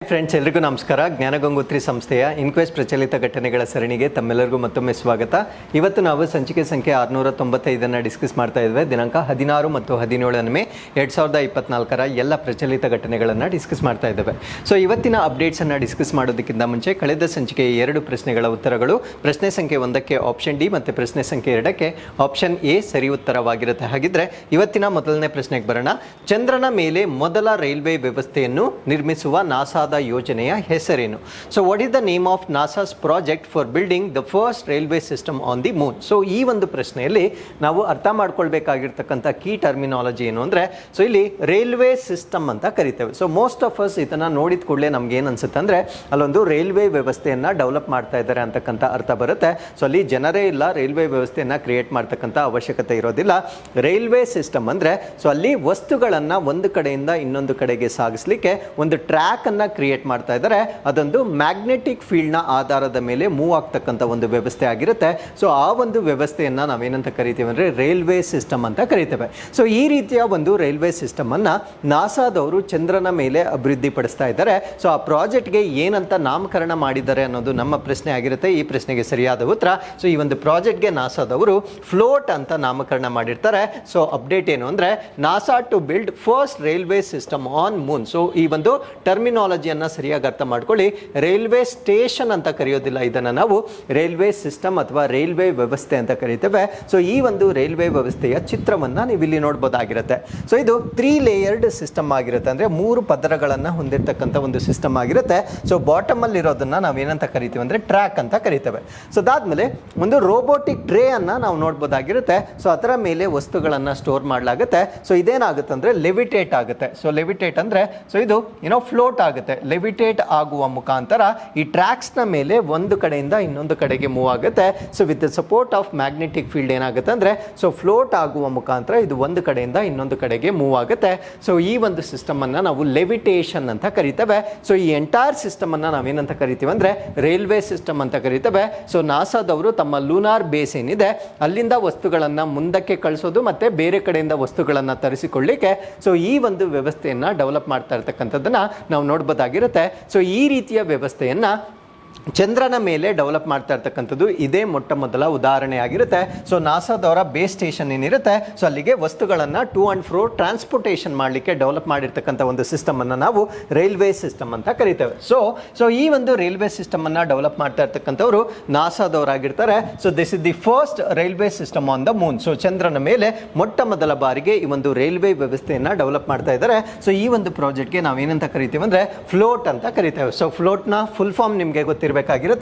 Friends, ಎಲ್ರಿಗೂ ನಮಸ್ಕಾರ. ಜ್ಞಾನಗಂಗೋತ್ರಿ ಸಂಸ್ಥೆಯ ಇನ್ಕ್ವೆಸ್ಟ್ ಪ್ರಚಲಿತ ಘಟನೆಗಳ ಸರಣಿಗೆ ತಮ್ಮೆಲ್ಲರಿಗೂ ಮತ್ತೊಮ್ಮೆ ಸ್ವಾಗತ. ಇವತ್ತು ನಾವು ಸಂಚಿಕೆ ಸಂಖ್ಯೆ 695 ಡಿಸ್ಕಸ್ ಮಾಡ್ತಾ ಇದ್ವಿ. ದಿನಾಂಕ 16 ಮತ್ತು 17 ಮೇ 2024 ಎಲ್ಲ ಪ್ರಚಲಿತ ಘಟನೆಗಳನ್ನು ಡಿಸ್ಕಸ್ ಮಾಡ್ತಾ ಇದ್ದೇವೆ. ಸೊ ಇವತ್ತಿನ ಅಪ್ಡೇಟ್ಸನ್ನು ಡಿಸ್ಕಸ್ ಮಾಡೋದಕ್ಕಿಂತ ಮುಂಚೆ ಕಳೆದ ಸಂಚಿಕೆಯ 2 ಪ್ರಶ್ನೆಗಳ ಉತ್ತರಗಳು, ಪ್ರಶ್ನೆ ಸಂಖ್ಯೆ 1ಕ್ಕೆ ಆಪ್ಷನ್ ಡಿ ಮತ್ತು ಪ್ರಶ್ನೆ ಸಂಖ್ಯೆ 2ಕ್ಕೆ ಆಪ್ಷನ್ ಎ ಸರಿ ಉತ್ತರವಾಗಿರುತ್ತೆ. ಹಾಗಿದ್ರೆ ಇವತ್ತಿನ ಮೊದಲನೇ ಪ್ರಶ್ನೆಗೆ ಬರೋಣ. ಚಂದ್ರನ ಮೇಲೆ ಮೊದಲ ರೈಲ್ವೆ ವ್ಯವಸ್ಥೆಯನ್ನು ನಿರ್ಮಿಸುವ ನಾಸಾದ ಯೋಜನೆಯ ಹೆಸರೇನು? So what is the name of NASA's project for building the first railway system on the Moon? So ಈ ಒಂದು ಪ್ರಶ್ನೆಯಲ್ಲಿ ನಾವು ಅರ್ಥ ಮಾಡ್ಕೊಳ್ಬೇಕಾಗಿರ್ತಕ್ಕಂಥ ಕೀ ಟರ್ಮಿನಾಲಜಿ ಏನು ಅಂದರೆ, ಸೊ ಇಲ್ಲಿ ರೈಲ್ವೆ ಸಿಸ್ಟಮ್ ಅಂತ ಕರಿತೇವೆ. ಸೊ ಮೋಸ್ಟ್ ಆಫ್ ಅಸ್ ಇದನ್ನು ನೋಡಿದ ಕೂಡಲೇ ನಮ್ಗೆ ಏನು ಅನ್ಸುತ್ತೆ ಅಂದರೆ, ಅಲ್ಲೊಂದು ರೈಲ್ವೆ ವ್ಯವಸ್ಥೆಯನ್ನು ಡೆವಲಪ್ ಮಾಡ್ತಾ ಇದ್ದಾರೆ ಅಂತಕ್ಕಂಥ ಅರ್ಥ ಬರುತ್ತೆ. ಸೊ ಅಲ್ಲಿ ಜನರೇ ಇಲ್ಲ, ರೈಲ್ವೆ ವ್ಯವಸ್ಥೆಯನ್ನು ಕ್ರಿಯೇಟ್ ಮಾಡ್ತಕ್ಕಂಥ ಅವಶ್ಯಕತೆ ಇರೋದಿಲ್ಲ. ರೈಲ್ವೆ ಸಿಸ್ಟಮ್ ಅಂದರೆ ಸೊ ಅಲ್ಲಿ ವಸ್ತುಗಳನ್ನು ಒಂದು ಕಡೆಯಿಂದ ಇನ್ನೊಂದು ಕಡೆಗೆ ಸಾಗಿಸಲಿಕ್ಕೆ ಒಂದು ಟ್ರ್ಯಾಕ್ ಅನ್ನ ಕ್ರಿಯೇಟ್ ಮಾಡ್ತಾ ಇದ್ದಾರೆ. ಅದೊಂದು ಮ್ಯಾಗ್ನೆಟಿಕ್ ಫೀಲ್ಡ್ ನ ಆಧಾರದ ಮೇಲೆ ಮೂವ್ ಆಗ್ತಕ್ಕಂಥ ಒಂದು ವ್ಯವಸ್ಥೆ ಆಗಿರುತ್ತೆ. ಸೊ ಆ ಒಂದು ವ್ಯವಸ್ಥೆಯನ್ನ ನಾವೇನಂತ ಕರಿತೀವಿ ಅಂದ್ರೆ ರೈಲ್ವೆ ಸಿಸ್ಟಮ್ ಅಂತ ಕರಿತೇವೆ. ಸೊ ಈ ರೀತಿಯ ಒಂದು ರೈಲ್ವೆ ಸಿಸ್ಟಮ್ ಅನ್ನ ನಾಸಾದವರು ಚಂದ್ರನ ಮೇಲೆ ಅಭಿವೃದ್ಧಿ ಪಡಿಸ್ತಾ ಇದ್ದಾರೆ. ಸೊ ಆ ಪ್ರಾಜೆಕ್ಟ್ಗೆ ಏನಂತ ನಾಮಕರಣ ಮಾಡಿದ್ದಾರೆ ಅನ್ನೋದು ನಮ್ಮ ಪ್ರಶ್ನೆ ಆಗಿರುತ್ತೆ. ಈ ಪ್ರಶ್ನೆಗೆ ಸರಿಯಾದ ಉತ್ತರ, ಸೊ ಈ ಒಂದು ಪ್ರಾಜೆಕ್ಟ್ಗೆ ನಾಸಾದವರು ಫ್ಲೋಟ್ ಅಂತ ನಾಮಕರಣ ಮಾಡಿರ್ತಾರೆ. ಸೊ ಅಪ್ಡೇಟ್ ಏನು ಅಂದ್ರೆ, NASA to build first railway system on moon. So ಈ ಒಂದು ಟರ್ಮಿನಾಲಜಿಯನ್ನು ಸರಿಯಾಗಿ ಅರ್ಥ ಮಾಡ್ಕೊಳ್ಳಿ. ರೈಲ್ವೆ ಸ್ಟೇಷನ್ ಅಂತ ಕರೆಯೋದಿಲ್ಲ, ಇದನ್ನು ನಾವು ರೈಲ್ವೆ ಸಿಸ್ಟಮ್ ಅಥವಾ ರೈಲ್ವೆ ವ್ಯವಸ್ಥೆ ಅಂತ ಕರಿತೇವೆ. ಸೊ ಈ ಒಂದು ರೈಲ್ವೆ ವ್ಯವಸ್ಥೆಯ ಚಿತ್ರವನ್ನು ನೀವು ಇಲ್ಲಿ ನೋಡ್ಬೋದಾಗಿರುತ್ತೆ. ಸೊ ಇದು 3 ಲೇಯರ್ಡ್ ಸಿಸ್ಟಮ್ ಆಗಿರುತ್ತೆ, ಅಂದರೆ 3 ಪದರಗಳನ್ನು ಹೊಂದಿರತಕ್ಕಂಥ ಒಂದು ಸಿಸ್ಟಮ್ ಆಗಿರುತ್ತೆ. ಸೊ ಬಾಟಮ್ ಅಲ್ಲಿ ಇರೋದನ್ನ ನಾವೇನಂತ ಕರಿತೀವಿ ಅಂದರೆ ಟ್ರ್ಯಾಕ್ ಅಂತ ಕರಿತೇವೆ. ಸೊ ಅದಾದ್ಮೇಲೆ ಒಂದು ರೋಬೋಟಿಕ್ ಟ್ರೇ ಅನ್ನ ನಾವು ನೋಡ್ಬೋದಾಗಿರುತ್ತೆ. ಸೊ ಅದರ ಮೇಲೆ ವಸ್ತುಗಳನ್ನು ಸ್ಟೋರ್ ಮಾಡಲಾಗುತ್ತೆ. ಸೊ ಇದೇನಾಗುತ್ತೆ ಅಂದರೆ ಲೆವಿಟೇಟ್ ಆಗುತ್ತೆ. ಸೊ ಲೆವಿಟೇಟ್ ಅಂದರೆ ಸೊ ಇದು ಫ್ಲೋಟ್ ಆಗುತ್ತೆ. ಲೆವಿಟೇಟ್ ಆಗುವ ಮುಖಾಂತರ ಈ ಟ್ರ್ಯಾಕ್ಸ್ ನ ಮೇಲೆ ಒಂದು ಕಡೆಯಿಂದ ಇನ್ನೊಂದು ಕಡೆಗೆ ಮೂವ್ ಆಗುತ್ತೆ. So with the support of magnetic field ಏನಾಗುತ್ತೆ ಅಂದ್ರೆ ಸೊ ಫ್ಲೋಟ್ ಆಗುವ ಮುಖಾಂತರ ಇದು ಒಂದು ಕಡೆಯಿಂದ ಇನ್ನೊಂದು ಕಡೆಗೆ ಮೂವ್ ಆಗುತ್ತೆ. ಸೊ ಈ ಒಂದು ಸಿಸ್ಟಮ್ ಅನ್ನ ನಾವು ಲೆವಿಟೇಷನ್ ಅಂತ ಕರಿತೇವೆ. ಸೊ ಈ ಎಂಟೈರ್ ಸಿಸ್ಟಮ್ ಅನ್ನ ನಾವೇನಂತ ಕರಿತೀವಿ ಅಂದ್ರೆ ರೈಲ್ವೆ ಸಿಸ್ಟಮ್ ಅಂತ ಕರಿತೇವೆ. ಸೊ ನಾಸಾದವರು ತಮ್ಮ ಲೂನಾರ್ ಬೇಸ್ ಏನಿದೆ ಅಲ್ಲಿಂದ ವಸ್ತುಗಳನ್ನ ಮುಂದಕ್ಕೆ ಕಳಿಸೋದು ಮತ್ತೆ ಬೇರೆ ಕಡೆಯಿಂದ ವಸ್ತುಗಳನ್ನ ತರಿಸಿಕೊಳ್ಳಿಕ್ಕೆ ಸೊ ಈ ಒಂದು ವ್ಯವಸ್ಥೆಯನ್ನ ಡೆವಲಪ್ ಮಾಡ್ತಾ ಇರ್ತಕ್ಕಂಥದ್ದನ್ನ ನಾವು ನೋಡ್ಬೋದಾಗಿರುತ್ತೆ. ಸೊ ಈ ರೀತಿಯ ವ್ಯವಸ್ಥೆಯನ್ನ ಚಂದ್ರನ ಮೇಲೆ ಡೆವಲಪ್ ಮಾಡ್ತಾ ಇರ್ತಕ್ಕಂಥದ್ದು ಇದೇ ಮೊಟ್ಟ ಮೊದಲ ಉದಾಹರಣೆ ಆಗಿರುತ್ತೆ. ಸೊ ನಾಸಾದವರ ಬೇಸ್ ಸ್ಟೇಷನ್ ಏನಿರುತ್ತೆ ಸೊ ಅಲ್ಲಿಗೆ ವಸ್ತುಗಳನ್ನು ಟು ಅಂಡ್ ಫ್ರೋ ಟ್ರಾನ್ಸ್ಪೋರ್ಟೇಷನ್ ಮಾಡಲಿಕ್ಕೆ ಡೆವಲಪ್ ಮಾಡಿರ್ತಕ್ಕಂಥ ಒಂದು ಸಿಸ್ಟಮ್ ಅನ್ನು ನಾವು ರೈಲ್ವೆ ಸಿಸ್ಟಮ್ ಅಂತ ಕರಿತೇವೆ. ಸೊ ಈ ಒಂದು ರೈಲ್ವೆ ಸಿಸ್ಟಮ್ ಅನ್ನ ಡೆವಲಪ್ ಮಾಡ್ತಾ ಇರ್ತಕ್ಕಂಥವ್ರು ನಾಸಾದವರಾಗಿರ್ತಾರೆ. So this is the first railway system on the moon. So ಚಂದ್ರನ ಮೇಲೆ ಮೊಟ್ಟ ಮೊದಲ ಬಾರಿಗೆ ಈ ಒಂದು ರೈಲ್ವೆ ವ್ಯವಸ್ಥೆಯನ್ನ ಡೆವಲಪ್ ಮಾಡ್ತಾ ಇದ್ದಾರೆ. ಸೊ ಈ ಒಂದು ಪ್ರಾಜೆಕ್ಟ್ಗೆ ನಾವೇನಂತ ಕರಿತೀವಿ ಅಂದ್ರೆ ಫ್ಲೋಟ್ ಅಂತ ಕರಿತೇವೆ. ಸೊ ಫ್ಲೋಟ್ನ ಫುಲ್ ಫಾರ್ಮ್ ನಿಮಗೆ ಗೊತ್ತಿರಬೇಕಾಗಿರುತ್ತೆ.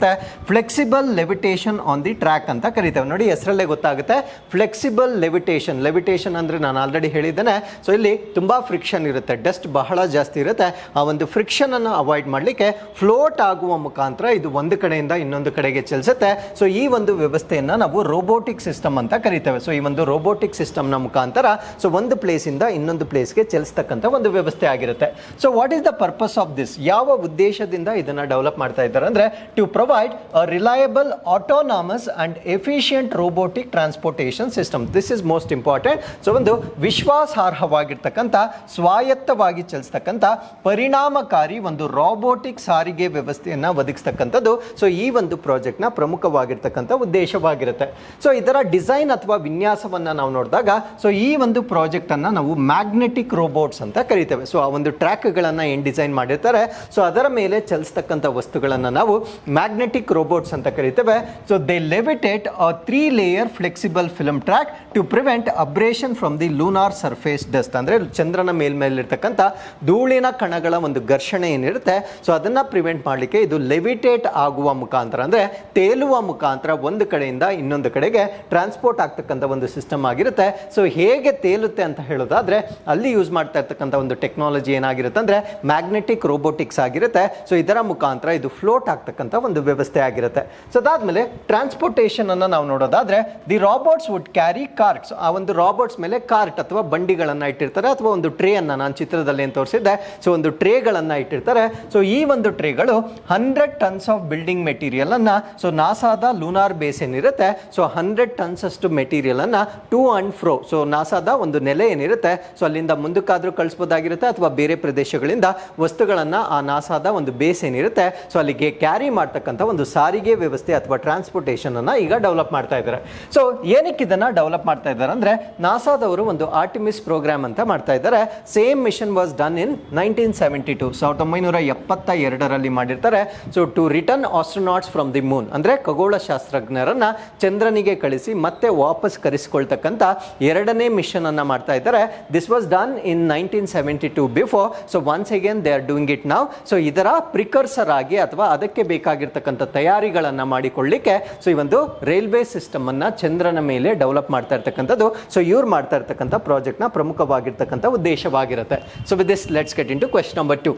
Flexible levitation on the track ಅಂತ ಕರಿತೇವೆ. ನೋಡಿ, ಹೆಸರಲ್ಲೇ ಗೊತ್ತಾಗುತ್ತೆ ಫ್ಲೆಕ್ಸಿಬಲ್ ಲೆವಿಟೇಷನ್. ಲೆವಿಟೇಷನ್ ಅಂದ್ರೆ ನಾನು ಆಲ್ರೆಡಿ ಹೇಳಿದ್ದೇನೆ. ಸೊ ಇಲ್ಲಿ ತುಂಬಾ ಫ್ರಿಕ್ಷನ್ ಇರುತ್ತೆ, ಡಸ್ಟ್ ಬಹಳ ಜಾಸ್ತಿ ಇರುತ್ತೆ. ಆ ಒಂದು ಫ್ರಿಕ್ಷನ್ ಅನ್ನು ಅವಾಯ್ಡ್ ಮಾಡಲಿಕ್ಕೆ ಫ್ಲೋಟ್ ಆಗುವ ಮುಖಾಂತರ ಇದು ಒಂದು ಕಡೆಯಿಂದ ಇನ್ನೊಂದು ಕಡೆಗೆ ಚಲಿಸುತ್ತೆ. ಸೊ ಈ ಒಂದು ವ್ಯವಸ್ಥೆಯನ್ನ ನಾವು ರೋಬೋಟಿಕ್ ಸಿಸ್ಟಮ್ ಅಂತ ಕರಿತೇವೆ. ಸೊ ಈ ಒಂದು ರೋಬೋಟಿಕ್ ಸಿಸ್ಟಮ್ ನ ಮುಖಾಂತರ ಸೊ ಒಂದು ಪ್ಲೇಸ್ ಇಂದ ಇನ್ನೊಂದು ಪ್ಲೇಸ್ಗೆ ಚಲಿಸ್ತಕ್ಕಂಥ ಒಂದು ವ್ಯವಸ್ಥೆ ಆಗಿರುತ್ತೆ. So what is the purpose of this? ಯಾವ ಉದ್ದೇಶದಿಂದ ಇದನ್ನ ಡೆವಲಪ್ ಮಾಡ್ತಾ ಇದ್ದಾರೆ ಅಂದ್ರೆ to provide a reliable, autonomous and efficient robotic transportation system. This is most important. So ಒಂದು ವಿಶ್ವಾಸಾರ್ಹವಾಗಿರ್ತಕ್ಕಂಥ ಸ್ವಾಯತ್ತವಾಗಿ ಚಲಿಸ್ತಕ್ಕಂಥ ಪರಿಣಾಮಕಾರಿ ಒಂದು ರೋಬೋಟಿಕ್ ಸಾರಿಗೆ ವ್ಯವಸ್ಥೆಯನ್ನು ಒದಗಿಸ್ತಕ್ಕಂಥದ್ದು ಸೊ ಈ ಒಂದು ಪ್ರಾಜೆಕ್ಟ್ನ ಪ್ರಮುಖವಾಗಿರ್ತಕ್ಕಂಥ ಉದ್ದೇಶವಾಗಿರುತ್ತೆ. ಸೊ ಇದರ ಡಿಸೈನ್ ಅಥವಾ ವಿನ್ಯಾಸವನ್ನು ನಾವು ನೋಡಿದಾಗ ಸೊ ಈ ಒಂದು ಪ್ರಾಜೆಕ್ಟ್ ಅನ್ನ ನಾವು ಮ್ಯಾಗ್ನೆಟಿಕ್ ರೋಬೋಟ್ಸ್ ಅಂತ ಕರಿತೇವೆ. ಸೊ ಆ ಒಂದು ಟ್ರ್ಯಾಕ್ಗಳನ್ನು ಏನು ಡಿಸೈನ್ ಮಾಡಿರ್ತಾರೆ ಸೊ ಅದರ ಮೇಲೆ ಚಲಿಸ್ತಕ್ಕಂಥ ವಸ್ತುಗಳನ್ನು ನಾವು ಮ್ಯಾಗ್ನೆಟಿಕ್ ರೋಬೋಟ್ಸ್ ಅಂತ ಕರಿತೇವೆ. So they levitate a 3 layer flexible film track to prevent abrasion from the lunar surface dust. ಅಂದ್ರೆ ಚಂದ್ರನ ಮೇಲಿರ್ತಕ್ಕಂಥ ಧೂಳಿನ ಕಣಗಳ ಒಂದು ಘರ್ಷಣೆ ಏನಿರುತ್ತೆ ಸೊ ಅದನ್ನ ಪ್ರಿವೆಂಟ್ ಮಾಡಲಿಕ್ಕೆ ಇದು ಲೆವಿಟೇಟ್ ಆಗುವ ಮುಖಾಂತರ ಅಂದ್ರೆ ತೇಲುವ ಮುಖಾಂತರ ಒಂದು ಕಡೆಯಿಂದ ಇನ್ನೊಂದು ಕಡೆಗೆ ಟ್ರಾನ್ಸ್ಪೋರ್ಟ್ ಆಗ್ತಕ್ಕಂಥ ಒಂದು ಸಿಸ್ಟಮ್ ಆಗಿರುತ್ತೆ. ಸೊ ಹೇಗೆ ತೇಲುತ್ತೆ ಅಂತ ಹೇಳೋದಾದ್ರೆ ಅಲ್ಲಿ ಯೂಸ್ ಮಾಡ್ತಾ ಇರ್ತಕ್ಕಂಥ ಒಂದು ಟೆಕ್ನಾಲಜಿ ಏನಾಗಿರುತ್ತೆ ಅಂದ್ರೆ ಮ್ಯಾಗ್ನೆಟಿಕ್ ರೋಬೋಟಿಕ್ಸ್ ಆಗಿರುತ್ತೆ. ಸೊ ಇದರ ಮುಖಾಂತರ ಇದು ಫ್ಲೋಟ್ ಆಗ್ತಕ್ಕಂಥ ಆಗ್ತಕ್ಕಂಥ ಒಂದು ವ್ಯವಸ್ಥೆ ಆಗಿರುತ್ತೆ. ಸೊ ಅದಾದ್ಮೇಲೆ ಟ್ರಾನ್ಸ್ಪೋರ್ಟೇಷನ್ ಅನ್ನು ನಾವು ನೋಡೋದಾದ್ರೆ ದಿ ರಾಬೋಟ್ಸ್ ವುಡ್ ಕ್ಯಾರಿ ಕಾರ್ಟ್ಸ್. ಆ ಒಂದು ರಾಬೋಟ್ಸ್ ಮೇಲೆ ಕಾರ್ಟ್ ಅಥವಾ ಬಂಡಿಗಳನ್ನ ಇಟ್ಟಿರ್ತಾರೆ, ಅಥವಾ ಒಂದು ಟ್ರೇ ಅನ್ನ ನಾನು ಚಿತ್ರದಲ್ಲಿ ಏನು ತೋರಿಸಿದ್ದೆ, ಸೊ ಒಂದು ಟ್ರೇಗಳನ್ನ ಇಟ್ಟಿರ್ತಾರೆ. ಸೊ ಈ ಒಂದು ಟ್ರೇಗಳು 100 ಟನ್ಸ್ ಆಫ್ ಬಿಲ್ಡಿಂಗ್ ಮೆಟೀರಿಯಲ್ ಅನ್ನ, ಸೊ ನಾಸಾದ ಲೂನಾರ್ ಬೇಸ್ ಏನಿರುತ್ತೆ, ಸೊ 100 ಟನ್ಸ್ ಅಷ್ಟು ಮೆಟೀರಿಯಲ್ ಅನ್ನ ಟು ಅಂಡ್ ಫ್ರೋ, ಸೊ ನಾಸಾದ ಒಂದು ನೆಲೆ ಏನಿರುತ್ತೆ, ಸೊ ಅಲ್ಲಿಂದ ಮುಂದಕ್ಕಾದ್ರೂ ಕಳಿಸಬಹುದಾಗಿರುತ್ತೆ, ಅಥವಾ ಬೇರೆ ಪ್ರದೇಶಗಳಿಂದ ವಸ್ತುಗಳನ್ನ ಆ ನಾಸಾದ ಒಂದು ಬೇಸ್ ಏನಿರುತ್ತೆ, ಸೊ ಅಲ್ಲಿಗೆ ಕ್ಯಾರಿ ಮಾಡ್ತಕ್ಕಂಥ ಒಂದು ಸಾರಿಗೆ ವ್ಯವಸ್ಥೆ ಅಥವಾ ಟ್ರಾನ್ಸ್ಪೋರ್ಟೇಷನ್ ಅನ್ನ ಈಗ ಡೆವಲಪ್ ಮಾಡ್ತಾ ಇದ್ದಾರೆ. ಸೊ ಏನಕ್ಕೆ ಇದನ್ನ ಡೆವಲಪ್ ಮಾಡ್ತಾ ಇದ್ದಾರೆ ಅಂದ್ರೆ, ನಾಸಾದವರು ಒಂದು ಆರ್ಟಿಮಿಸ್ ಪ್ರೋಗ್ರಾಮ್ ಅಂತ ಮಾಡ್ತಾ ಇದ್ದಾರೆ. Same mission was done in 1972, 1972ರಲ್ಲಿ ಮಾಡಿರ್ತಾರೆ. So to return astronauts from the moon, ಅಂದ್ರೆ ಖಗೋಳ ಶಾಸ್ತ್ರಜ್ಞರನ್ನ ಚಂದ್ರನಿಗೆ ಕಳಿಸಿ ಮತ್ತೆ ವಾಪಸ್ ಕರೆಸಿಕೊಳ್ತಕ್ಕಂಥ ಎರಡನೇ ಮಿಷನ್ ಅನ್ನ ಮಾಡ್ತಾ ಇದ್ದಾರೆ. This was done in 1972 before, so once again they are doing it now. So ಇದರ ಪ್ರಿಕರ್ಸರ್ ಆಗಿ ಅಥವಾ ಅದಕ್ಕೆ ಬೇಕಾಗಿರ್ತಕ್ಕಂಥ ತಯಾರಿಗಳನ್ನ ಮಾಡಿಕೊಳ್ಳಿಕ್ಕೆ ಸೊ ಈ ಒಂದು ರೈಲ್ವೆ ಸಿಸ್ಟಮ್ ಅನ್ನ ಚಂದ್ರನ ಮೇಲೆ ಡೆವಲಪ್ ಮಾಡ್ತಾ ಇರ್ತಕ್ಕಂಥದ್ದು, ಸೊ ಇವ್ರು ಮಾಡ್ತಾ ಇರ್ತಕ್ಕಂಥ ಪ್ರಾಜೆಕ್ಟ್ ನ ಪ್ರಮುಖವಾಗಿರ್ತಕ್ಕಂಥ ಉದ್ದೇಶವಾಗಿರುತ್ತೆ. So with this let's get into question number 2.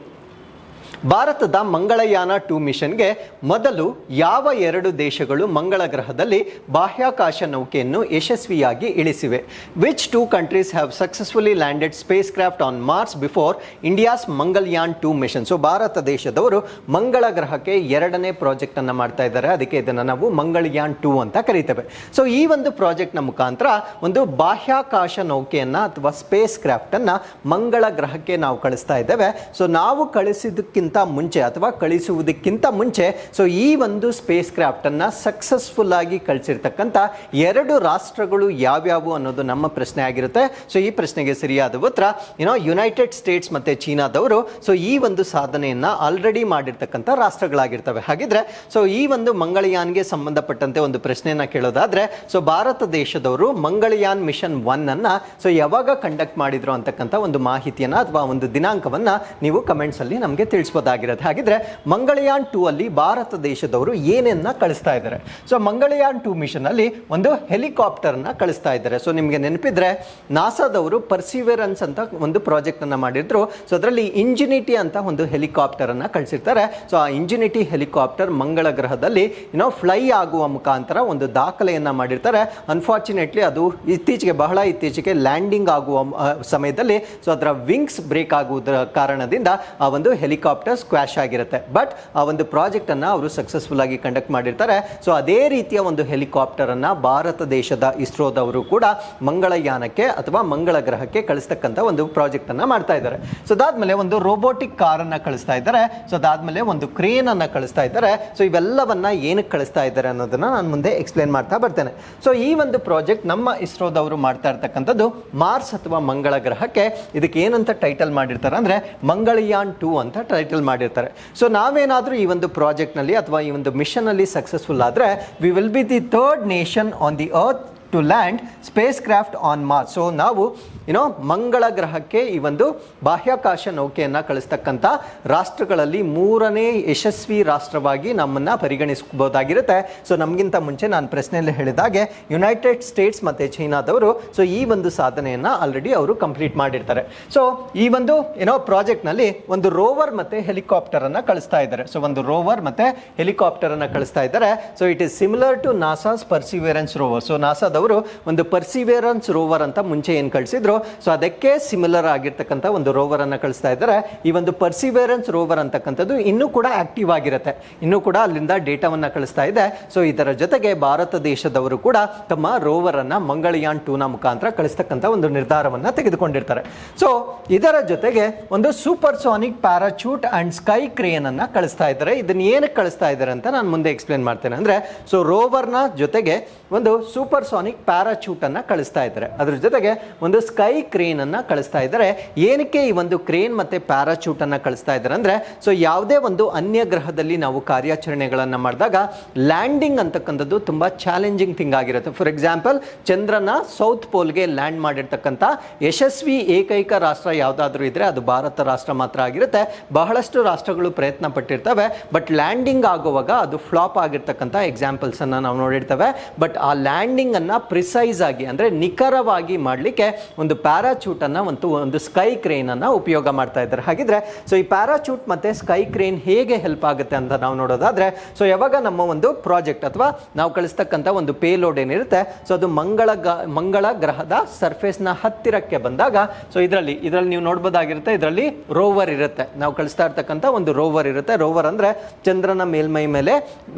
ಭಾರತದ ಮಂಗಳಯಾನ 2 ಮಿಷನ್ಗೆ ಮೊದಲು ಯಾವ 2 ದೇಶಗಳು ಮಂಗಳ ಗ್ರಹದಲ್ಲಿ ಬಾಹ್ಯಾಕಾಶ ನೌಕೆಯನ್ನು ಯಶಸ್ವಿಯಾಗಿ ಇಳಿಸಿವೆ? Which 2 countries have successfully landed spacecraft on Mars before India's Mangalyaan 2 mission? So ಭಾರತ ದೇಶದವರು ಮಂಗಳ ಗ್ರಹಕ್ಕೆ 2ನೇ ಪ್ರಾಜೆಕ್ಟ್ ಅನ್ನ ಮಾಡ್ತಾ ಇದ್ದಾರೆ, ಅದಕ್ಕೆ ಇದನ್ನು ನಾವು ಮಂಗಳಯಾನ್ 2 ಅಂತ ಕರೀತೇವೆ. ಸೊ ಈ ಒಂದು ಪ್ರಾಜೆಕ್ಟ್ ನ ಮುಖಾಂತರ ಒಂದು ಬಾಹ್ಯಾಕಾಶ ನೌಕೆಯನ್ನ ಅಥವಾ ಸ್ಪೇಸ್ ಕ್ರಾಫ್ಟ್ ಅನ್ನ ಮಂಗಳ ಗ್ರಹಕ್ಕೆ ನಾವು ಕಳಿಸ್ತಾ ಇದ್ದೇವೆ. ಸೊ ನಾವು ಕಳಿಸಿದ್ದಕ್ಕಿಂತ ಮುಂಚೆ ಅಥವಾ ಕಳಿಸುವುದಕ್ಕಿಂತ ಮುಂಚೆ ಸೊ ಈ ಒಂದು ಸ್ಪೇಸ್ ಕ್ರಾಫ್ಟ್ ಅನ್ನ ಸಕ್ಸಸ್ಫುಲ್ ಆಗಿ ಕಳಿಸಿರ್ತಕ್ಕಂಥ 2 ರಾಷ್ಟ್ರಗಳು ಯಾವ್ಯಾವು ಅನ್ನೋದು ನಮ್ಮ ಪ್ರಶ್ನೆ ಆಗಿರುತ್ತೆ. ಸೊ ಈ ಪ್ರಶ್ನೆಗೆ ಸರಿಯಾದ ಉತ್ತರ ಯುನೈಟೆಡ್ ಸ್ಟೇಟ್ಸ್ ಮತ್ತೆ ಚೀನಾದವರು ಸೊ ಈ ಒಂದು ಸಾಧನೆಯನ್ನ ಆಲ್ರೆಡಿ ಮಾಡಿರ್ತಕ್ಕಂಥ ರಾಷ್ಟ್ರಗಳಾಗಿರ್ತವೆ. ಹಾಗಿದ್ರೆ ಸೊ ಈ ಒಂದು ಮಂಗಳಯಾನ್ಗೆ ಸಂಬಂಧಪಟ್ಟಂತೆ ಒಂದು ಪ್ರಶ್ನೆಯನ್ನ ಕೇಳೋದಾದ್ರೆ, ಸೊ ಭಾರತ ದೇಶದವರು ಮಂಗಳಯಾನ್ ಮಿಷನ್ 1 ಅನ್ನ ಸೊ ಯಾವಾಗ ಕಂಡಕ್ಟ್ ಮಾಡಿದ್ರು ಅಂತಕ್ಕಂಥ ಒಂದು ಮಾಹಿತಿಯನ್ನ ಅಥವಾ ಒಂದು ದಿನಾಂಕವನ್ನ ನೀವು ಕಮೆಂಟ್ಸ್ ಅಲ್ಲಿ ನಮಗೆ ತಿಳಿಸಬಹುದಾಗಿರುತ್ತೆ. ಹಾಗಿದ್ರೆ ಮಂಗಳಯಾನ್ 2 ಅಲ್ಲಿ ಭಾರತ ದೇಶದವರು ಏನನ್ನ ಕಳಿಸ್ತಾ ಇದ್ದಾರೆ? ಸೊ ಮಂಗಳಯಾನ್ 2 ಮಿಷನ್ ಅಲ್ಲಿ ಒಂದು ಹೆಲಿಕಾಪ್ಟರ್ ನ ಕಳಿಸ್ತಾ ಇದ್ದಾರೆ. ಸೊ ನಿಮಗೆ ನೆನಪಿದ್ರೆ ನಾಸಾದವರು ಪರ್ಸಿವೆರೆನ್ಸ್ ಅಂತ ಒಂದು ಪ್ರಾಜೆಕ್ಟ್ ಅನ್ನ ಮಾಡಿದ್ರು. ಸೊ ಅದರಲ್ಲಿ ಇಂಜಿನಿಟಿ ಅಂತ ಒಂದು ಹೆಲಿಕಾಪ್ಟರ್ ಅನ್ನ ಕಳಿಸಿರ್ತಾರೆ. ಸೊ ಆ ಇಂಜಿನಿಟಿ ಹೆಲಿಕಾಪ್ಟರ್ ಮಂಗಳ ಗ್ರಹದಲ್ಲಿ ಫ್ಲೈ ಆಗುವ ಮುಖಾಂತರ ಒಂದು ದಾಖಲೆಯನ್ನ ಮಾಡಿರ್ತಾರೆ. ಅನ್ಫಾರ್ಚುನೇಟ್ಲಿ ಅದು ಬಹಳ ಇತ್ತೀಚೆಗೆ ಲ್ಯಾಂಡಿಂಗ್ ಆಗುವ ಸಮಯದಲ್ಲಿ ಸೊ ಅದರ ವಿಂಗ್ಸ್ ಬ್ರೇಕ್ ಆಗುವುದರ ಕಾರಣದಿಂದ ಆ ಒಂದು ಹೆಲಿಕಾಪ್ಟರ್ ಸ್ಕ್ವಾಶ್ ಆಗಿರುತ್ತೆ. ಬಟ್ ಆ ಒಂದು ಪ್ರಾಜೆಕ್ಟ್ ಅನ್ನ ಅವರು ಸಕ್ಸಸ್ಫುಲ್ ಆಗಿ ಕಂಡಕ್ಟ್ ಮಾಡಿರ್ತಾರೆ. ಸೊ ಅದೇ ರೀತಿಯ ಒಂದು ಹೆಲಿಕಾಪ್ಟರ್ ಅನ್ನ ಭಾರತ ದೇಶದ ಇಸ್ರೋದವರು ಕೂಡ ಮಂಗಳಯಾನಕ್ಕೆ ಅಥವಾ ಮಂಗಳ ಗ್ರಹಕ್ಕೆ ಕಳಿಸ್ತಕ್ಕಂಥ ಒಂದು ಪ್ರಾಜೆಕ್ಟ್ ಅನ್ನ ಮಾಡ್ತಾ ಇದ್ದಾರೆ. ಸೊ ಅದಾದ್ಮೇಲೆ ಒಂದು ರೋಬೋಟಿಕ್ ಕಾರ್ ಅನ್ನ ಕಳಿಸ್ತಾ ಇದ್ದಾರೆ. ಸೊ ಅದಾದ್ಮೇಲೆ ಒಂದು ಕ್ರೇನ್ ಅನ್ನ ಕಳಿಸ್ತಾ ಇದ್ದಾರೆ. ಸೊ ಇವೆಲ್ಲವನ್ನ ಏನಕ್ಕೆ ಕಳಿಸ್ತಾ ಇದ್ದಾರೆ ಅನ್ನೋದನ್ನ ನಾನು ಮುಂದೆ ಎಕ್ಸ್ಪ್ಲೇನ್ ಮಾಡ್ತಾ ಬರ್ತೇನೆ. ಸೊ ಈ ಒಂದು ಪ್ರಾಜೆಕ್ಟ್ ನಮ್ಮ ಇಸ್ರೋದವರು ಮಾಡ್ತಾ ಇರ್ತಕ್ಕಂಥದ್ದು ಮಾರ್ಸ್ ಅಥವಾ ಮಂಗಳ ಗ್ರಹಕ್ಕೆ. ಇದಕ್ಕೆ ಏನಂತ ಟೈಟಲ್ ಮಾಡಿರ್ತಾರೆ ಅಂದ್ರೆ ಮಂಗಳಯಾನ್ 2 ಅಂತ ಟೈಟಲ್ ಮಾಡಿರ್ತಾರೆ. ಸೊ ನಾವೇನಾದ್ರೂ ಈ ಒಂದು ಪ್ರಾಜೆಕ್ಟ್ ನಲ್ಲಿ ಅಥವಾ ಈ ಒಂದು ಮಿಷನ್ ಅಲ್ಲಿ ಸಕ್ಸಸ್ಫುಲ್ ಆದ್ರೆ we will be the 3rd nation on the earth to land spacecraft on Mars. So ನಾವು ಮಂಗಳ ಗ್ರಹಕ್ಕೆ ಈ ಒಂದು ಬಾಹ್ಯಾಕಾಶ ನೌಕೆಯನ್ನ ಕಳಿಸ್ತಕ್ಕಂಥ ರಾಷ್ಟ್ರಗಳಲ್ಲಿ 3ನೇ ಯಶಸ್ವಿ ರಾಷ್ಟ್ರವಾಗಿ ನಮ್ಮನ್ನ ಪರಿಗಣಿಸಬಹುದಾಗಿರುತ್ತೆ. ಸೊ ನಮಗಿಂತ ಮುಂಚೆ ನಾನು ಪ್ರಶ್ನೆಯಲ್ಲಿ ಹೇಳಿದಾಗೆ ಯುನೈಟೆಡ್ ಸ್ಟೇಟ್ಸ್ ಮತ್ತೆ ಚೈನಾದವರು ಸೊ ಈ ಒಂದು ಸಾಧನೆಯನ್ನ ಆಲ್ರೆಡಿ ಅವರು ಕಂಪ್ಲೀಟ್ ಮಾಡಿರ್ತಾರೆ. ಸೊ ಈ ಒಂದು ಪ್ರಾಜೆಕ್ಟ್ ನಲ್ಲಿ ಒಂದು ರೋವರ್ ಮತ್ತೆ ಹೆಲಿಕಾಪ್ಟರ್ ಅನ್ನ ಕಳಿಸ್ತಾ ಇದ್ದಾರೆ. ಸೊ ಒಂದು ರೋವರ್ ಮತ್ತೆ ಹೆಲಿಕಾಪ್ಟರ್ ಅನ್ನ ಕಳಿಸ್ತಾ ಇದ್ದಾರೆ. So it is similar to NASA's Perseverance rover. So ನಾಸಾದವರು ಒಂದು ಪರ್ಸಿವೆರೆನ್ಸ್ ರೋವರ್ ಅಂತ ಮುಂಚೆ ಏನ್ ಕಳಿಸಿದ್ರು, ಸೊ ಅದಕ್ಕೆ ಸಿಮಿಲರ್ ಆಗಿರ್ತಕ್ಕಂಥ ಒಂದು ರೋವರ್ ಅನ್ನ ಕಳಿಸ್ತಾ ಇದ್ದಾರೆ. ಈ ಒಂದು ಪರ್ಸಿವೆರೆನ್ಸ್ ರೋವರ್ ಅಂತಕ್ಕಂಥದ್ದು ಇನ್ನೂ ಕೂಡ ಆಕ್ಟಿವ್ ಆಗಿರುತ್ತೆ, ಇನ್ನೂ ಕೂಡ ಅಲ್ಲಿಂದ ಡೇಟಾವನ್ನ ಕಳಿಸ್ತಾ ಇದೆ. ಸೊ ಇದರ ಜೊತೆಗೆ ಭಾರತ ದೇಶದವರು ಕೂಡ ತಮ್ಮ ರೋವರ್ ಅನ್ನ ಮಂಗಳಯಾನ್ 2 ನ ಮುಖಾಂತರ ಕಳಿಸ್ತಕ್ಕಂಥ ಒಂದು ನಿರ್ಧಾರವನ್ನ ತೆಗೆದುಕೊಂಡಿರ್ತಾರೆ. ಸೊ ಇದರ ಜೊತೆಗೆ ಒಂದು super sonic parachute and sky crane ಅನ್ನ ಕಳಿಸ್ತಾ ಇದ್ದಾರೆ. ಇದನ್ನ ಏನಕ್ಕೆ ಕಳಿಸ್ತಾ ಇದ್ದಾರೆ ಅಂತ ನಾನು ಮುಂದೆ ಎಕ್ಸ್ಪ್ಲೇನ್ ಮಾಡ್ತೇನೆ. ಅಂದ್ರೆ ಸೊ ರೋವರ್ ನ ಜೊತೆಗೆ ಒಂದು ಸೂಪರ್ ಸಾನಿಕ್ ಪ್ಯಾರಾಚೂಟ್ ಅನ್ನ ಕಳಿಸ್ತಾ ಇದ್ದಾರೆ, ಅದ್ರ ಜೊತೆಗೆ ಒಂದು ಸ್ಕೈ ಕ್ರೇನ್ ಅನ್ನ ಕಳಿಸ್ತಾ ಇದ್ದಾರೆ. ಏನಕ್ಕೆ ಈ ಒಂದು ಕ್ರೇನ್ ಮತ್ತೆ ಪ್ಯಾರಾಚೂಟ್ ಅನ್ನ ಕಳಿಸ್ತಾ ಇದ್ದಾರೆ ಅಂದ್ರೆ, ಸೊ ಯಾವುದೇ ಒಂದು ಅನ್ಯ ಗ್ರಹದಲ್ಲಿ ನಾವು ಕಾರ್ಯಾಚರಣೆಗಳನ್ನ ಮಾಡಿದಾಗ ಲ್ಯಾಂಡಿಂಗ್ ಅಂತಕ್ಕಂಥದ್ದು ತುಂಬಾ ಚಾಲೆಂಜಿಂಗ್ ಥಿಂಗ್ ಆಗಿರುತ್ತೆ. ಫಾರ್ ಎಕ್ಸಾಂಪಲ್ ಚಂದ್ರನ ಸೌತ್ ಪೋಲ್ಗೆ ಲ್ಯಾಂಡ್ ಮಾಡಿರ್ತಕ್ಕಂಥ ಯಶಸ್ವಿ ಏಕೈಕ ರಾಷ್ಟ್ರ ಯಾವುದಾದ್ರೂ ಇದ್ರೆ ಅದು ಭಾರತ ರಾಷ್ಟ್ರ ಮಾತ್ರ ಆಗಿರುತ್ತೆ. ಬಹಳಷ್ಟು ರಾಷ್ಟ್ರಗಳು ಪ್ರಯತ್ನ ಪಟ್ಟಿರ್ತವೆ, ಬಟ್ ಲ್ಯಾಂಡಿಂಗ್ ಆಗುವಾಗ ಅದು ಫ್ಲಾಪ್ ಆಗಿರ್ತಕ್ಕಂಥ ಎಕ್ಸಾಂಪಲ್ಸ್ ಅನ್ನ ನಾವು ನೋಡಿರ್ತೇವೆ. ಬಟ್ ಆ ಲ್ಯಾಂಡಿಂಗ್ ಅನ್ನ ಪ್ರಿಸೈಸ್ ಆಗಿ ಅಂದ್ರೆ ನಿಖರವಾಗಿ ಮಾಡಲಿಕ್ಕೆ ಒಂದು ಪ್ಯಾರಾಚೂಟನ್ನು ಒಂದು ಸ್ಕೈ ಕ್ರೇನನ್ನು ಉಪಯೋಗ ಮಾಡ್ತಾ ಇದ್ದಾರೆ. ಹಾಗಿದ್ರೆ ಸೊ ಈ ಪ್ಯಾರಾಚೂಟ್ ಮತ್ತು ಸ್ಕೈ ಕ್ರೇನ್ ಹೇಗೆ ಹೆಲ್ಪ್ ಆಗುತ್ತೆ ಅಂತ ನಾವು ನೋಡೋದಾದರೆ, ಸೊ ಯಾವಾಗ ನಮ್ಮ ಒಂದು ಪ್ರಾಜೆಕ್ಟ್ ಅಥವಾ ನಾವು ಕಳಿಸ್ತಕ್ಕಂಥ ಒಂದು ಪೇಲೋಡ್ ಏನಿರುತ್ತೆ, ಸೊ ಅದು ಮಂಗಳ ಗ್ರಹದ ಸರ್ಫೇಸ್ನ ಹತ್ತಿರಕ್ಕೆ ಬಂದಾಗ, ಸೊ ಇದರಲ್ಲಿ ನೀವು ನೋಡ್ಬೋದಾಗಿರುತ್ತೆ, ಇದರಲ್ಲಿ ರೋವರ್ ಇರುತ್ತೆ, ನಾವು ಕಳಿಸ್ತಾ ಇರ್ತಕ್ಕಂಥ ಒಂದು ರೋವರ್ ಇರುತ್ತೆ. ರೋವರ್ ಅಂದರೆ ಚಂದ್ರನ ಮೇಲ್ಮೈ ಮೇಲೆ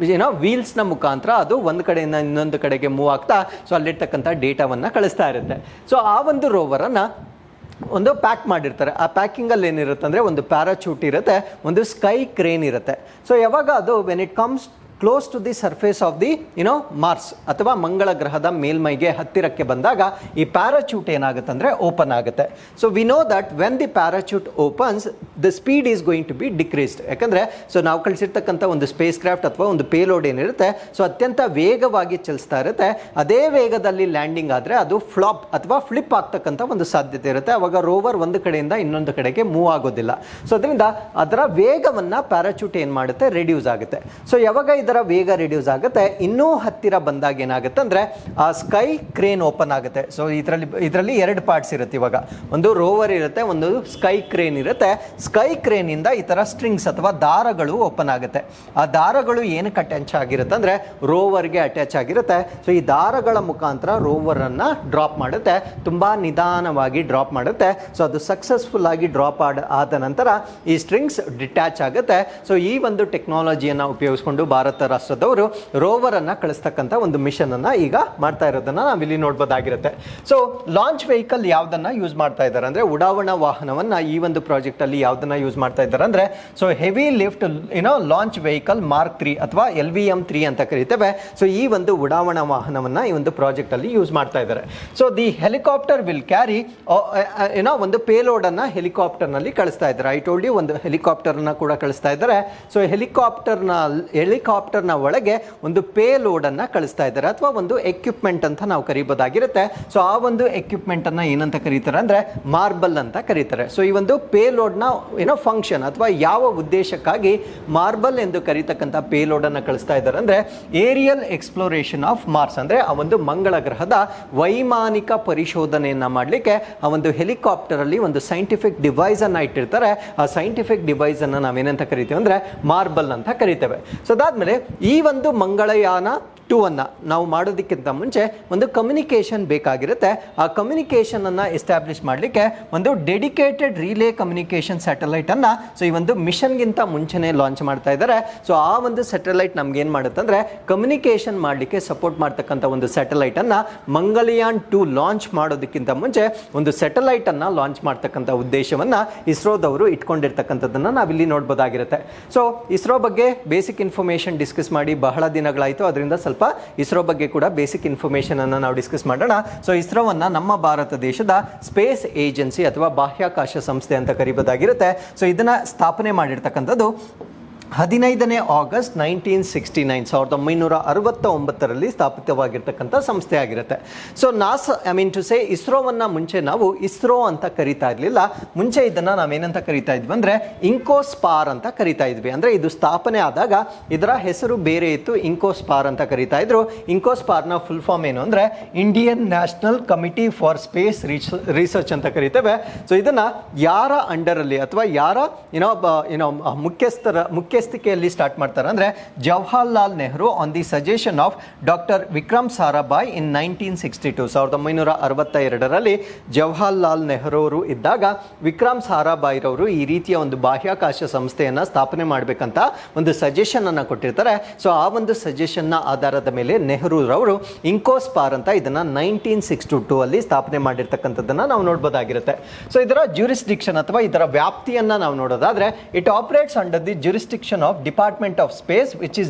ವೀಲ್ಸ್ನ ಮುಖಾಂತರ ಅದು ಒಂದು ಕಡೆಯಿಂದ ಇನ್ನೊಂದು ಕಡೆಗೆ ಮೂವ್ ಆಗ್ತಾ ಸೊ ಅಲ್ಲಿರ್ತಕ್ಕಂಥ ಡೇಟಾವನ್ನು ಕಳಿಸ್ತಾ ಇರುತ್ತೆ. ಸೊ ಆ ಒಂದು ರೋವರನ್ನು ಒಂದು ಪ್ಯಾಕ್ ಮಾಡಿರ್ತಾರೆ. ಆ ಪ್ಯಾಕಿಂಗಲ್ಲಿ ಏನಿರುತ್ತೆ ಅಂದರೆ ಒಂದು ಪ್ಯಾರಾಚೂಟ್ ಇರುತ್ತೆ, ಒಂದು ಸ್ಕೈ ಕ್ರೇನ್ ಇರುತ್ತೆ. ಸೊ ಯಾವಾಗ ಅದು when it comes close to the surface of the Mars ಅಥವಾ ಮಂಗಳ ಗ್ರಹದ ಮೇಲ್ಮೈಗೆ ಹತ್ತಿರಕ್ಕೆ ಬಂದಾಗ ಈ ಪ್ಯಾರಾಚೂಟ್ ಏನಾಗುತ್ತೆ ಅಂದರೆ ಓಪನ್ ಆಗುತ್ತೆ. So we know that when the parachute opens the speed is going to be decreased. ಯಾಕಂದರೆ ಸೊ ನಾವು ಕಳಿಸಿರ್ತಕ್ಕಂಥ ಒಂದು ಸ್ಪೇಸ್ ಕ್ರಾಫ್ಟ್ ಅಥವಾ ಒಂದು ಪೇಲೋಡ್ ಏನಿರುತ್ತೆ, ಸೊ ಅತ್ಯಂತ ವೇಗವಾಗಿ ಚಲಿಸ್ತಾ ಇರುತ್ತೆ. ಅದೇ ವೇಗದಲ್ಲಿ ಲ್ಯಾಂಡಿಂಗ್ ಆದರೆ ಅದು ಫ್ಲಾಪ್ ಅಥವಾ ಫ್ಲಿಪ್ ಆಗ್ತಕ್ಕಂಥ ಒಂದು ಸಾಧ್ಯತೆ ಇರುತ್ತೆ. ಅವಾಗ ರೋವರ್ ಒಂದು ಕಡೆಯಿಂದ ಇನ್ನೊಂದು ಕಡೆಗೆ ಮೂವ್ ಆಗೋದಿಲ್ಲ. ಸೊ ಅದರಿಂದ ಅದರ ವೇಗವನ್ನು ಪ್ಯಾರಾಚೂಟ್ ಏನು ಮಾಡುತ್ತೆ, ರೆಡ್ಯೂಸ್ ಆಗುತ್ತೆ. ಸೊ ಯಾವಾಗ ಇದರ ವೇಗ ರಿಡ್ಯೂಸ್ ಆಗುತ್ತೆ, ಇನ್ನೂ ಹತ್ತಿರ ಬಂದಾಗ ಏನಾಗುತ್ತೆ ಅಂದರೆ ಆ ಸ್ಕೈ ಕ್ರೇನ್ ಓಪನ್ ಆಗುತ್ತೆ. ಸೊ ಇದರಲ್ಲಿ ಎರಡು ಪಾರ್ಟ್ಸ್ ಇರುತ್ತೆ. ಇವಾಗ ಒಂದು ರೋವರ್ ಇರುತ್ತೆ, ಒಂದು ಸ್ಕೈ ಕ್ರೇನ್ ಇರುತ್ತೆ. ಸ್ಕೈ ಕ್ರೇನಿಂದ ಈ ಥರ ಸ್ಟ್ರಿಂಗ್ಸ್ ಅಥವಾ ದಾರಗಳು ಓಪನ್ ಆಗುತ್ತೆ. ಆ ದಾರಗಳು ಏನಕ್ಕೆ ಅಟ್ಯಾಚ್ ಆಗಿರುತ್ತೆ ಅಂದರೆ ರೋವರ್ಗೆ ಅಟ್ಯಾಚ್ ಆಗಿರುತ್ತೆ. ಸೊ ಈ ದಾರಗಳ ಮುಖಾಂತರ ರೋವರನ್ನು ಡ್ರಾಪ್ ಮಾಡುತ್ತೆ, ತುಂಬ ನಿಧಾನವಾಗಿ ಡ್ರಾಪ್ ಮಾಡುತ್ತೆ. ಸೊ ಅದು ಸಕ್ಸಸ್ಫುಲ್ ಆಗಿ ಡ್ರಾಪ್ ಆದ ನಂತರ ಈ ಸ್ಟ್ರಿಂಗ್ಸ್ ಡಿಟ್ಯಾಚ್ ಆಗುತ್ತೆ. ಸೊ ಈ ಒಂದು ಟೆಕ್ನಾಲಜಿಯನ್ನು ಉಪಯೋಗಿಸ್ಕೊಂಡು ಭಾರತ ರಾಷ್ಟ್ರದವರು ರೋವರ್ ಅನ್ನ ಕಳಿಸ್ತಕ್ಕಂಥ ಒಂದು ಮಿಷನ್ ಅನ್ನ ಈಗ ಮಾಡ್ತಾ ಇರೋದನ್ನ ನಾವಿಲ್ಲಿ ನೋಡ್ಬೋದಾಗಿರುತ್ತೆ. ಸೊ ಲಾಂಚ್ ವೆಹಿಕಲ್ ಯಾವ್ದನ್ನ ಯೂಸ್ ಮಾಡ್ತಾ ಇದ್ದಾರೆ ಅಂದ್ರೆ, ಉಡಾವಣಾ ವಾಹನವನ್ನ ಈ ಒಂದು ಪ್ರಾಜೆಕ್ಟ್ ಅಲ್ಲಿ ಯಾವ್ದನ್ನ ಯೂಸ್ ಮಾಡ್ತಾ ಇದ್ದಾರೆ ಅಂದ್ರೆ, so heavy lift launch vehicle mark 3 ಅಥವಾ LVM-3 ಅಂತ ಕರೀತೇವೆ. ಸೊ ಈ ಒಂದು ಉಡಾವಣಾ ವಾಹನವನ್ನ ಈ ಒಂದು ಪ್ರಾಜೆಕ್ಟ್ ಅಲ್ಲಿ ಯೂಸ್ ಮಾಡ್ತಾ ಇದ್ದಾರೆ. So the helicopter will carry ಒಂದು ಪೇಲೋಡ್ ಅನ್ನ ಹೆಲಿಕಾಪ್ಟರ್ ನಲ್ಲಿ ಕಳಿಸ್ತಾ ಇದ್ದಾರೆ. ಐ ಟೋಲ್ಡ್ ಯು, ಒಂದು ಹೆಲಿಕಾಪ್ಟರ್ ಅನ್ನ ಕೂಡ ಕಳಿಸ್ತಾ ಇದ್ದಾರೆ. ಸೊ ಹೆಲಿಕಾಪ್ಟರ್ನ ಒಳಗೆ ಒಂದು ಪೇಲೋಡ್ ಅನ್ನ ಕಳಿಸ್ತಾ ಇದ್ದಾರೆ ಅಥವಾ ಒಂದು ಎಕ್ವಿಪ್ಮೆಂಟ್ ಅಂತ ನಾವು ಕರೀಬೋದಾಗಿರುತ್ತೆ. ಸೊ ಆ ಒಂದು ಎಕ್ವಿಪ್ಮೆಂಟ್ ಅನ್ನ ಏನಂತ ಕರೀತಾರೆ ಅಂದ್ರೆ ಮಾರ್ಬಲ್ ಅಂತ ಕರೀತಾರೆ. ಸೊ ಈ ಒಂದು ಪೇಲೋಡ್ ನ ಫಂಕ್ಷನ್ ಅಥವಾ ಯಾವ ಉದ್ದೇಶಕ್ಕಾಗಿ ಮಾರ್ಬಲ್ ಎಂದು ಕರೀತಕ್ಕಂಥ ಪೇಲೋಡ್ ಅನ್ನ ಕಳಿಸ್ತಾ ಇದ್ದಾರೆ ಅಂದ್ರೆ, ಏರಿಯಲ್ ಎಕ್ಸ್ಪ್ಲೋರೇಷನ್ ಆಫ್ ಮಾರ್ಸ್ ಅಂದ್ರೆ ಆ ಒಂದು ಮಂಗಳ ಗ್ರಹದ ವೈಮಾನಿಕ ಪರಿಶೋಧನೆಯನ್ನ ಮಾಡಲಿಕ್ಕೆ ಆ ಒಂದು ಹೆಲಿಕಾಪ್ಟರ್ ಅಲ್ಲಿ ಒಂದು ಸೈಂಟಿಫಿಕ್ ಡಿವೈಸ್ ಅನ್ನ ಇಟ್ಟಿರ್ತಾರೆ. ಆ ಸೈಂಟಿಫಿಕ್ ಡಿವೈಸ್ ಅನ್ನ ನಾವೇನಂತ ಕರಿತೀವಿ ಅಂದ್ರೆ ಮಾರ್ಬಲ್ ಅಂತ ಕರಿತೇವೆ. ಸೊ ಅದಾದ್ಮೇಲೆ ಈ ಒಂದು ಮಂಗಳಯಾನ 2 ಅನ್ನ ನಾವು ಮಾಡೋದಕ್ಕಿಂತ ಮುಂಚೆ ಒಂದು ಕಮ್ಯುನಿಕೇಷನ್ ಬೇಕಾಗಿರುತ್ತೆ. ಆ ಕಮ್ಯುನಿಕೇಷನ್ ಅನ್ನ ಎಸ್ಟಾಬ್ಲಿಷ್ ಮಾಡಲಿಕ್ಕೆ ಒಂದು ಡೆಡಿಕೇಟೆಡ್ ರಿಲೇ ಕಮ್ಯುನಿಕೇಷನ್ ಸ್ಯಾಟಲೈಟ್ ಅನ್ನ ಸೊ ಈ ಒಂದು ಮಿಷನ್ಗಿಂತ ಮುಂಚೆನೆ ಲಾಂಚ್ ಮಾಡ್ತಾ ಇದ್ದಾರೆ. ಸೊ ಆ ಒಂದು ಸ್ಯಾಟಲೈಟ್ ನಮ್ಗೆ ಏನು ಮಾಡುತ್ತೆ ಅಂದ್ರೆ, ಕಮ್ಯುನಿಕೇಷನ್ ಮಾಡಲಿಕ್ಕೆ ಸಪೋರ್ಟ್ ಮಾಡ್ತಕ್ಕಂಥ ಒಂದು ಸ್ಯಾಟಲೈಟ್ ಅನ್ನ ಮಂಗಳಯಾನ್ 2 ಲಾಂಚ್ ಮಾಡೋದಕ್ಕಿಂತ ಮುಂಚೆ ಒಂದು ಸ್ಯಾಟಲೈಟ್ ಅನ್ನ ಲಾಂಚ್ ಮಾಡ್ತಕ್ಕಂಥ ಉದ್ದೇಶವನ್ನ ಇಸ್ರೋದವರು ಇಟ್ಕೊಂಡಿರ್ತಕ್ಕಂಥದ್ದನ್ನ ನಾವಿಲ್ಲಿ ನೋಡ್ಬೋದಾಗಿರುತ್ತೆ. ಸೊ ಇಸ್ರೋ ಬಗ್ಗೆ ಬೇಸಿಕ್ ಇನ್ಫಾರ್ಮೇಶನ್ ಡಿಸ್ಕಸ್ ಮಾಡಿ ಬಹಳ ದಿನಗಳಾಯಿತು. ಅದರಿಂದ ಸ್ವಲ್ಪ ಇಸ್ರೋ ಬಗ್ಗೆ ಕೂಡ ಬೇಸಿಕ್ ಇನ್ಫಾರ್ಮೇಶನ್ ಅನ್ನು ನಾವು ಡಿಸ್ಕಸ್ ಮಾಡೋಣ. ಸೊ ಇಸ್ರೋವನ್ನ ನಮ್ಮ ಭಾರತ ದೇಶದ ಸ್ಪೇಸ್ ಏಜೆನ್ಸಿ ಅಥವಾ ಬಾಹ್ಯಾಕಾಶ ಸಂಸ್ಥೆ ಅಂತ ಕರೀಬೋದಾಗಿರುತ್ತೆ. ಸೊ ಇದನ್ನ ಸ್ಥಾಪನೆ ಮಾಡಿರ್ತಕ್ಕಂಥದ್ದು 15ನೇ ಆಗಸ್ಟ್ 1969 1969ರಲ್ಲಿ ಸ್ಥಾಪಿತವಾಗಿರ್ತಕ್ಕಂಥ ಸಂಸ್ಥೆ ಆಗಿರುತ್ತೆ. ಸೊ ನಾಸಾ ಇಸ್ರೋವನ್ನ ಮುಂಚೆ ನಾವು ಇಸ್ರೋ ಅಂತ ಕರಿತಾ ಇರಲಿಲ್ಲ. ಮುಂಚೆ ಇದನ್ನ ನಾವೇನಂತ ಕರಿತಾ ಇದ್ವಿ ಅಂದ್ರೆ ಇಂಕೋಸ್ಪಾರ್ ಅಂತ ಕರಿತಾ ಇದ್ವಿ. ಅಂದ್ರೆ ಇದು ಸ್ಥಾಪನೆ ಆದಾಗ ಇದರ ಹೆಸರು ಬೇರೆ ಇತ್ತು, ಇಂಕೋಸ್ಪಾರ್ ಅಂತ ಕರಿತಾ ಇದ್ರು. ಇಂಕೋಸ್ಪಾರ್ನ ಫುಲ್ ಫಾರ್ಮ್ ಏನು ಅಂದ್ರೆ Indian national committee for space research ಅಂತ ಕರಿತೇವೆ. ಸೊ ಇದನ್ನ ಯಾರ ಅಂಡರ್ ಅಲ್ಲಿ ಅಥವಾ ಯಾರ ಮುಖ್ಯಸ್ಥಿಕೆಯಲ್ಲಿ ಸ್ಟಾರ್ಟ್ ಮಾಡ್ತಾರೆ ಅಂದ್ರೆ, Jawaharlal Nehru on the suggestion of doctor Vikram Sarabhai in 1962 1962ರಲ್ಲಿ ಜವಾಹರ್ಲಾಲ್ ನೆಹರು ಅವರು ಇದ್ದಾಗ ವಿಕ್ರಮ್ ಸಾರಾಭಾಯ್ ರವರು ಈ ರೀತಿಯ ಒಂದು ಬಾಹ್ಯಾಕಾಶ ಸಂಸ್ಥೆಯನ್ನ ಸ್ಥಾಪನೆ ಮಾಡಬೇಕಂತ ಒಂದು ಸಜೆಷನ್ ಅನ್ನ ಕೊಟ್ಟಿರ್ತಾರೆ. ಸೊ ಆ ಒಂದು ಸಜೆಷನ್ ನ ಆಧಾರದ ಮೇಲೆ ನೆಹರು ರವರು ಇಂಕೋಸ್ಪಾರ್ ಅಂತ ಇದನ್ನ 1962 ಅಲ್ಲಿ ಸ್ಥಾಪನೆ ಮಾಡಿರ್ತಕ್ಕಂಥದ್ದನ್ನ ನಾವು ನೋಡಬಹುದಾಗಿರುತ್ತೆ. ಸೊ ಇದರ ಜ್ಯೂರಿಸ್ಡಿಕ್ಷನ್ ಅಥವಾ ಇದರ ವ್ಯಾಪ್ತಿಯನ್ನ ನಾವು ನೋಡೋದಾದ್ರೆ, it operates under the jurisdiction of Department of Space, which is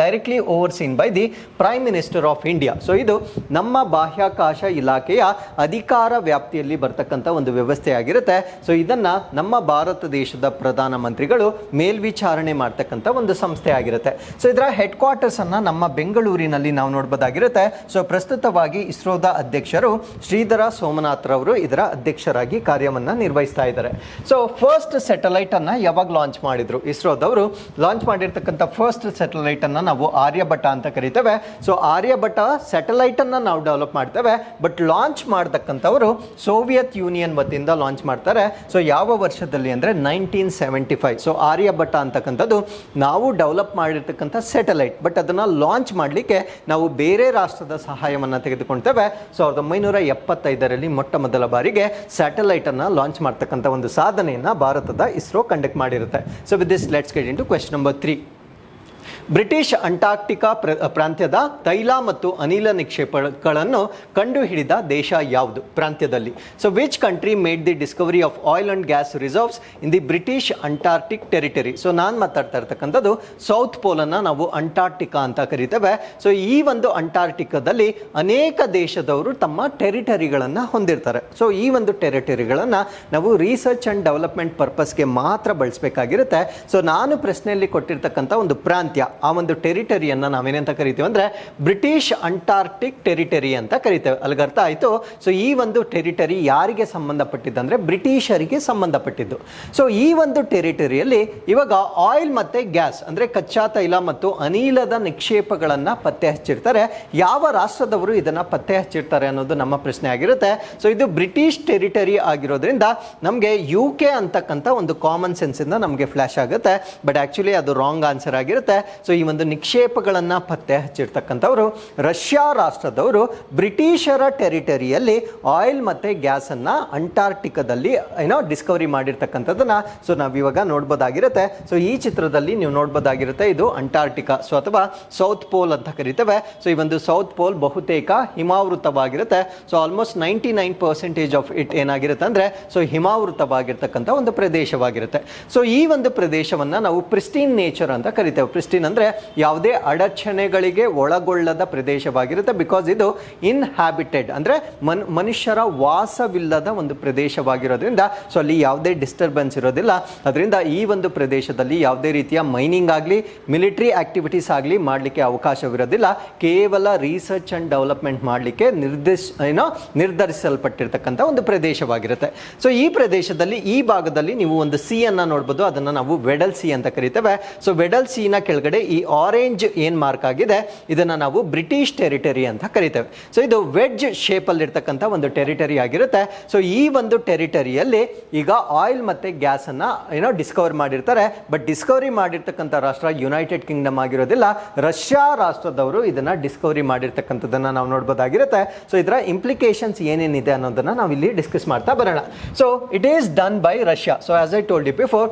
directly overseen by the Prime Minister of India. So ಇದು ನಮ್ಮ ಬಾಹ್ಯಾಕಾಶ ಇಲಾಖೆಯ ಅಧಿಕಾರ ವ್ಯಾಪ್ತಿಯಲ್ಲಿ ಬರ್ತಕ್ಕಂಥ ಒಂದು ವ್ಯವಸ್ಥೆ ಆಗಿರುತ್ತೆ. ಸೊ ಇದನ್ನ ನಮ್ಮ ಭಾರತ ದೇಶದ ಪ್ರಧಾನ ಮಂತ್ರಿಗಳು ಮೇಲ್ವಿಚಾರಣೆ ಮಾಡ್ತಕ್ಕಂಥ ಒಂದು ಸಂಸ್ಥೆ ಆಗಿರುತ್ತೆ. ಸೊ ಇದರ ಹೆಡ್ ಕ್ವಾರ್ಟರ್ಸ್ ಅನ್ನ ನಮ್ಮ ಬೆಂಗಳೂರಿನಲ್ಲಿ ನಾವು ನೋಡಬಹುದಾಗಿರುತ್ತೆ. ಸೊ ಪ್ರಸ್ತುತವಾಗಿ ಇಸ್ರೋದ ಅಧ್ಯಕ್ಷರು ಶ್ರೀಧರ ಸೋಮನಾಥ್ ರವರು ಇದರ ಅಧ್ಯಕ್ಷರಾಗಿ ಕಾರ್ಯವನ್ನ ನಿರ್ವಹಿಸ್ತಾ ಇದ್ದಾರೆ. ಸೊ ಫಸ್ಟ್ ಸ್ಯಾಟಲೈಟ್ ಅನ್ನ ಯಾವಾಗ ಲಾಂಚ್ ಮಾಡಿದ್ರು ಇಸ್ರೋದವರು ಅವರು ಲಾಂಚ್ ಮಾಡಿರ್ತಕ್ಕಂಥ ಫಸ್ಟ್ ಸ್ಯಾಟಲೈಟ್ ಅನ್ನ ನಾವು ಆರ್ಯಭಟ ಅಂತ ಕರಿತೇವೆ. ಸೊ ಆರ್ಯಭಟ ಸ್ಯಾಟಲೈಟ್ ಅನ್ನ ನಾವು ಡೆವಲಪ್ ಮಾಡ್ತೇವೆ, ಬಟ್ ಲಾಂಚ್ ಮಾಡತಕ್ಕಂಥವರು ಸೋವಿಯತ್ ಯೂನಿಯನ್ ವತಿಯಿಂದ ಲಾಂಚ್ ಮಾಡ್ತಾರೆ. ಸೊ ಯಾವ ವರ್ಷದಲ್ಲಿ ಅಂದರೆ 1975. ಸೊ ಆರ್ಯಭಟ ಅಂತಕ್ಕಂಥದ್ದು ನಾವು ಡೆವಲಪ್ ಮಾಡಿರ್ತಕ್ಕಂಥ ಸ್ಯಾಟಲೈಟ್, ಬಟ್ ಅದನ್ನು ಲಾಂಚ್ ಮಾಡಲಿಕ್ಕೆ ನಾವು ಬೇರೆ ರಾಷ್ಟ್ರದ ಸಹಾಯವನ್ನು ತೆಗೆದುಕೊಳ್ತೇವೆ. 1975ರಲ್ಲಿ ಮೊಟ್ಟ ಮೊದಲ ಬಾರಿಗೆ ಸ್ಯಾಟಲೈಟ್ ಅನ್ನು ಲಾಂಚ್ ಮಾಡ್ತಕ್ಕಂಥ ಒಂದು ಸಾಧನೆಯನ್ನು ಭಾರತದ ಇಸ್ರೋ ಕಂಡಕ್ಟ್ ಮಾಡಿರುತ್ತೆ. So with this let's get into question number 3. British Antarctica ಪ್ರಾಂತ್ಯದ ತೈಲ ಮತ್ತು ಅನಿಲ ನಿಕ್ಷೇಪಗಳನ್ನು ಕಂಡುಹಿಡಿದ ದೇಶ ಯಾವುದು ಪ್ರಾಂತ್ಯದಲ್ಲಿ? So which country made the discovery of oil and gas reserves in the British Antarctic territory? So ನಾನು ಮಾತಾಡ್ತಾ ಇರ್ತಕ್ಕಂಥದ್ದು ಸೌತ್ ಪೋಲನ್ನು ನಾವು ಅಂಟಾರ್ಕ್ಟಿಕಾ ಅಂತ ಕರಿತೇವೆ. ಸೊ ಈ ಒಂದು ಅಂಟಾರ್ಕ್ಟಿಕಾದಲ್ಲಿ ಅನೇಕ ದೇಶದವರು ತಮ್ಮ ಟೆರಿಟರಿಗಳನ್ನು ಹೊಂದಿರ್ತಾರೆ. ಸೊ ಈ ಒಂದು ಟೆರಿಟರಿಗಳನ್ನು ನಾವು ರಿಸರ್ಚ್ ಆ್ಯಂಡ್ ಡೆವಲಪ್ಮೆಂಟ್ ಪರ್ಪಸ್ಗೆ ಮಾತ್ರ ಬಳಸಬೇಕಾಗಿರುತ್ತೆ. ಸೊ ನಾನು ಪ್ರಶ್ನೆಯಲ್ಲಿ ಕೊಟ್ಟಿರ್ತಕ್ಕಂಥ ಒಂದು ಪ್ರಾಂತ್ಯ, ಆ ಒಂದು ಟೆರಿಟರಿಯನ್ನು ನಾವೇನಂತ ಕರಿತೀವಿ ಅಂದರೆ ಬ್ರಿಟಿಷ್ ಅಂಟಾರ್ಕ್ಟಿಕ್ ಟೆರಿಟರಿ ಅಂತ ಕರಿತೇವೆ. ಅಲ್ಲಿಗೆ ಅರ್ಥ ಆಯಿತು. ಸೊ ಈ ಒಂದು ಟೆರಿಟರಿ ಯಾರಿಗೆ ಸಂಬಂಧಪಟ್ಟಿದ್ದು ಅಂದರೆ ಬ್ರಿಟಿಷರಿಗೆ ಸಂಬಂಧಪಟ್ಟಿದ್ದು. ಸೊ ಈ ಒಂದು ಟೆರಿಟರಿಯಲ್ಲಿ ಇವಾಗ ಆಯಿಲ್ ಮತ್ತು ಗ್ಯಾಸ್ ಅಂದರೆ ಕಚ್ಚಾ ತೈಲ ಮತ್ತು ಅನಿಲದ ನಿಕ್ಷೇಪಗಳನ್ನು ಪತ್ತೆ ಹಚ್ಚಿರ್ತಾರೆ. ಯಾವ ರಾಷ್ಟ್ರದವರು ಇದನ್ನು ಪತ್ತೆ ಹಚ್ಚಿರ್ತಾರೆ ಅನ್ನೋದು ನಮ್ಮ ಪ್ರಶ್ನೆ ಆಗಿರುತ್ತೆ. ಸೊ ಇದು ಬ್ರಿಟಿಷ್ ಟೆರಿಟರಿ ಆಗಿರೋದ್ರಿಂದ ನಮಗೆ UK ಅಂತಕ್ಕಂಥ ಒಂದು ಕಾಮನ್ ಸೆನ್ಸಿಂದ ನಮಗೆ ಫ್ಲ್ಯಾಶ್ ಆಗುತ್ತೆ, ಬಟ್ ಆ್ಯಕ್ಚುಲಿ ಅದು ರಾಂಗ್ ಆನ್ಸರ್ ಆಗಿರುತ್ತೆ. ಸೊ ಈ ಒಂದು ನಿಕ್ಷೇಪಗಳನ್ನು ಪತ್ತೆ ಹಚ್ಚಿರ್ತಕ್ಕಂಥವರು ರಷ್ಯಾ ರಾಷ್ಟ್ರದವರು ಬ್ರಿಟಿಷರ ಟೆರಿಟರಿಯಲ್ಲಿ ಆಯಿಲ್ ಮತ್ತು ಗ್ಯಾಸನ್ನು ಅಂಟಾರ್ಕ್ಟಿಕಾದಲ್ಲಿ ಡಿಸ್ಕವರಿ ಮಾಡಿರ್ತಕ್ಕಂಥದ್ದನ್ನು ಸೊ ನಾವಿವಾಗ ನೋಡ್ಬೋದಾಗಿರುತ್ತೆ. ಸೊ ಈ ಚಿತ್ರದಲ್ಲಿ ನೀವು ನೋಡ್ಬೋದಾಗಿರುತ್ತೆ, ಇದು ಅಂಟಾರ್ಕ್ಟಿಕಾ ಸೊ ಅಥವಾ ಸೌತ್ ಪೋಲ್ ಅಂತ ಕರಿತೇವೆ. ಸೊ ಈ ಒಂದು ಸೌತ್ ಪೋಲ್ ಬಹುತೇಕ ಹಿಮಾವೃತವಾಗಿರುತ್ತೆ. ಸೊ ಆಲ್ಮೋಸ್ಟ್ 99% ಆಫ್ ಇಟ್ ಏನಾಗಿರುತ್ತೆ ಅಂದರೆ ಸೊ ಹಿಮಾವೃತವಾಗಿರ್ತಕ್ಕಂಥ ಒಂದು ಪ್ರದೇಶವಾಗಿರುತ್ತೆ. ಸೊ ಈ ಒಂದು ಪ್ರದೇಶವನ್ನು ನಾವು ಪ್ರಿಸ್ಟೀನ್ ನೇಚರ್ ಅಂತ ಕರಿತೇವೆ. ಪ್ರಿಸ್ಟೀನ್ ಅಂದರೆ ಯಾವುದೇ ಅಡಚಣೆಗಳಿಗೆ ಒಳಗೊಳ್ಳದ ಪ್ರದೇಶವಾಗಿರುತ್ತೆ. ಬಿಕಾಸ್ ಇದು ಇನ್ಹ್ಯಾಬಿಟೆಡ್ ಅಂದರೆ ಮನುಷ್ಯರ ವಾಸವಿಲ್ಲದ ಒಂದು ಪ್ರದೇಶವಾಗಿರೋದ್ರಿಂದ ಸೊ ಅಲ್ಲಿ ಯಾವುದೇ ಡಿಸ್ಟರ್ಬೆನ್ಸ್ ಇರೋದಿಲ್ಲ. ಅದರಿಂದ ಈ ಒಂದು ಪ್ರದೇಶದಲ್ಲಿ ಯಾವುದೇ ರೀತಿಯ ಮೈನಿಂಗ್ ಆಗಲಿ ಮಿಲಿಟರಿ ಆಕ್ಟಿವಿಟೀಸ್ ಆಗಲಿ ಮಾಡಲಿಕ್ಕೆ ಅವಕಾಶವಿರೋದಿಲ್ಲ. ಕೇವಲ ರಿಸರ್ಚ್ ಆ್ಯಂಡ್ ಡೆವಲಪ್ಮೆಂಟ್ ಮಾಡಲಿಕ್ಕೆ ನಿರ್ಧರಿಸಲ್ಪಟ್ಟಿರ್ತಕ್ಕಂಥ ಒಂದು ಪ್ರದೇಶವಾಗಿರುತ್ತೆ. ಸೊ ಈ ಪ್ರದೇಶದಲ್ಲಿ ಈ ಭಾಗದಲ್ಲಿ ನೀವು ಒಂದು ಸಿ ಅನ್ನು ನೋಡ್ಬೋದು, ಅದನ್ನು ನಾವು ವೆಡಲ್ ಸಿ ಅಂತ ಕರಿತೇವೆ. ಸೊ ವೆಡಲ್ ಸಿನ ಕೆಳಗಡೆ ಈ ಆರೆಂಜ್ ಏನ್ ಮಾರ್ಕ್ ಆಗಿದೆ ಇದನ್ನ ನಾವು ಬ್ರಿಟಿಷ್ ಟೆರಿಟರಿ ಅಂತ ಕರಿತೇವೆ. ಸೊ ಇದು ವೆಡ್ಜ್ ಶೇಪ್ ಅಲ್ಲಿ ಇರ್ತಕ್ಕಂಥ ಒಂದು ಟೆರಿಟರಿ ಆಗಿರುತ್ತೆ. ಸೊ ಈ ಒಂದು ಟೆರಿಟರಿಯಲ್ಲಿ ಈಗ ಆಯಿಲ್ ಮತ್ತೆ ಗ್ಯಾಸ್ ಅನ್ನ ಡಿಸ್ಕವರ್ ಮಾಡಿರ್ತಾರೆ, ಬಟ್ ಡಿಸ್ಕವರಿ ಮಾಡಿರ್ತಕ್ಕಂಥ ರಾಷ್ಟ್ರ ಯುನೈಟೆಡ್ ಕಿಂಗ್ಡಮ್ ಆಗಿರೋದಿಲ್ಲ, ರಷ್ಯಾ ರಾಷ್ಟ್ರದವರು ಇದನ್ನ ಡಿಸ್ಕವರಿ ಮಾಡಿರ್ತಕ್ಕಂಥದ್ದನ್ನ ನಾವು ನೋಡ್ಬೋದಾಗಿರುತ್ತೆ. ಸೊ ಇದರ ಇಂಪ್ಲಿಕೇಶನ್ಸ್ ಏನೇನಿದೆ ಅನ್ನೋದನ್ನ ನಾವು ಇಲ್ಲಿ ಡಿಸ್ಕಸ್ ಮಾಡ್ತಾ ಬರೋಣ. So it is done by Russia. So as I told you before,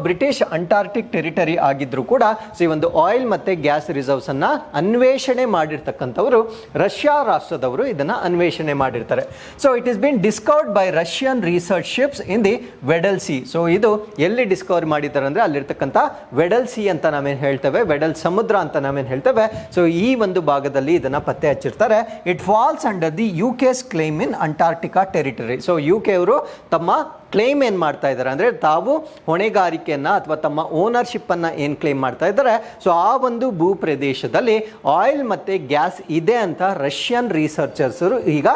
British Antarctic territory ಆಗಿದ್ರು ಕೂಡ ಸೊ ಈ ಒಂದು ಆಯಿಲ್ ಮತ್ತೆ ಗ್ಯಾಸ್ ರಿಸರ್ವ್ಸ್ ಅನ್ನ ಅನ್ವೇಷಣೆ ಮಾಡಿರ್ತಕ್ಕಂಥವರು ರಷ್ಯಾ ರಾಷ್ಟ್ರದವರು ಇದನ್ನ ಅನ್ವೇಷಣೆ ಮಾಡಿರ್ತಾರೆ. So it is been discovered by Russian research ships in the Weddell sea. So ಇದು ಎಲ್ಲಿ ಡಿಸ್ಕವರ್ ಮಾಡಿದ್ದಾರೆ ಅಂದ್ರೆ ಅಲ್ಲಿರ್ತಕ್ಕಂಥ ವೆಡಲ್ ಸಿ ಅಂತ ನಾವೇನು ಹೇಳ್ತೇವೆ, ವೆಡಲ್ ಸಮುದ್ರ ಅಂತ ನಾವೇನು ಹೇಳ್ತೇವೆ. ಸೊ ಈ ಒಂದು ಭಾಗದಲ್ಲಿ ಇದನ್ನ ಪತ್ತೆ ಹಚ್ಚಿರ್ತಾರೆ. It falls under the UK's claim in Antarctica territory. So UK ಅವರು ತಮ್ಮ ಕ್ಲೇಮ್ ಏನು ಮಾಡ್ತಾ ಇದ್ದಾರೆ ಅಂದರೆ ತಾವು ಹೊಣೆಗಾರಿಕೆಯನ್ನು ಅಥವಾ ತಮ್ಮ ಓನರ್ಶಿಪ್ ಅನ್ನು ಏನು ಕ್ಲೇಮ್ ಮಾಡ್ತಾ ಇದ್ದಾರೆ. ಸೊ ಆ ಒಂದು ಭೂ ಪ್ರದೇಶದಲ್ಲಿ ಆಯಿಲ್ ಮತ್ತು ಗ್ಯಾಸ್ ಇದೆ ಅಂತ ರಷ್ಯನ್ ರಿಸರ್ಚರ್ಸರು ಈಗ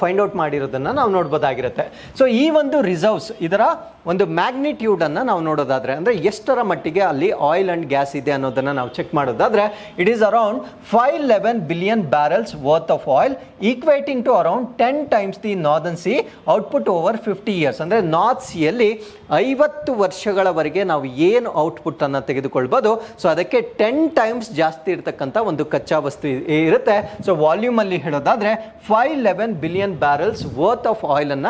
ಫೈಂಡ್ ಔಟ್ ಮಾಡಿರೋದನ್ನು ನಾವು ನೋಡ್ಬೋದಾಗಿರುತ್ತೆ. ಸೊ ಈ ಒಂದು ರಿಸರ್ವ್ಸ್ ಇದರ ಒಂದು ಮ್ಯಾಗ್ನಿಟ್ಯೂಡನ್ನು ನಾವು ನೋಡೋದಾದರೆ ಅಂದರೆ ಎಷ್ಟರ ಮಟ್ಟಿಗೆ ಅಲ್ಲಿ ಆಯಿಲ್ ಆ್ಯಂಡ್ ಗ್ಯಾಸ್ ಇದೆ ಅನ್ನೋದನ್ನು ನಾವು ಚೆಕ್ ಮಾಡೋದಾದರೆ it is around 511 billion barrels worth of oil equating to around 10 times the northern sea output over 50 years. ಅಂದರೆ ನಾರ್ತ್ ಸಿಯಲ್ಲಿ 50 ವರ್ಷಗಳವರೆಗೆ ನಾವು ಏನು ಔಟ್ಪುಟ್ ಅನ್ನು ತೆಗೆದುಕೊಳ್ಬೋದು. ಸೊ ಅದಕ್ಕೆ 10 ಟೈಮ್ಸ್ ಜಾಸ್ತಿ ಇರತಕ್ಕಂಥ ಒಂದು ಕಚ್ಚಾ ವಸ್ತು ಇರುತ್ತೆ. ಸೊ ವಾಲ್ಯೂಮ್ ಅಲ್ಲಿ ಹೇಳೋದಾದ್ರೆ 511 billion barrels worth of oil ಅನ್ನ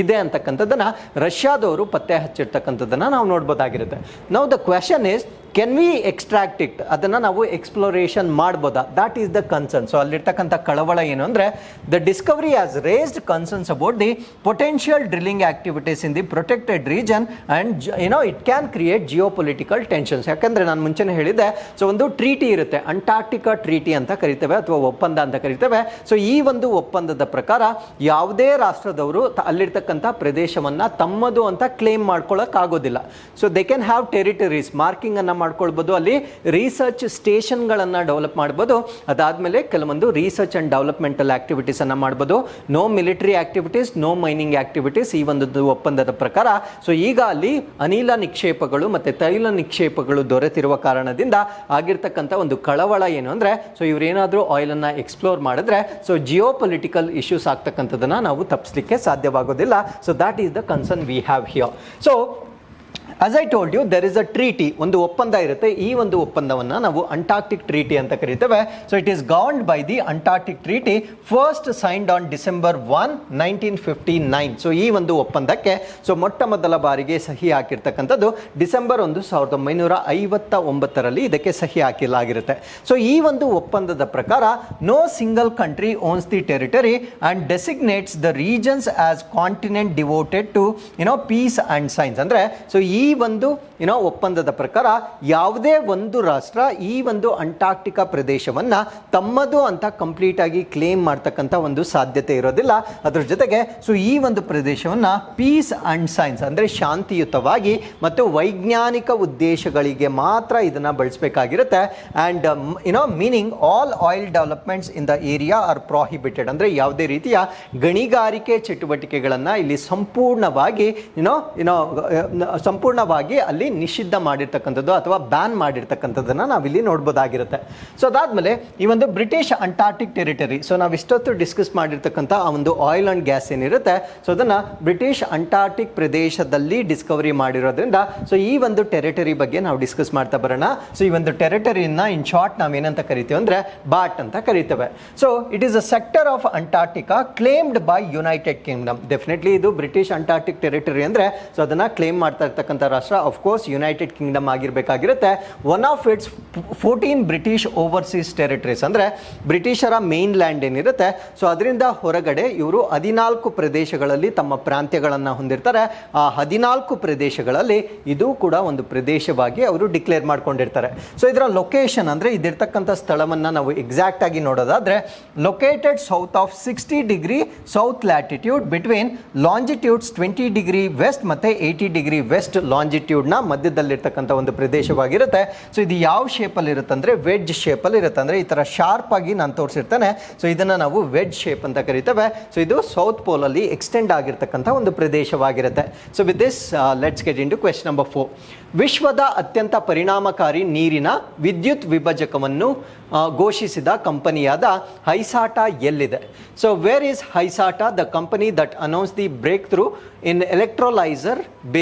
ಇದೆ ಅಂತಕ್ಕಂಥದ್ದನ್ನ ರಷ್ಯಾದವರು ಪತ್ತೆ ಹಚ್ಚಿರ್ತಕ್ಕಂಥದ್ದನ್ನ ನಾವು ನೋಡ್ಬೋದಾಗಿರುತ್ತೆ. Now the question is, can we extract it? ಅದನ್ನು ನಾವು ಎಕ್ಸ್ಪ್ಲೋರೇಷನ್ ಮಾಡ್ಬೋದಾ? That is the concern. So ಅಲ್ಲಿರ್ತಕ್ಕಂಥ ಕಳವಳ ಏನು ಅಂದರೆ the discovery has raised concerns about the potential drilling activities in the protected region and it can create geopolitical tensions. ಯಾಕಂದರೆ ನಾನು ಮುಂಚೆನೇ ಹೇಳಿದ್ದೆ, ಸೊ ಒಂದು ಟ್ರೀಟಿ ಇರುತ್ತೆ, ಅಂಟಾರ್ಕ್ಟಿಕಾ ಟ್ರೀಟಿ ಅಂತ ಕರಿತೇವೆ ಅಥವಾ ಒಪ್ಪಂದ ಅಂತ ಕರಿತೇವೆ. ಸೊ ಈ ಒಂದು ಒಪ್ಪಂದದ ಪ್ರಕಾರ ಯಾವುದೇ ರಾಷ್ಟ್ರದವರು ಅಲ್ಲಿರ್ತಕ್ಕಂಥ ಪ್ರದೇಶವನ್ನು ತಮ್ಮದು ಅಂತ ಕ್ಲೇಮ್ ಮಾಡ್ಕೊಳ್ಳೋಕ್ಕಾಗೋದಿಲ್ಲ. So they can have territories, marking ಅನ್ನು ಮಾಡ್ಕೊಳ್ಬೋದು, ಅಲ್ಲಿ ರಿಸರ್ಚ್ ಸ್ಟೇಷನ್ಗಳನ್ನು ಡೆವಲಪ್ ಮಾಡ್ಬೋದು. ಅದಾದಮೇಲೆ ಕೆಲವೊಂದು ರಿಸರ್ಚ್ ಆ್ಯಂಡ್ ಡೆವಲಪ್ಮೆಂಟಲ್ ಆಕ್ಟಿವಿಟೀಸನ್ನು ಮಾಡ್ಬೋದು. No military activities, no mining activities ಈ ಒಂದು ಒಪ್ಪಂದದ ಪ್ರಕಾರ. ಸೊ ಈಗ ಅಲ್ಲಿ ಅನಿಲ ನಿಕ್ಷೇಪಗಳು ಮತ್ತು ತೈಲ ನಿಕ್ಷೇಪಗಳು ದೊರೆತಿರುವ ಕಾರಣದಿಂದ ಆಗಿರ್ತಕ್ಕಂಥ ಒಂದು ಕಳವಳ ಏನು ಅಂದರೆ, ಸೊ ಇವರೇನಾದರೂ ಆಯಿಲನ್ನು ಎಕ್ಸ್ಪ್ಲೋರ್ ಮಾಡಿದ್ರೆ ಸೊ ಜಿಯೋ ಪೊಲಿಟಿಕಲ್ ಇಶ್ಯೂಸ್ ಆಗ್ತಕ್ಕಂಥದ್ದನ್ನು ನಾವು ತಪ್ಪಿಸಲಿಕ್ಕೆ ಸಾಧ್ಯವಾಗೋದಿಲ್ಲ. So that is the concern we have here. So as I told you, there is a treaty, ಒಂದು ಒಪ್ಪಂದ ಇರುತ್ತೆ. ಈ ಒಂದು ಒಪ್ಪಂದವನ್ನು ನಾವು ಅಂಟಾರ್ಕ್ಟಿಕ್ ಟ್ರೀಟಿ ಅಂತ ಕರೀತೇವೆ. So it is governed by the Antarctic treaty, first signed on December 1, 1959. So ಈ ಒಂದು ಒಪ್ಪಂದಕ್ಕೆ ಸೊ ಮೊಟ್ಟ ಮೊದಲ ಬಾರಿಗೆ ಸಹಿ ಹಾಕಿರ್ತಕ್ಕಂಥದ್ದು ಡಿಸೆಂಬರ್ 1, 1959 ಇದಕ್ಕೆ ಸಹಿ ಹಾಕಿಲಾಗಿರುತ್ತೆ. ಸೊ ಈ ಒಂದು ಒಪ್ಪಂದದ ಪ್ರಕಾರ no single country owns the territory and designates the regions as continent devoted to peace and science. ಅಂದರೆ ಸೊ ಈ ಒಂದು ಒಪ್ಪಂದದ ಪ್ರಕಾರ ಯಾವುದೇ ಒಂದು ರಾಷ್ಟ್ರ ಈ ಒಂದು ಅಂಟಾರ್ಕ್ಟಿಕಾ ಪ್ರದೇಶವನ್ನು ತಮ್ಮದು ಅಂತ ಕಂಪ್ಲೀಟ್ ಆಗಿ ಕ್ಲೇಮ್ ಮಾಡ್ತಕ್ಕಂಥ ಒಂದು ಸಾಧ್ಯತೆ ಇರೋದಿಲ್ಲ. ಅದರ ಜೊತೆಗೆ ಸೊ ಈ ಒಂದು ಪ್ರದೇಶವನ್ನು ಪೀಸ್ ಅಂಡ್ ಸೈನ್ಸ್ ಅಂದರೆ ಶಾಂತಿಯುತವಾಗಿ ಮತ್ತು ವೈಜ್ಞಾನಿಕ ಉದ್ದೇಶಗಳಿಗೆ ಮಾತ್ರ ಇದನ್ನು ಬಳಸಬೇಕಾಗಿರುತ್ತೆ. And meaning all oil developments in the area are prohibited. ಅಂದರೆ ಯಾವುದೇ ರೀತಿಯ ಗಣಿಗಾರಿಕೆ ಚಟುವಟಿಕೆಗಳನ್ನು ಇಲ್ಲಿ ಸಂಪೂರ್ಣವಾಗಿ ಅಲ್ಲಿ ನಿಷಿದ್ಧ ಮಾಡಿರ್ತಕ್ಕಂಥದ್ದು ಅಥವಾ ಬ್ಯಾನ್ ಮಾಡಿರ್ತಕ್ಕಂಥದ್ದನ್ನು ನಾವಿಲ್ಲಿ ನೋಡ್ಬೋದಾಗಿರುತ್ತೆ. ಸೊ ಅದಾದಮೇಲೆ ಈ ಒಂದು ಬ್ರಿಟಿಷ್ ಅಂಟಾರ್ಕ್ಟಿಕ್ ಟೆರಿಟರಿ, ಸೊ ನಾವು ಇಷ್ಟೊತ್ತು ಡಿಸ್ಕಸ್ ಮಾಡಿರ್ತಕ್ಕಂಥ ಆ ಒಂದು ಆಯಿಲ್ ಆ್ಯಂಡ್ ಗ್ಯಾಸ್ ಏನಿರುತ್ತೆ ಸೊ ಅದನ್ನು ಬ್ರಿಟಿಷ್ ಅಂಟಾರ್ಕ್ಟಿಕ್ ಪ್ರದೇಶದಲ್ಲಿ ಡಿಸ್ಕವರಿ ಮಾಡಿರೋದ್ರಿಂದ ಸೊ ಈ ಒಂದು ಟೆರಿಟರಿ ಬಗ್ಗೆ ನಾವು ಡಿಸ್ಕಸ್ ಮಾಡ್ತಾ ಬರೋಣ. ಸೊ ಈ ಒಂದು ಟೆರಿಟರಿನ ಇನ್ ಶಾರ್ಟ್ ನಾವೇನಂತ ಕರಿತೀವಿ ಅಂದರೆ ಬಾಟ್ ಅಂತ ಕರಿತೇವೆ. So it is a sector of Antarctica claimed by United Kingdom. Definitely ಇದು ಬ್ರಿಟಿಷ್ ಅಂಟಾರ್ಕ್ಟಿಕ್ ಟೆರಿಟರಿ ಅಂದರೆ ಸೊ ಅದನ್ನು ಕ್ಲೇಮ್ ಮಾಡ್ತಾ ಇರ್ತಕ್ಕಂಥ ರಾಷ್ಟ್ರ ಆಫ್ಕೋರ್ಸ್ ಯುನೈಟೆಡ್ ಕಿಂಗ್ಡಮ್ ಆಗಿರಬೇಕಾಗಿರುತ್ತೆ. One of its 14 British overseas territories ಅಂದರೆ ಬ್ರಿಟಿಷರ ಮೇನ್ ಲ್ಯಾಂಡ್ ಏನಿರುತ್ತೆ ಸೊ ಅದರಿಂದ ಹೊರಗಡೆ ಇವರು 14 ಪ್ರದೇಶಗಳಲ್ಲಿ ತಮ್ಮ ಪ್ರಾಂತ್ಯಗಳನ್ನು ಹೊಂದಿರ್ತಾರೆ. ಆ 14 ಪ್ರದೇಶಗಳಲ್ಲಿ ಇದು ಕೂಡ ಒಂದು ಪ್ರದೇಶವಾಗಿ ಅವರು ಡಿಕ್ಲೇರ್ ಮಾಡ್ಕೊಂಡಿರ್ತಾರೆ. ಸೊ ಇದರ ಲೊಕೇಶನ್ ಅಂದರೆ ಇದಿರ್ತಕ್ಕಂಥ ಸ್ಥಳವನ್ನು ನಾವು ಎಕ್ಸಾಕ್ಟ್ ಆಗಿ ನೋಡೋದಾದರೆ located south of 60 degree south latitude between longitudes 20 degree west ಮತ್ತು 80 ಡಿಗ್ರಿ ವೆಸ್ಟ್ ಲಾಂಜಿಟ್ಯೂಡ್ನ ಮಧ್ಯದಲ್ಲಿರ್ತಕ್ಕಂಥ ಒಂದು ಪ್ರದೇಶವಾಗಿರುತ್ತೆ. ಸೊ ಇದು ಯಾವ ಶೇಪಲ್ಲಿ ಇರುತ್ತೆ ಅಂದರೆ ವೆಡ್ಜ್ ಶೇಪಲ್ಲಿ ಇರುತ್ತೆ. ಅಂದರೆ ಈ ಥರ ಶಾರ್ಪ್ ಆಗಿ ನಾನು ತೋರಿಸಿರ್ತೇನೆ. ಸೊ ಇದನ್ನು ನಾವು ವೆಡ್ಜ್ ಶೇಪ್ ಅಂತ ಕರಿತೇವೆ. ಸೊ ಇದು ಸೌತ್ ಪೋಲಲ್ಲಿ ಎಕ್ಸ್ಟೆಂಡ್ ಆಗಿರ್ತಕ್ಕಂಥ ಒಂದು ಪ್ರದೇಶವಾಗಿರುತ್ತೆ. So with this let's get into question number 4. ವಿಶ್ವದ ಅತ್ಯಂತ ಪರಿಣಾಮಕಾರಿ ನೀರಿನ ವಿದ್ಯುತ್ ವಿಭಜಕವನ್ನು ಘೋಷಿಸಿದ ಕಂಪನಿಯಾದ ಹೈಸಾಟಾ ಎಲ್ಲಿದೆ? So where is Hysata the company that announce the breakthrough in electrolyser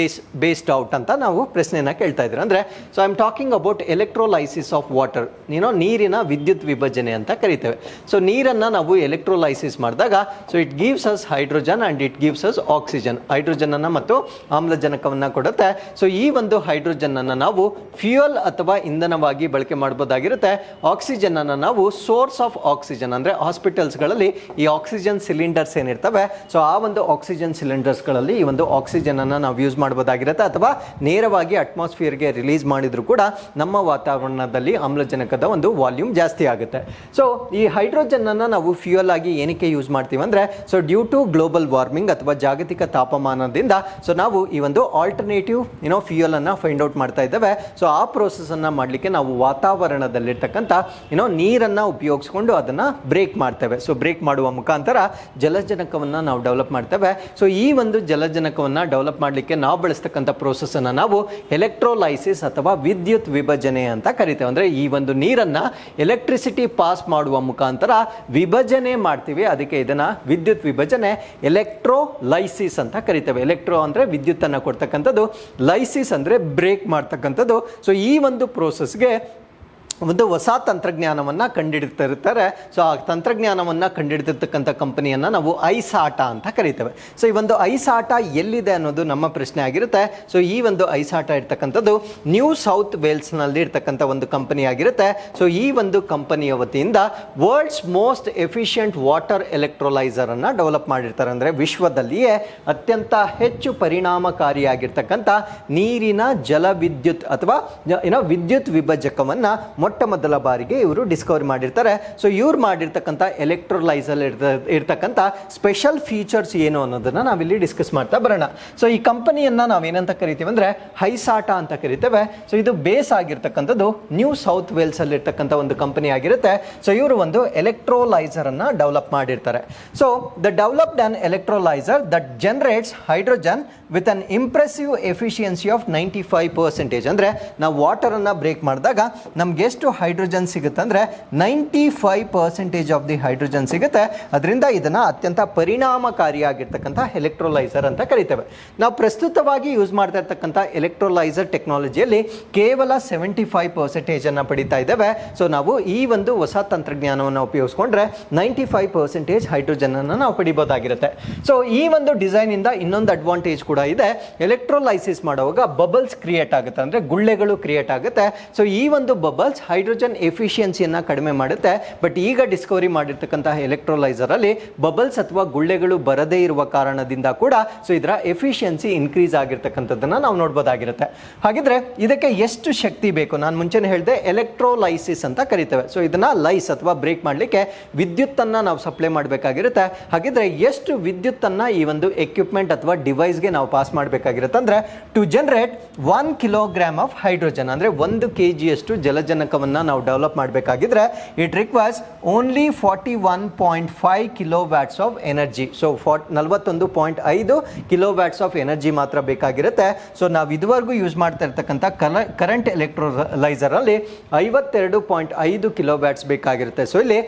based out ಅಂತ ನಾವು ಪ್ರಶ್ನೆಯನ್ನು ಕೇಳ್ತಾ ಇದ್ದೀವಿ. ಅಂದರೆ so I am talking about electrolysis of water. ನೀರಿನ ವಿದ್ಯುತ್ ವಿಭಜನೆ ಅಂತ ಕರಿತೇವೆ. ಸೊ ನೀರನ್ನು ನಾವು ಎಲೆಕ್ಟ್ರೋಲೈಸಿಸ್ ಮಾಡಿದಾಗ so it gives us hydrogen and it gives us oxygen. ಹೈಡ್ರೋಜನನ್ನು ಮತ್ತು ಆಮ್ಲಜನಕವನ್ನು ಕೊಡುತ್ತೆ. ಸೊ ಈ ಒಂದು ಹೈಡ್ರೋಜನನ್ನು ನಾವು ಫ್ಯೂಯಲ್ ಅಥವಾ ಇಂಧನವಾಗಿ ಬಳಕೆ ಮಾಡ್ಬೋದಾಗಿರುತ್ತೆ. ಆಕ್ಸಿಜನನ್ನು ನಾವು ಸೋರ್ಸ್ ಆಫ್ ಆಕ್ಸಿಜನ್ ಅಂದರೆ ಹಾಸ್ಪಿಟಲ್ಸ್ಗಳಲ್ಲಿ ಈ ಆಕ್ಸಿಜನ್ ಸಿಲಿಂಡರ್ಸ್ ಏನಿರ್ತವೆ ಸೊ ಆ ಒಂದು ಆಕ್ಸಿಜನ್ ಸಿಲಿಂಡರ್ಸ್ಗಳಲ್ಲಿ ಈ ಒಂದು ಆಕ್ಸಿಜನನ್ನು ನಾವು ಯೂಸ್ ಮಾಡ್ಬೋದಾಗಿರುತ್ತೆ. ಅಥವಾ ನೇರವಾಗಿ ಅಟ್ಮಾಸ್ಫಿಯರ್ಗೆ ರಿಲೀಸ್ ಮಾಡಿದರೂ ಕೂಡ ನಮ್ಮ ವಾತಾವರಣದಲ್ಲಿ ಆಮ್ಲಜನಕದ ಒಂದು ವಾಲ್ಯೂಮ್ ಜಾಸ್ತಿ ಆಗುತ್ತೆ. ಸೊ ಈ ಹೈಡ್ರೋಜನನ್ನು ನಾವು ಫ್ಯೂಯಲ್ ಆಗಿ ಏನಕ್ಕೆ ಯೂಸ್ ಮಾಡ್ತೀವಿ ಅಂದರೆ so due to global warming ಅಥವಾ ಜಾಗತಿಕ ತಾಪಮಾನದಿಂದ ಸೊ ನಾವು ಈ ಒಂದು ಆಲ್ಟರ್ನೇಟಿವ್ ಫ್ಯೂಯಲ್ ಅನ್ನು ಫೈಂಡ್ ಔಟ್ ಮಾಡ್ತಾ ಇದ್ದೇವೆ. ಸೊ ಆ ಪ್ರೋಸೆಸನ್ನು ಮಾಡಲಿಕ್ಕೆ ನಾವು ವಾತಾವರಣದಲ್ಲಿರ್ತಕ್ಕಂಥ ನೀರನ್ನು ಉಪಯೋಗಿಸ್ಕೊಂಡು ಅದನ್ನು ಬ್ರೇಕ್ ಮಾಡ್ತೇವೆ. ಸೊ ಬ್ರೇಕ್ ಮಾಡುವ ಮುಖಾಂತರ ಜಲಜನಕವನ್ನು ನಾವು ಡೆವಲಪ್ ಮಾಡ್ತೇವೆ. ಸೊ ಈ ಒಂದು ಜಲಜನಕವನ್ನು ಡೆವಲಪ್ ಮಾಡಲಿಕ್ಕೆ ನಾವು ಬಳಸ್ತಕ್ಕಂಥ ಪ್ರೋಸೆಸನ್ನು ನಾವು ಎಲೆಕ್ಟ್ರೋಲೈಸಿಸ್ ಅಥವಾ ವಿದ್ಯುತ್ ವಿಭಜನೆ ಅಂತ ಕರಿತೇವೆ. ಅಂದರೆ ಈ ಒಂದು ನೀರನ್ನು ಎಲೆಕ್ಟ್ರಿಸಿಟಿ ಪಾಸ್ ಮಾಡುವ ಮುಖಾಂತರ ವಿಭಜನೆ ಮಾಡ್ತೀವಿ. ಅದಕ್ಕೆ ಇದನ್ನು ವಿದ್ಯುತ್ ವಿಭಜನೆ ಎಲೆಕ್ಟ್ರೋಲೈಸಿಸ್ ಅಂತ ಕರಿತೇವೆ. ಎಲೆಕ್ಟ್ರೋ ಅಂದರೆ ವಿದ್ಯುತ್ತನ್ನು ಕೊಡ್ತಕ್ಕಂಥದ್ದು, ಲೈಸಿಸ್ ಅಂದರೆ ಬ್ರೇಕ್ ಮಾಡ್ತಕ್ಕಂಥದ್ದು. ಸೊ ಈ ಒಂದು ಪ್ರೋಸೆಸ್ಗೆ ಒಂದು ಹೊಸ ತಂತ್ರಜ್ಞಾನವನ್ನು ಕಂಡುಹಿಡಿತಿರ್ತಾರೆ. ಸೊ ಆ ತಂತ್ರಜ್ಞಾನವನ್ನು ಕಂಡುಹಿಡಿದಿರ್ತಕ್ಕಂಥ ಕಂಪನಿಯನ್ನು ನಾವು ಐಸಾಟಾ ಅಂತ ಕರಿತೇವೆ. ಸೊ ಈ ಒಂದು ಐಸಾಟಾ ಎಲ್ಲಿದೆ ಅನ್ನೋದು ನಮ್ಮ ಪ್ರಶ್ನೆ ಆಗಿರುತ್ತೆ. ಸೊ ಈ ಒಂದು ಐಸಾಟಾ ಇರ್ತಕ್ಕಂಥದ್ದು ನ್ಯೂ ಸೌತ್ ವೇಲ್ಸ್ನಲ್ಲಿ ಇರ್ತಕ್ಕಂಥ ಒಂದು ಕಂಪನಿ ಆಗಿರುತ್ತೆ. ಸೊ ಈ ಒಂದು ಕಂಪನಿಯ ವತಿಯಿಂದ ವರ್ಲ್ಡ್ಸ್ ಮೋಸ್ಟ್ ಎಫಿಷಿಯಂಟ್ ವಾಟರ್ ಎಲೆಕ್ಟ್ರೋಲೈಸರನ್ನು ಡೆವಲಪ್ ಮಾಡಿರ್ತಾರೆ. ಅಂದರೆ ವಿಶ್ವದಲ್ಲಿಯೇ ಅತ್ಯಂತ ಹೆಚ್ಚು ಪರಿಣಾಮಕಾರಿಯಾಗಿರ್ತಕ್ಕಂಥ ನೀರಿನ ಜಲವಿದ್ಯುತ್ ಅಥವಾ ವಿದ್ಯುತ್ ವಿಭಜಕವನ್ನು ಮೊಟ್ಟ ಮೊದಲ ಬಾರಿಗೆ ಇವರು ಡಿಸ್ಕವರಿ ಮಾಡಿರ್ತಾರೆ. ಸೊ ಇವ್ರು ಮಾಡಿರ್ತಕ್ಕಂಥ ಎಲೆಕ್ಟ್ರೋಲೈಸರ್ ಇರ್ತಕ್ಕಂಥ ಸ್ಪೆಷಲ್ ಫೀಚರ್ಸ್ ಏನು ಅನ್ನೋದನ್ನ ನಾವಿಲ್ಲಿ ಡಿಸ್ಕಸ್ ಮಾಡ್ತಾ ಬರೋಣ. ಸೊ ಈ ಕಂಪನಿಯನ್ನ ನಾವೇನಂತ ಕರಿತೀವಿ ಅಂದ್ರೆ ಹೈಸಾಟಾ ಅಂತ ಕರಿತೇವೆ. ಸೊ ಇದು ಬೇಸ್ ಆಗಿರ್ತಕ್ಕಂಥದ್ದು ನ್ಯೂ ಸೌತ್ ವೇಲ್ಸ್ ಅಲ್ಲಿ ಇರ್ತಕ್ಕಂಥ ಒಂದು ಕಂಪನಿ ಆಗಿರುತ್ತೆ. ಸೊ ಇವರು ಒಂದು ಎಲೆಕ್ಟ್ರೋಲೈಸರ್ ಅನ್ನ ಡೆವಲಪ್ ಮಾಡಿರ್ತಾರೆ. So the developed an electrolyser that generates hydrogen with an impressive efficiency of 95%. ಅಂದ್ರೆ ನಾವು ವಾಟರ್ ಅನ್ನ ಬ್ರೇಕ್ ಮಾಡಿದಾಗ ನಮ್ಗೆ ಎಷ್ಟು ಹೈಡ್ರೋಜನ್ ಸಿಗುತ್ತೆ ಅಂದ್ರೆ 95% ಆಫ್ ದಿ ಹೈಡ್ರೋಜನ್ ಸಿಗುತ್ತೆ. ಅದರಿಂದ ಇದನ್ನ ಅತ್ಯಂತ ಪರಿಣಾಮಕಾರಿಯಾಗಿರ್ತಕ್ಕಂಥ ಎಲೆಕ್ಟ್ರೋಲೈಸರ್ ಅಂತ ಕರಿತೇವೆ. ನಾವು ಪ್ರಸ್ತುತವಾಗಿ ಯೂಸ್ ಮಾಡ್ತಾ ಇರ್ತಕ್ಕಂಥ ಎಲೆಕ್ಟ್ರೋಲೈಸರ್ ಟೆಕ್ನಾಲಜಿಯಲ್ಲಿ ಕೇವಲ 75% ಅನ್ನ ಪಡಿತಾ ಇದ್ದೇವೆ. ಸೊ ನಾವು ಈ ಒಂದು ಹೊಸ ತಂತ್ರಜ್ಞಾನವನ್ನು ಉಪಯೋಗಿಸ್ಕೊಂಡ್ರೆ 95% ಹೈಡ್ರೋಜನ್ ಅನ್ನು ನಾವು ಪಡಿಬಹುದಾಗಿರುತ್ತೆ. ಸೊ ಈ ಒಂದು ಡಿಸೈನ್ ಇಂದ ಇನ್ನೊಂದು ಅಡ್ವಾಂಟೇಜ್ ಕೂಡ ಇದೆ. ಎಲೆಕ್ಟ್ರೋಲೈಸಿಸ್ ಮಾಡುವಾಗ ಬಬಲ್ಸ್ ಕ್ರಿಯೇಟ್ ಆಗುತ್ತೆ, ಅಂದ್ರೆ ಗುಳ್ಳೆಗಳು ಕ್ರಿಯೇಟ್ ಆಗುತ್ತೆ. ಸೊ ಈ ಒಂದು ಬಬಲ್ಸ್ ಹೈಡ್ರೋಜನ್ ಎಫಿಷಿಯನ್ಸಿಯನ್ನ ಕಡಿಮೆ ಮಾಡುತ್ತೆ. ಬಟ್ ಈಗ ಡಿಸ್ಕವರಿ ಮಾಡಿರ್ತಕ್ಕಂತಹ ಎಲೆಕ್ಟ್ರೋಲೈಸರ್ ಅಲ್ಲಿ ಬಬಲ್ಸ್ ಅಥವಾ ಗುಳ್ಳೆಗಳು ಬರದೇ ಇರುವ ಕಾರಣದಿಂದ ಕೂಡ ಸೊ ಇದರ ಎಫಿಷಿಯನ್ಸಿ ಇನ್ಕ್ರೀಸ್ ಆಗಿರ್ತಕ್ಕಂಥದ್ದನ್ನ ನಾವು ನೋಡ್ಬೋದಾಗಿರುತ್ತೆ. ಹಾಗಿದ್ರೆ ಇದಕ್ಕೆ ಎಷ್ಟು ಶಕ್ತಿ ಬೇಕು? ನಾನು ಮುಂಚೆನೇ ಹೇಳಿದೆ ಎಲೆಕ್ಟ್ರೋಲೈಸಿಸ್ ಅಂತ ಕರಿತೇವೆ. ಸೊ ಇದನ್ನ ಲೈಸ್ ಅಥವಾ ಬ್ರೇಕ್ ಮಾಡಲಿಕ್ಕೆ ವಿದ್ಯುತ್ ಅನ್ನ ನಾವು ಸಪ್ಲೈ ಮಾಡಬೇಕಾಗಿರುತ್ತೆ. ಹಾಗಿದ್ರೆ ಎಷ್ಟು ವಿದ್ಯುತ್ ಅನ್ನ ಈ ಒಂದು ಎಕ್ವಿಪ್ಮೆಂಟ್ ಅಥವಾ ಡಿವೈಸ್ಗೆ ನಾವು ಪಾಸ್ ಮಾಡಬೇಕಾಗಿರುತ್ತೆ ಅಂದ್ರೆ to generate 1 kilogram of hydrogen ಅಂದ್ರೆ 1 kg ಅಷ್ಟು ಜಲಜನಕವನ್ನ ನಾವು ಡೆವಲಪ್ ಮಾಡಬೇಕಾಗಿದ್ರೆ it requires only 41.5 kilowatts of energy. So 41.5 kilowatts of energy ಮಾತ್ರ ಬೇಕಾಗಿರುತ್ತೆ. ಸೊ ನಾವು ಇದುವರೆಗೂ ಯೂಸ್ ಮಾಡ್ತಾ ಇರ್ತಕ್ಕಂಥ ಕರೆಂಟ್ ಎಲೆಕ್ಟ್ರೋಲೈಸರ್ ಅಲ್ಲಿ 52.5 ಕಿಲೋವ್ಯಾಟ್ಸ್ ಬೇಕಾಗಿರುತ್ತೆ. ಸೊ ಇಲ್ಲಿ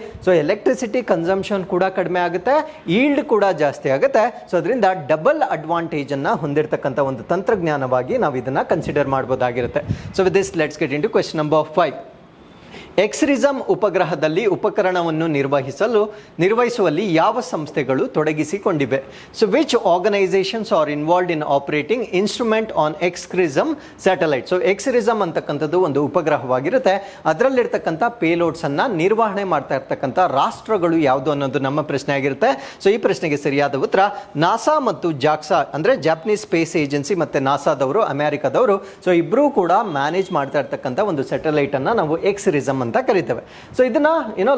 ಎಲೆಕ್ಟ್ರಿಸಿಟಿ ಕನ್ಸಂಪ್ಷನ್ ಕೂಡ ಕಡಿಮೆ ಆಗುತ್ತೆ, ಈಲ್ಡ್ ಕೂಡ ಜಾಸ್ತಿ ಆಗುತ್ತೆ. ಸೊ ಅದರಿಂದ ಡಬಲ್ ಅಡ್ವಾಂಟೇಜ್ ಅನ್ನ ಹೊಂದಿರತಕ್ಕಂಥ ಒಂದು ತಂತ್ರಜ್ಞಾನವಾಗಿ ನಾವು ಇದನ್ನ ಕನ್ಸಿಡರ್ ಮಾಡಬಹುದಾಗಿರುತ್ತೆ. So with this let's get into question number 5. XRISM ಉಪಗ್ರಹದಲ್ಲಿ ಉಪಕರಣವನ್ನು ನಿರ್ವಹಿಸುವಲ್ಲಿ ಯಾವ ಸಂಸ್ಥೆಗಳು ತೊಡಗಿಸಿಕೊಂಡಿವೆ? So which organisations are involved in operating instrument on XRISM satellite? So XRISM ಅಂತಕ್ಕಂಥದ್ದು ಒಂದು ಉಪಗ್ರಹವಾಗಿರುತ್ತೆ. ಅದರಲ್ಲಿರ್ತಕ್ಕಂಥ ಪೇಲೋಡ್ಸ್ ಅನ್ನ ನಿರ್ವಹಣೆ ಮಾಡ್ತಾ ಇರ್ತಕ್ಕಂಥ ರಾಷ್ಟ್ರಗಳು ಯಾವುದು ಅನ್ನೋದು ನಮ್ಮ ಪ್ರಶ್ನೆ ಆಗಿರುತ್ತೆ. ಸೊ ಈ ಪ್ರಶ್ನೆಗೆ ಸರಿಯಾದ ಉತ್ತರ ನಾಸಾ ಮತ್ತು ಜಾಕ್ಸಾ, ಅಂದ್ರೆ ಜಾಪನೀಸ್ ಸ್ಪೇಸ್ ಏಜೆನ್ಸಿ ಮತ್ತೆ ನಾಸಾದವರು, ಅಮೆರಿಕದವರು. ಸೊ ಇಬ್ಬರೂ ಕೂಡ ಮ್ಯಾನೇಜ್ ಮಾಡ್ತಾ ಇರ್ತಕ್ಕಂಥ ಒಂದು ಸ್ಯಾಟಲೈಟ್ ಅನ್ನ ನಾವು ಎಕ್ಸ್ರಿಸಮ್ ಅಂತ ಕರಿತೇವೆ. ಸೊ ಇದನ್ನ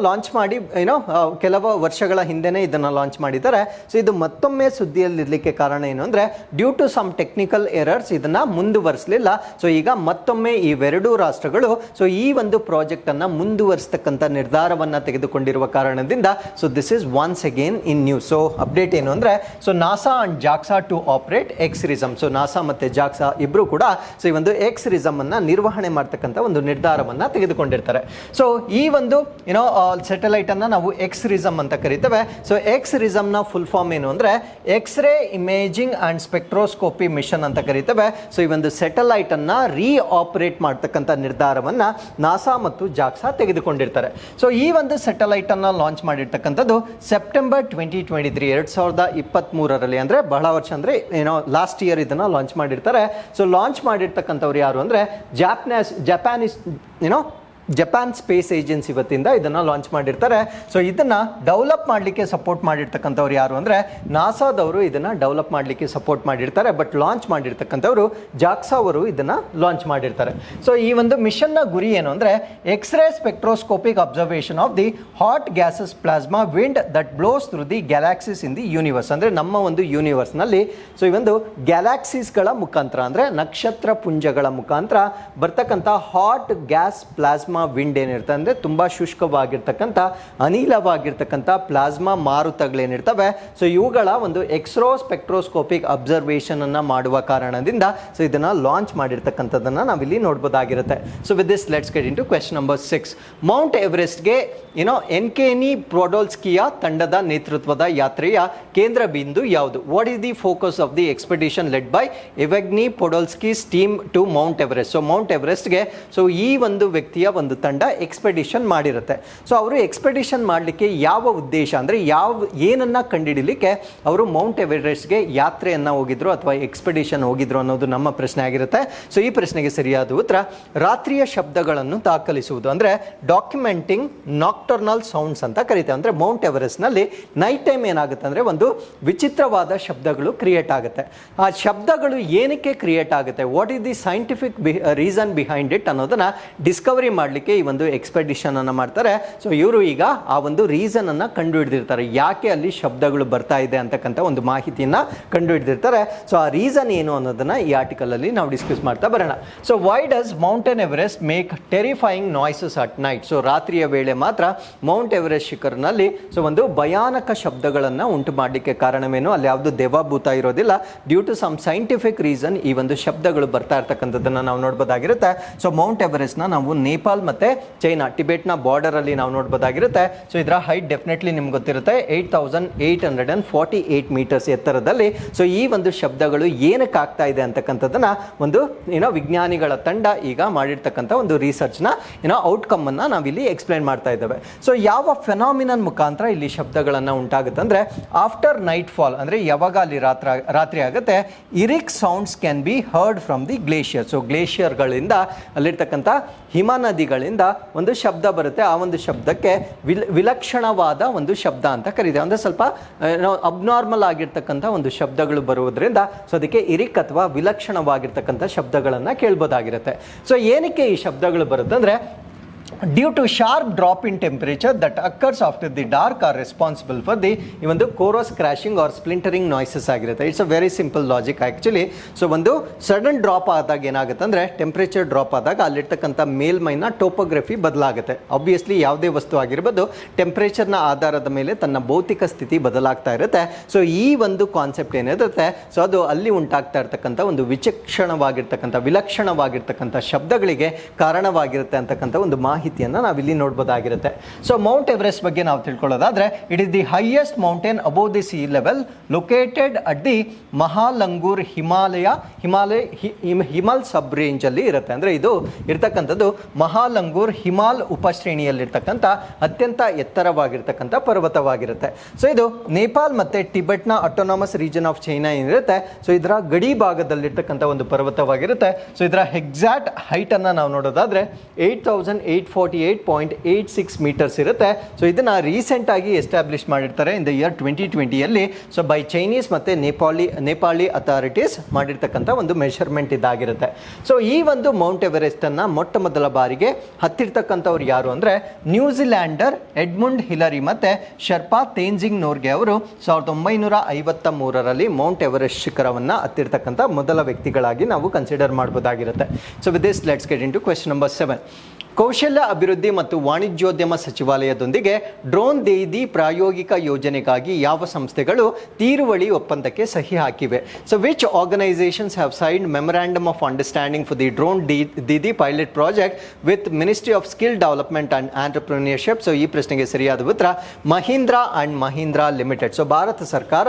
ಲಾಂಚ್ ಮಾಡಿ ಕೆಲವು ವರ್ಷಗಳ ಹಿಂದೆನೇ ಇದನ್ನ ಲಾಂಚ್ ಮಾಡಿದ್ದಾರೆ. ಸೊ ಇದು ಮತ್ತೊಮ್ಮೆ ಸುದ್ದಿಯಲ್ಲಿರ್ಲಿಕ್ಕೆ ಕಾರಣ ಏನು ಅಂದ್ರೆ due to some technical errors ಇದನ್ನ ಮುಂದುವರಿಸಲಿಲ್ಲ. ಸೊ ಈಗ ಮತ್ತೊಮ್ಮೆ ಇವೆರಡೂ ರಾಷ್ಟ್ರಗಳು ಸೊ ಈ ಒಂದು ಪ್ರಾಜೆಕ್ಟ್ ಅನ್ನ ಮುಂದುವರಿಸತಕ್ಕಂಥ ನಿರ್ಧಾರವನ್ನ ತೆಗೆದುಕೊಂಡಿರುವ ಕಾರಣದಿಂದ so this is once again in news. So update ಏನು ಅಂದ್ರೆ so NASA and JAXA to operate XRISM. So NASA ಮತ್ತೆ ಜಾಕ್ಸಾ ಇಬ್ರು ಕೂಡ ಸೊ ಈ ಒಂದು ಎಕ್ಸ್ರಿಸಮ್ ಅನ್ನ ನಿರ್ವಹಣೆ ಮಾಡ್ತಕ್ಕಂಥ ಒಂದು ನಿರ್ಧಾರವನ್ನ ತೆಗೆದುಕೊಂಡಿರ್ತಾರೆ. ಸೊ ಈ ಒಂದು ಸ್ಯಾಟಲೈಟ್ ಅನ್ನ ನಾವು ಎಕ್ಸ್ರಿಸಮ್ ಅಂತ ಕರಿತೇವೆ. ಸೊ ಎಕ್ಸ್ರಿಸಮ್ ನ ಫುಲ್ ಫಾರ್ಮ್ ಏನು ಅಂದ್ರೆ x-ray imaging and spectroscopy mission ಅಂತ ಕರಿತೇವೆ. ಸೊ ಈ ಒಂದು ಸ್ಯಾಟಲೈಟ್ ಅನ್ನ ಆಪರೇಟ್ ಮಾಡ್ತಕ್ಕಂಥ ನಿರ್ಧಾರವನ್ನ ನಾಸಾ ಮತ್ತು ಜಾಕ್ಸಾ ತೆಗೆದುಕೊಂಡಿರ್ತಾರೆ. ಸೊ ಈ ಒಂದು ಸ್ಯಾಟಲೈಟ್ ಅನ್ನ ಲಾಂಚ್ ಮಾಡಿರ್ತಕ್ಕಂಥದ್ದು ಸೆಪ್ಟೆಂಬರ್ 2023 2023 ಅಂದ್ರೆ ಬಹಳ ವರ್ಷ ಅಂದ್ರೆ ಲಾಸ್ಟ್ ಇಯರ್ ಇದನ್ನ ಲಾಂಚ್ ಮಾಡಿರ್ತಾರೆ. ಸೊ ಲಾಂಚ್ ಮಾಡಿರ್ತಕ್ಕಂಥವ್ರು ಯಾರು ಅಂದ್ರೆ ಜಪಾನ್ ಸ್ಪೇಸ್ ಏಜೆನ್ಸಿ ವತಿಯಿಂದ ಇದನ್ನ ಲಾಂಚ್ ಮಾಡಿರ್ತಾರೆ. ಸೊ ಇದನ್ನ ಡೆವಲಪ್ ಮಾಡಲಿಕ್ಕೆ ಸಪೋರ್ಟ್ ಮಾಡಿರ್ತಕ್ಕಂಥವ್ರು ಯಾರು ಅಂದ್ರೆ ನಾಸಾದವರು ಇದನ್ನ ಡೆವಲಪ್ ಮಾಡಲಿಕ್ಕೆ ಸಪೋರ್ಟ್ ಮಾಡಿರ್ತಾರೆ. ಬಟ್ ಲಾಂಚ್ ಮಾಡಿರ್ತಕ್ಕಂಥವ್ರು ಜಾಕ್ಸಾ ಅವರು ಇದನ್ನ ಲಾಂಚ್ ಮಾಡಿರ್ತಾರೆ. ಸೊ ಈ ಒಂದು ಮಿಷನ್ ನ ಗುರಿ ಏನು ಅಂದ್ರೆ X-ray spectroscopic observation of the hot gases plasma wind that blows through the galaxies in the universe. ಅಂದ್ರೆ ನಮ್ಮ ಒಂದು ಯೂನಿವರ್ಸ್ ನಲ್ಲಿ ಸೊ ಈ ಒಂದು ಗ್ಯಾಲಾಕ್ಸಿಸ್ ಗಳ ಮುಖಾಂತರ ಅಂದ್ರೆ ನಕ್ಷತ್ರ ಪುಂಜಗಳ ಮುಖಾಂತರ ಬರ್ತಕ್ಕಂಥ ಹಾಟ್ ಗ್ಯಾಸ್ ಪ್ಲಾಸ್ಮಾ ವಿಂಡ್ ಏನಿರ್ತದೆ ಅಂದ್ರೆ ತುಂಬಾ ಶುಷ್ಕವಾಗಿರ್ತಕ್ಕಂಥ ಅನಿಲವಾಗಿರ್ತಕ್ಕಂಥ ಪ್ಲಾಸ್ಮಾ ಮಾರುತಗಳೇನಿರ್ತವೆ ಸೊ ಇವುಗಳ ಒಂದು ಎಕ್ಸ್ರೋ ಸ್ಪೆಕ್ಟ್ರೋಸ್ಕೋಪಿಕ್ ಅಬ್ಸರ್ವೇಷನ್ ಅನ್ನ ಮಾಡುವ ಕಾರಣದಿಂದ ಸೊ ಇದನ್ನ ಲಾಂಚ್ ಮಾಡಿರ್ತಕ್ಕಂಥದ್ದನ್ನ ನಾವಿಲ್ಲಿ ನೋಡಬಹುದಾಗಿರುತ್ತೆ. So with this let's get into question number 6. Mount ಎವರೆಸ್ಟ್ಗೆ ಎನ್ಕೆನಿ ಪ್ರೊಡೋಲ್ಸ್ಕಿಯ ತಂಡದ ನೇತೃತ್ವದ ಯಾತ್ರೆಯ ಕೇಂದ್ರ ಬಿಂದು ಯಾವುದು? What is the focus of the expedition led by Evgeny Podolski's team to Mount Everest? So Mount ಎವರೆಸ್ಟ್ಗೆ ಸೊ ಈ ಒಂದು ವ್ಯಕ್ತಿಯ ಒಂದು ತಂಡ ಎಕ್ಸ್ಪೆಡಿಷನ್ ಮಾಡಿರುತ್ತೆ. ಸೊ ಅವರು ಎಕ್ಸ್ಪೆಡಿಷನ್ ಮಾಡಲಿಕ್ಕೆ ಯಾವ ಉದ್ದೇಶ ಅಂದ್ರೆ ಏನನ್ನ ಕಂಡುಹಿಡಿಲಿಕ್ಕೆ ಅವರು ಮೌಂಟ್ ಎವರೆಸ್ಟ್ಗೆ ಯಾತ್ರೆಯನ್ನ ಹೋಗಿದ್ರು ಅಥವಾ ಎಕ್ಸ್ಪೆಡಿಷನ್ ಹೋಗಿದ್ರು ಅನ್ನೋದು ನಮ್ಮ ಪ್ರಶ್ನೆ ಆಗಿರುತ್ತೆ. ಸೊ ಈ ಪ್ರಶ್ನೆಗೆ ಸರಿಯಾದ ಉತ್ತರ ರಾತ್ರಿಯ ಶಬ್ದಗಳನ್ನು ದಾಖಲಿಸುವುದು ಅಂದ್ರೆ ಡಾಕ್ಯುಮೆಂಟಿಂಗ್ ನಾಕ್ಟರ್ನಲ್ ಸೌಂಡ್ಸ್ ಅಂತ ಕರೀತೇವೆ. ಅಂದ್ರೆ ಮೌಂಟ್ ಎವರೆಸ್ಟ್ ನಲ್ಲಿ ನೈಟ್ ಟೈಮ್ ಏನಾಗುತ್ತೆ ಅಂದ್ರೆ ಒಂದು ವಿಚಿತ್ರವಾದ ಶಬ್ದಗಳು ಕ್ರಿಯೇಟ್ ಆಗುತ್ತೆ. ಆ ಶಬ್ದಗಳು ಏನಕ್ಕೆ ಕ್ರಿಯೇಟ್ ಆಗುತ್ತೆ, what is the scientific reason behind it ಅನ್ನೋದನ್ನ ಡಿಸ್ಕವರಿ ಮಾಡಲಿಕ್ಕೆ ಮಾಡಲಿಕ್ಕೆ ಈ ಒಂದು ಎಕ್ಸ್ಪೆಡಿಷನ್ ಅನ್ನು ಮಾಡ್ತಾರೆ. ಸೊ ಇವರು ಈಗ ಆ ಒಂದು ರೀಸನ್ ಅನ್ನು ಕಂಡುಹಿಡಿದಿರ್ತಾರೆ, ಯಾಕೆ ಅಲ್ಲಿ ಶಬ್ದಗಳು ಬರ್ತಾ ಇದೆ ಅಂತಕ್ಕಂಥ ಒಂದು ಮಾಹಿತಿಯನ್ನ ಕಂಡುಹಿಡಿದಿರ್ತಾರೆ. ಸೊ ಆ ರೀಸನ್ ಏನು ಅನ್ನೋದನ್ನ ಈ ಆರ್ಟಿಕಲ್ ಅಲ್ಲಿ ನಾವು ಡಿಸ್ಕಸ್ ಮಾಡ್ತಾ ಬರೋಣ. So why does mountain Everest make terrifying noises at night? So ರಾತ್ರಿಯ ವೇಳೆ ಮಾತ್ರ ಮೌಂಟ್ ಎವರೆಸ್ಟ್ ಶಿಖರ್ನಲ್ಲಿ ಸೊ ಒಂದು ಭಯಾನಕ ಶಬ್ದಗಳನ್ನು ಉಂಟು ಮಾಡಲಿಕ್ಕೆ ಕಾರಣವೇನು? ಅಲ್ಲಿ ಯಾವುದು ದೇವಭೂತ ಇರೋದಿಲ್ಲ. Due to some scientific reason ಈ ಒಂದು ಶಬ್ದಗಳು ಬರ್ತಾ ಇರ್ತಕ್ಕಂಥದ್ದನ್ನು ನಾವು ನೋಡ್ಬೋದಾಗಿರುತ್ತೆ. ಸೊ ಮೌಂಟ್ ಎವರೆಸ್ಟ್ನ ನಾವು ನೇಪಾಲ್ ಮತ್ತು ಚೈನಾ ಟಿಬೆಟ್ನ ಬಾರ್ಡರಲ್ಲಿ ನಾವು ನೋಡ್ಬೋದಾಗಿರುತ್ತೆ. ಸೊ ಇದರ ಹೈಟ್ ಡೆಫಿನೆಟ್ಲಿ ನಿಮ್ಗೆ ಗೊತ್ತಿರುತ್ತೆ, 8848 ಮೀಟರ್ಸ್ ಎತ್ತರದಲ್ಲಿ. ಸೊ ಈ ಒಂದು ಶಬ್ದಗಳು ಏನಕ್ಕೆ ಆಗ್ತಾ ಇದೆ ಅಂತಕ್ಕಂಥದ್ದನ್ನ ಒಂದು ವಿಜ್ಞಾನಿಗಳ ತಂಡ ಈಗ ಮಾಡಿರ್ತಕ್ಕಂಥ ಒಂದು ರಿಸರ್ಚ್ನ ಔಟ್ಕಮ್ ಅನ್ನ ನಾವಿಲ್ಲಿ ಎಕ್ಸ್ಪ್ಲೈನ್ ಮಾಡ್ತಾ ಇದ್ದೇವೆ. ಸೊ ಯಾವ ಫೆನಾಮಿನನ್ ಮುಖಾಂತರ ಇಲ್ಲಿ ಶಬ್ದಗಳನ್ನು ಉಂಟಾಗುತ್ತೆ ಅಂದರೆ, ಆಫ್ಟರ್ ನೈಟ್ ಫಾಲ್ ಅಂದರೆ ಯಾವಾಗ ಅಲ್ಲಿ ರಾತ್ರಿ ಆಗುತ್ತೆ, eerie sounds can be heard from the glacier. So ಗ್ಲೇಷಿಯರ್ಗಳಿಂದ ಅಲ್ಲಿರ್ತಕ್ಕಂಥ ಹಿಮ ನದಿಗಳಿಂದ ಒಂದು ಶಬ್ದ ಬರುತ್ತೆ. ಆ ಒಂದು ಶಬ್ದಕ್ಕೆ ವಿಲಕ್ಷಣವಾದ ಒಂದು ಶಬ್ದ ಅಂತ ಕರೀತೇವೆ. ಅಂದರೆ ಸ್ವಲ್ಪ ಅಬ್ನಾರ್ಮಲ್ ಆಗಿರ್ತಕ್ಕಂಥ ಒಂದು ಶಬ್ದಗಳು ಬರುವುದರಿಂದ ಸೊ ಅದಕ್ಕೆ ಇರಿಕ್ ಅಥವಾ ವಿಲಕ್ಷಣವಾಗಿರ್ತಕ್ಕಂಥ ಶಬ್ದಗಳನ್ನು ಕೇಳ್ಬೋದಾಗಿರುತ್ತೆ. ಸೊ ಏನಕ್ಕೆ ಈ ಶಬ್ದಗಳು ಬರುತ್ತೆ ಅಂದರೆ, due to sharp drop in temperature that occurs after the dark are responsible for the ಈ ಒಂದು chorus crashing or splintering noises ಆಗಿರುತ್ತೆ. It's a very simple logic actually. So ಒಂದು ಸಡನ್ ಡ್ರಾಪ್ ಆದಾಗ ಏನಾಗುತ್ತೆ ಅಂದರೆ, ಟೆಂಪರೇಚರ್ ಡ್ರಾಪ್ ಆದಾಗ ಅಲ್ಲಿರ್ತಕ್ಕಂಥ ಮೇಲ್ಮೈನ topography ಬದಲಾಗುತ್ತೆ. Obviously ಯಾವುದೇ ವಸ್ತು ಆಗಿರ್ಬೋದು ಟೆಂಪರೇಚರ್ನ ಆಧಾರದ ಮೇಲೆ ತನ್ನ ಭೌತಿಕ ಸ್ಥಿತಿ ಬದಲಾಗ್ತಾ ಇರುತ್ತೆ. ಸೊ ಈ ಒಂದು ಕಾನ್ಸೆಪ್ಟ್ ಏನಿರುತ್ತೆ, ಸೊ ಅದು ಅಲ್ಲಿ ಉಂಟಾಗ್ತಾ ಇರ್ತಕ್ಕಂಥ ಒಂದು ವಿಲಕ್ಷಣವಾಗಿರ್ತಕ್ಕಂಥ ಶಬ್ದಗಳಿಗೆ ಕಾರಣವಾಗಿರುತ್ತೆ ಅಂತಕ್ಕಂಥ ಒಂದು ಮಾಹಿತಿಯನ್ನು ನಾವಿಲ್ಲಿ ನೋಡ್ಬೋದಾಗಿರುತ್ತೆ. ಸೊ ಮೌಂಟ್ ಎವರೆಸ್ಟ್ ಬಗ್ಗೆ ನಾವು ತಿಳ್ಕೊಳ್ಳೋದಾದ್ರೆ, it is the highest mountain above the sea level located at the Mahalangur Himal sub range ಅಲ್ಲಿ ಇರುತ್ತೆ. ಅಂದ್ರೆ ಇದು ಇರ್ತಕ್ಕಂಥದ್ದು ಮಹಾಲಂಗೂರ್ ಹಿಮಾಲ್ ಉಪಶ್ರೇಣಿಯಲ್ಲಿರ್ತಕ್ಕಂಥ ಅತ್ಯಂತ ಎತ್ತರವಾಗಿರ್ತಕ್ಕಂಥ ಪರ್ವತವಾಗಿರುತ್ತೆ. ಸೊ ಇದು ನೇಪಾಲ್ ಮತ್ತೆ ಟಿಬೆಟ್ನ ಆಟೋನಾಮಸ್ ರೀಜನ್ ಆಫ್ ಚೈನಾ ಏನಿರುತ್ತೆ, ಸೊ ಇದರ ಗಡಿ ಭಾಗದಲ್ಲಿರ್ತಕ್ಕಂಥ ಒಂದು ಪರ್ವತವಾಗಿರುತ್ತೆ. ಸೊ ಇದರ ಎಕ್ಸಾಕ್ಟ್ ಹೈಟ್ ಅನ್ನ ನಾವು ನೋಡೋದಾದ್ರೆ 8848.86 ಮೀಟರ್ಸ್ ಇರುತ್ತೆ. ಸೊ ಇದನ್ನ ರೀಸೆಂಟ್ ಆಗಿ ಎಸ್ಟಾಬ್ಲಿಷ್ ಮಾಡಿರ್ತಾರೆ in the year 2020 so by Chinese ಮತ್ತೆ ನೇಪಾಳಿ ಅಥಾರಿಟೀಸ್ ಮಾಡಿರ್ತಕ್ಕಂಥ ಒಂದು ಮೆಷರ್ಮೆಂಟ್ ಇದಾಗಿರುತ್ತೆ. ಸೊ ಈ ಒಂದು ಮೌಂಟ್ ಎವರೆಸ್ಟ್ ಅನ್ನ ಮೊಟ್ಟ ಮೊದಲ ಬಾರಿಗೆ ಹತ್ತಿರ್ತಕ್ಕಂಥವ್ರು ಯಾರು ಅಂದ್ರೆ, ನ್ಯೂಜಿಲ್ಯಾಂಡರ್ ಎಡ್ಮುಂಡ್ ಹಿಲರಿ ಮತ್ತೆ ಶರ್ಪಾ ತೇನ್ಜಿಂಗ್ ನೋರ್ಗೆ ಅವರು 1953ರಲ್ಲಿ ಮೌಂಟ್ ಎವರೆಸ್ಟ್ ಶಿಖರವನ್ನ ಹತ್ತಿರ್ತಕ್ಕಂಥ ಮೊದಲ ವ್ಯಕ್ತಿಗಳಾಗಿ ನಾವು ಕನ್ಸಿಡರ್ ಮಾಡಬಹುದಾಗಿರುತ್ತೆ. So with this let's get into question number 7. ಕೌಶಲ್ಯ ಅಭಿವೃದ್ಧಿ ಮತ್ತು ವಾಣಿಜ್ಯೋದ್ಯಮ ಸಚಿವಾಲಯದೊಂದಿಗೆ ಡ್ರೋನ್ ದೀದಿ ಪ್ರಾಯೋಗಿಕ ಯೋಜನೆಗಾಗಿ ಯಾವ ಸಂಸ್ಥೆಗಳು ತೀರುವಳಿ ಒಪ್ಪಂದಕ್ಕೆ ಸಹಿ ಹಾಕಿವೆ? So which organisations have signed memorandum of understanding for the drone Didi pilot project with ministry of skill development and entrepreneurship? So ಈ ಪ್ರಶ್ನೆಗೆ ಸರಿಯಾದ ಉತ್ತರ Mahindra and Mahindra limited. So Bharat ಸರ್ಕಾರ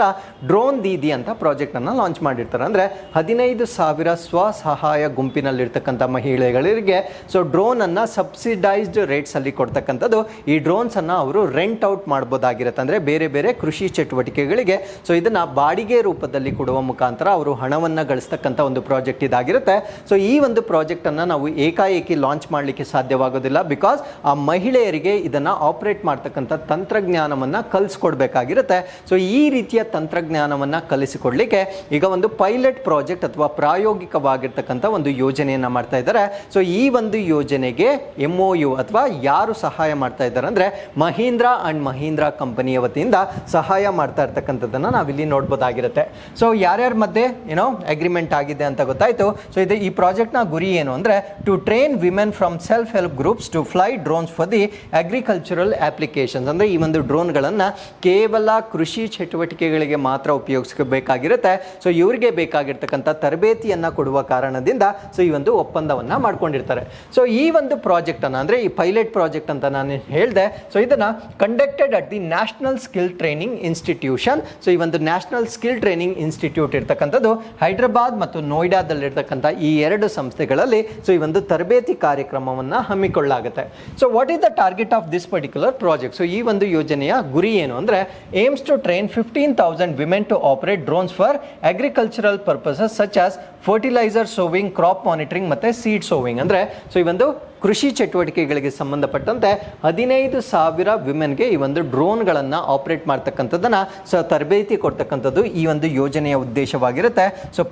ಡ್ರೋನ್ ದೀದಿ ಅಂತ ಪ್ರಾಜೆಕ್ಟ್ ಅನ್ನು ಲಾಂಚ್ ಮಾಡಿರ್ತಾರೆ. ಅಂದ್ರೆ 15,000 ಸ್ವಸಹಾಯ ಗುಂಪಿನಲ್ಲಿರ್ತಕ್ಕಂಥ ಮಹಿಳೆಯರಿಗೆ ಸೊ ಡ್ರೋನ್ ಅನ್ನ ಸಬ್ಸಿಡೈಸ್ಡ್ ರೇಟ್ಸ್ ಅಲ್ಲಿ ಕೊಡ್ತಕ್ಕಂಥದ್ದು. ಈ ಡ್ರೋನ್ಸ್ ಅನ್ನ ಅವರು ರೆಂಟ್ ಔಟ್ ಮಾಡಬಹುದಾಗಿರುತ್ತೆ. ಅಂದ್ರೆ ಬೇರೆ ಬೇರೆ ಕೃಷಿ ಚಟುವಟಿಕೆಗಳಿಗೆ ಸೊ ಇದನ್ನ ಬಾಡಿಗೆ ರೂಪದಲ್ಲಿ ಕೊಡುವ ಮುಖಾಂತರ ಅವರು ಹಣವನ್ನ ಗಳಿಸ್ತಕ್ಕಂಥ ಒಂದು ಪ್ರಾಜೆಕ್ಟ್ ಇದಾಗಿರುತ್ತೆ. ಸೊ ಈ ಒಂದು ಪ್ರಾಜೆಕ್ಟ್ ಅನ್ನ ನಾವು ಏಕಾಏಕಿ ಲಾಂಚ್ ಮಾಡಲಿಕ್ಕೆ ಸಾಧ್ಯವಾಗೋದಿಲ್ಲ. ಬಿಕಾಸ್ ಆ ಮಹಿಳೆಯರಿಗೆ ಇದನ್ನ ಆಪರೇಟ್ ಮಾಡ್ತಕ್ಕಂಥ ತಂತ್ರಜ್ಞಾನವನ್ನ ಕಲಿಸ್ಕೊಡ್ಬೇಕಾಗಿರುತ್ತೆ. ಸೊ ಈ ರೀತಿಯ ತಂತ್ರಜ್ಞಾನವನ್ನ ಕಲಿಸಿಕೊಡ್ಲಿಕ್ಕೆ ಈಗ ಒಂದು ಪೈಲಟ್ ಪ್ರಾಜೆಕ್ಟ್ ಅಥವಾ ಪ್ರಾಯೋಗಿಕವಾಗಿರ್ತಕ್ಕಂಥ ಒಂದು ಯೋಜನೆಯನ್ನ ಮಾಡ್ತಾ ಇದ್ದಾರೆ. ಸೊ ಈ ಒಂದು ಯೋಜನೆಗೆ MOU ಅಥವಾ ಯಾರು ಸಹಾಯ ಮಾಡ್ತಾ ಇದ್ದಾರೆ ಅಂದ್ರೆ, ಮಹೀಂದ್ರಾ ಅಂಡ್ ಮಹೀಂದ್ರಾ ಕಂಪನಿಯ ವತಿಯಿಂದ ಸಹಾಯ ಮಾಡ್ತಾ ಇರ್ತಕ್ಕಂಥದ್ದನ್ನ ನಾವಿಲ್ಲಿ ನೋಡ್ಬೋದಾಗಿರುತ್ತೆ. ಸೊ ಯಾರ್ಯಾರ ಮಧ್ಯೆ ಅಗ್ರಿಮೆಂಟ್ ಆಗಿದೆ ಅಂತ ಗೊತ್ತಾಯ್ತು. ಸೊ ಇದು ಈ ಪ್ರಾಜೆಕ್ಟ್ ನ ಗುರಿ ಏನು ಅಂದ್ರೆ, to train women from self help groups to fly drones for the agricultural applications. ಅಂದ್ರೆ ಈ ಒಂದು ಡ್ರೋನ್ಗಳನ್ನ ಕೇವಲ ಕೃಷಿ ಚಟುವಟಿಕೆಗಳಿಗೆ ಮಾತ್ರ ಉಪಯೋಗಿಸಬೇಕಾಗಿರುತ್ತೆ. ಸೊ ಇವರಿಗೆ ಬೇಕಾಗಿರ್ತಕ್ಕಂಥ ತರಬೇತಿಯನ್ನ ಕೊಡುವ ಕಾರಣದಿಂದ ಸೊ ಈ ಒಂದು ಒಪ್ಪಂದವನ್ನ ಮಾಡ್ಕೊಂಡಿರ್ತಾರೆ. ಸೊ ಈ ಒಂದು ಪ್ರಾಜೆಕ್ಟ್ ಅನ್ನ ಅಂದ್ರೆ ಈ ಪೈಲಟ್ ಪ್ರಾಜೆಕ್ಟ್ ಅಂತ ನಾನು ಹೇಳಿದೆ. ಸೊ ಇದನ್ನ conducted at the national skill training institution. So ಈ ಒಂದು ನ್ಯಾಷನಲ್ ಸ್ಕಿಲ್ ಟ್ರೈನಿಂಗ್ ಇನ್ಸ್ಟಿಟ್ಯೂಟ್ ಇರ್ತಕ್ಕಂಥದ್ದು ಹೈದರಾಬಾದ್ ಮತ್ತು ನೋಯ್ಡಾದಲ್ಲಿರ್ತಕ್ಕಂಥ ಈ ಎರಡು ಸಂಸ್ಥೆಗಳಲ್ಲಿ ಸೊ ಈ ಒಂದು ತರಬೇತಿ ಕಾರ್ಯಕ್ರಮವನ್ನ ಹಮ್ಮಿಕೊಳ್ಳಲಾಗುತ್ತೆ. So what is the target of this particular project? So ಈ ಒಂದು ಯೋಜನೆಯ ಗುರಿ ಏನು ಅಂದ್ರೆ, aims to train 15,000 women to operate drones for agricultural purposes such as fertiliser sowing, crop monitoring ಮತ್ತೆ ಸೀಡ್ ಸೋವಿಂಗ್. ಅಂದ್ರೆ ಸೊ ಈ ಒಂದು ಕೃಷಿ ಚಟುವಟಿಕೆಗಳಿಗೆ ಸಂಬಂಧಪಟ್ಟಂತೆ 15,000 ವಿಮೆನ್ಗೆ ಈ ಒಂದು ಡ್ರೋನ್ಗಳನ್ನು ಆಪರೇಟ್ ಮಾಡ್ತಕ್ಕಂಥದ್ದನ್ನ ತರಬೇತಿ ಕೊಡ್ತಕ್ಕಂಥದ್ದು ಈ ಒಂದು ಯೋಜನೆಯ ಉದ್ದೇಶವಾಗಿರುತ್ತೆ. So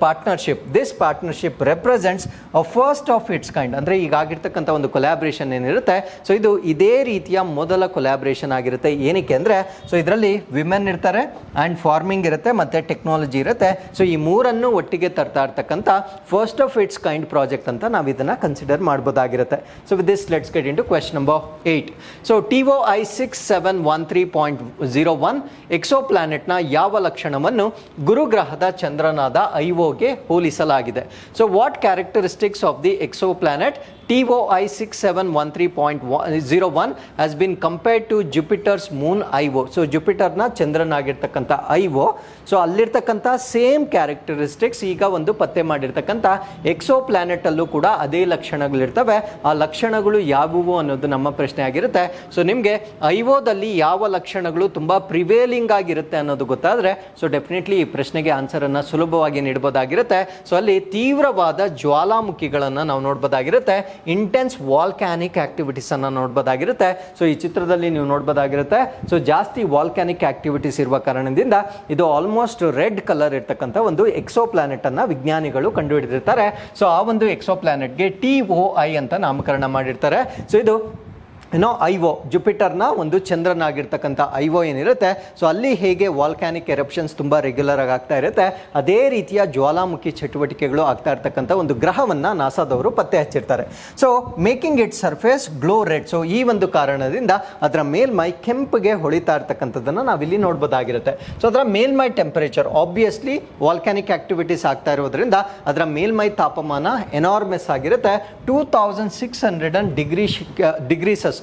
this partnership represents a first of its kind, ಅಂದರೆ ಈಗಾಗಿರ್ತಕ್ಕಂಥ ಒಂದು ಕೊಲಾಬ್ರೇಷನ್ ಏನಿರುತ್ತೆ, ಸೊ ಇದು ಇದೇ ರೀತಿಯ ಮೊದಲ ಕೊಲಾಬ್ರೇಷನ್ ಆಗಿರುತ್ತೆ. ಏನಕ್ಕೆ ಅಂದರೆ ಸೊ ಇದರಲ್ಲಿ ವಿಮೆನ್ ಇರ್ತಾರೆ ಆ್ಯಂಡ್ ಫಾರ್ಮಿಂಗ್ ಇರುತ್ತೆ ಮತ್ತು ಟೆಕ್ನಾಲಜಿ ಇರುತ್ತೆ. ಸೊ ಈ ಮೂರನ್ನು ಒಟ್ಟಿಗೆ ತರ್ತಾ ಇರ್ತಕ್ಕಂಥ first of its kind project ಅಂತ ನಾವು ಇದನ್ನು ಕನ್ಸಿಡರ್ ಮಾಡ್ಬೋದಾಗಿರುತ್ತೆ. So with this let's get into question number 8. So TOI 6713.01 ಎಕ್ಸೋಪ್ಲಾನೆಟ್ನ ಯಾವ ಲಕ್ಷಣವನ್ನು ಗುರುಗ್ರಹದ ಚಂದ್ರನಾದ ಐಒಗೆ ಹೋಲಿಸಲಾಗಿದೆ? So what characteristics of the exoplanet TOI 6713.01 has been compared to Jupiter's moon Io. So ಜುಪಿಟರ್ನ ಚಂದ್ರನಾಗಿರ್ತಕ್ಕಂಥ ಐಒ, ಸೊ ಅಲ್ಲಿರ್ತಕ್ಕಂಥ ಸೇಮ್ ಕ್ಯಾರೆಕ್ಟರಿಸ್ಟಿಕ್ಸ್ ಈಗ ಒಂದು ಪತ್ತೆ ಮಾಡಿರ್ತಕ್ಕಂಥ ಎಕ್ಸೋ ಪ್ಲಾನೆಟ್ ಅಲ್ಲೂ ಕೂಡ ಅದೇ ಲಕ್ಷಣಗಳಿರ್ತವೆ. ಆ ಲಕ್ಷಣಗಳು ಯಾವುವು ಅನ್ನೋದು ನಮ್ಮ ಪ್ರಶ್ನೆ ಆಗಿರುತ್ತೆ. ಸೊ ನಿಮಗೆ ಐಒದಲ್ಲಿ ಯಾವ ಲಕ್ಷಣಗಳು ತುಂಬ ಪ್ರಿವೇಲಿಂಗ್ ಆಗಿರುತ್ತೆ ಅನ್ನೋದು ಗೊತ್ತಾದರೆ ಸೊ ಡೆಫಿನೆಟ್ಲಿ ಈ ಪ್ರಶ್ನೆಗೆ ಆನ್ಸರನ್ನು ಸುಲಭವಾಗಿ ನೀಡಬಹುದಾಗಿರುತ್ತೆ. ಸೊ ಅಲ್ಲಿ ತೀವ್ರವಾದ ಜ್ವಾಲಾಮುಖಿಗಳನ್ನು ನಾವು ನೋಡ್ಬೋದಾಗಿರುತ್ತೆ, ಇಂಟೆನ್ಸ್ ವಾಲ್ಕ್ಯಾನಿಕ್ ಆಕ್ಟಿವಿಟೀಸ್ ಅನ್ನು ನೋಡ್ಬೋದಾಗಿರುತ್ತೆ. ಸೊ ಈ ಚಿತ್ರದಲ್ಲಿ ನೀವು ನೋಡ್ಬೋದಾಗಿರುತ್ತೆ. ಸೊ ಜಾಸ್ತಿ ವಾಲ್ಕ್ಯಾನಿಕ್ ಆಕ್ಟಿವಿಟೀಸ್ ಇರುವ ಕಾರಣದಿಂದ ಇದು ಆಲ್ಮೋಸ್ಟ್ ರೆಡ್ ಕಲರ್ ಇರ್ತಕ್ಕಂಥ ಒಂದು ಎಕ್ಸೋ ಪ್ಲಾನೆಟ್ ಅನ್ನ ವಿಜ್ಞಾನಿಗಳು ಕಂಡುಹಿಡಿದಿರ್ತಾರೆ. ಸೊ ಆ ಒಂದು ಎಕ್ಸೋ ಪ್ಲಾನೆಟ್ಗೆ TOI ಅಂತ ನಾಮಕರಣ ಮಾಡಿರ್ತಾರೆ. ಸೊ ಇದು ಐಒ ಜುಪಿಟರ್ನ ಒಂದು ಚಂದ್ರನಾಗಿರ್ತಕ್ಕಂಥ ಐಒ ಏನಿರುತ್ತೆ, ಸೊ ಅಲ್ಲಿ ಹೇಗೆ ವಾಲ್ಕ್ಯಾನಿಕ್ ಎರಪ್ಷನ್ಸ್ ತುಂಬ ರೆಗ್ಯುಲರ್ ಆಗಿ ಆಗ್ತಾ ಇರುತ್ತೆ, ಅದೇ ರೀತಿಯ ಜ್ವಾಲಾಮುಖಿ ಚಟುವಟಿಕೆಗಳು ಆಗ್ತಾ ಇರ್ತಕ್ಕಂಥ ಒಂದು ಗ್ರಹವನ್ನು ನಾಸಾದವರು ಪತ್ತೆ ಹಚ್ಚಿರ್ತಾರೆ. So making it surface glow red. So ಈ ಒಂದು ಕಾರಣದಿಂದ ಅದರ ಮೇಲ್ಮೈ ಕೆಂಪಿಗೆ ಹೊಳಿತಾ ಇರ್ತಕ್ಕಂಥದ್ದನ್ನು ನಾವಿಲ್ಲಿ ನೋಡ್ಬೋದಾಗಿರುತ್ತೆ. ಸೊ ಅದರ ಮೇಲ್ಮೈ ಟೆಂಪರೇಚರ್ ಆಬ್ವಿಯಸ್ಲಿ ವಾಲ್ಕ್ಯಾನಿಕ್ ಆಕ್ಟಿವಿಟೀಸ್ ಆಗ್ತಾ ಇರೋದ್ರಿಂದ ಅದರ ಮೇಲ್ಮೈ ತಾಪಮಾನ ಎನಾರ್ಮೆಸ್ ಆಗಿರುತ್ತೆ. 2600 ಡಿಗ್ರೀಸ್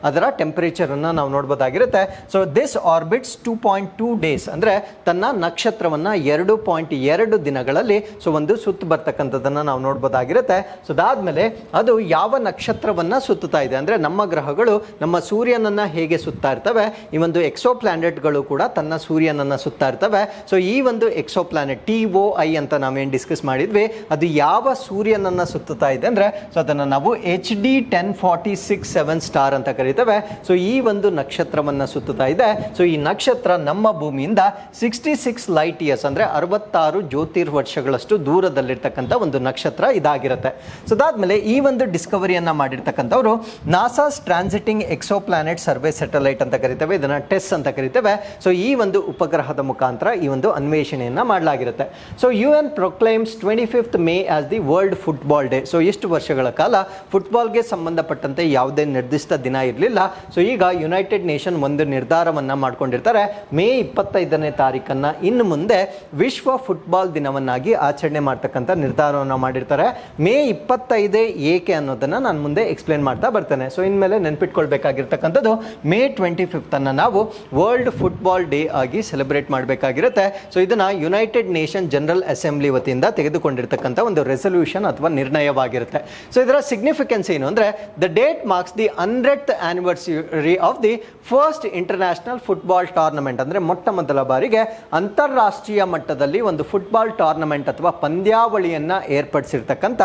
ಅದರ ಟೆಂಪರೇಚರ್ ಅನ್ನು ನಾವು ನೋಡಬಹುದಾಗಿರುತ್ತೆ. ಸೊ ದಿಸ್ ಆರ್ಬಿಟ್ಸ್ 2.2 ಡೇಸ್, ಅಂದ್ರೆ ತನ್ನ ನಕ್ಷತ್ರವನ್ನ 2.2 ದಿನಗಳಲ್ಲಿ ಸೊ ಒಂದು ಸುತ್ತು ಬರ್ತಕ್ಕಂಥದ್ದನ್ನ ನಾವು ನೋಡಬಹುದಾಗಿರುತ್ತೆ. ಸೊ ಅದಾದ್ಮೇಲೆ ಅದು ಯಾವ ನಕ್ಷತ್ರವನ್ನ ಸುತ್ತುತ್ತಾ ಇದೆ, ಅಂದ್ರೆ ನಮ್ಮ ಗ್ರಹಗಳು ನಮ್ಮ ಸೂರ್ಯನನ್ನ ಹೇಗೆ ಸುತ್ತಾ ಇರ್ತವೆ, ಈ ಒಂದು ಎಕ್ಸೋ ಪ್ಲಾನೆಟ್ಗಳು ಕೂಡ ತನ್ನ ಸೂರ್ಯನನ್ನ ಸುತ್ತಾ ಇರ್ತವೆ. ಸೊ ಈ ಒಂದು ಎಕ್ಸೋ ಪ್ಲಾನೆಟ್ TOI ಅಂತ ನಾವೇನು ಡಿಸ್ಕಸ್ ಮಾಡಿದ್ವಿ, ಅದು ಯಾವ ಸೂರ್ಯನನ್ನ ಸುತ್ತುತ್ತಾ ಇದೆ ಅಂದ್ರೆ ಸೊ ಅದನ್ನು ನಾವು HD 1046 ಸ್ಟಾರ್ ಅಂತ ಕರೀತೇವೆ. ಸೊ ಈ ಒಂದು ನಕ್ಷತ್ರವನ್ನ ಸುತ್ತುತ್ತಾ ಇದೆ. ಸೊ ಈ ನಕ್ಷತ್ರ ನಮ್ಮ ಭೂಮಿಯಿಂದ 66 ಲೈಟ್ ಇಯರ್ಸ್ ಅಂದ್ರೆ 66 ಜ್ಯೋತಿರ್ವರ್ಷಗಳಷ್ಟು ದೂರದಲ್ಲಿರ್ತಕ್ಕಂಥ ಒಂದು ನಕ್ಷತ್ರ ಇದಾಗಿರುತ್ತೆ. ಸೊ ಅದಾದ್ಮೇಲೆ ಈ ಒಂದು ಡಿಸ್ಕವರಿಯನ್ನ ಮಾಡಿರ್ತಕ್ಕಂಥವ್ರು NASA's transiting exoplanet survey satellite ಅಂತ ಕರಿತೇವೆ, ಇದನ್ನ ಟೆಸ್ ಅಂತ ಕರಿತೇವೆ. ಸೊ ಈ ಒಂದು ಉಪಗ್ರಹದ ಮುಖಾಂತರ ಈ ಒಂದು ಅನ್ವೇಷಣೆಯನ್ನ ಮಾಡಲಾಗಿರುತ್ತೆ. So UN proclaims 25th May as the world football day. So ಇಷ್ಟು ವರ್ಷಗಳ ಕಾಲ ಫುಟ್ಬಾಲ್ಗೆ ಸಂಬಂಧಪಟ್ಟಂತೆ ಯಾವುದೇ ನಿರ್ದಿಷ್ಟ ದಿನ ಇರಲಿಲ್ಲ. ಸೊ ಈಗ ಯುನೈಟೆಡ್ ನೇಷನ್ ಒಂದು ನಿರ್ಧಾರವನ್ನ ಮಾಡ್ಕೊಂಡಿರ್ತಾರೆ, May 25ನೇ ತಾರೀಕನ್ನ ಇನ್ನು ಮುಂದೆ ವಿಶ್ವ ಫುಟ್ಬಾಲ್ ದಿನವನ್ನಾಗಿ ಆಚರಣೆ ಮಾಡ್ತಕ್ಕಂಥ ನಿರ್ಧಾರವನ್ನು ಮಾಡಿರ್ತಾರೆ. May 25 ಏಕೆ ಅನ್ನೋದನ್ನ ನಾನು ಮುಂದೆ ಎಕ್ಸ್ಪ್ಲೇನ್ ಮಾಡ್ತಾ ಬರ್ತೇನೆ. ಸೊ ಇನ್ಮೇಲೆ ನೆನ್ಪಿಟ್ಕೊಳ್ಬೇಕಾಗಿರ್ತಕ್ಕಂಥದ್ದು May 25th ಅನ್ನ ನಾವು ವರ್ಲ್ಡ್ ಫುಟ್ಬಾಲ್ ಡೇ ಆಗಿ ಸೆಲೆಬ್ರೇಟ್ ಮಾಡಬೇಕಾಗಿರುತ್ತೆ. ಸೊ ಇದನ್ನ ಯುನೈಟೆಡ್ ನೇಷನ್ ಜನರಲ್ ಅಸೆಂಬ್ಲಿ ವತಿಯಿಂದ ತೆಗೆದುಕೊಂಡಿರ್ತಕ್ಕಂಥ ಒಂದು ರೆಸೊಲ್ಯೂಷನ್ ಅಥವಾ ನಿರ್ಣಯವಾಗಿರುತ್ತೆ. ಸೊ ಇದರ ಸಿಗ್ನಿಫಿಕೆನ್ಸ್ ಏನು ಅಂದ್ರೆ the date marks the 100th anniversary of the first international football tournament. ಅಂದ್ರೆ ಮೊಟ್ಟ ಮೊದಲ ಬಾರಿಗೆ ಅಂತಾರಾಷ್ಟ್ರೀಯ ಮಟ್ಟದಲ್ಲಿ ಒಂದು ಫುಟ್ಬಾಲ್ ಟೂರ್ನಮೆಂಟ್ ಅಥವಾ ಪಂದ್ಯಾವಳಿಯನ್ನ ಏರ್ಪಡಿಸಿರ್ತಕ್ಕಂಥ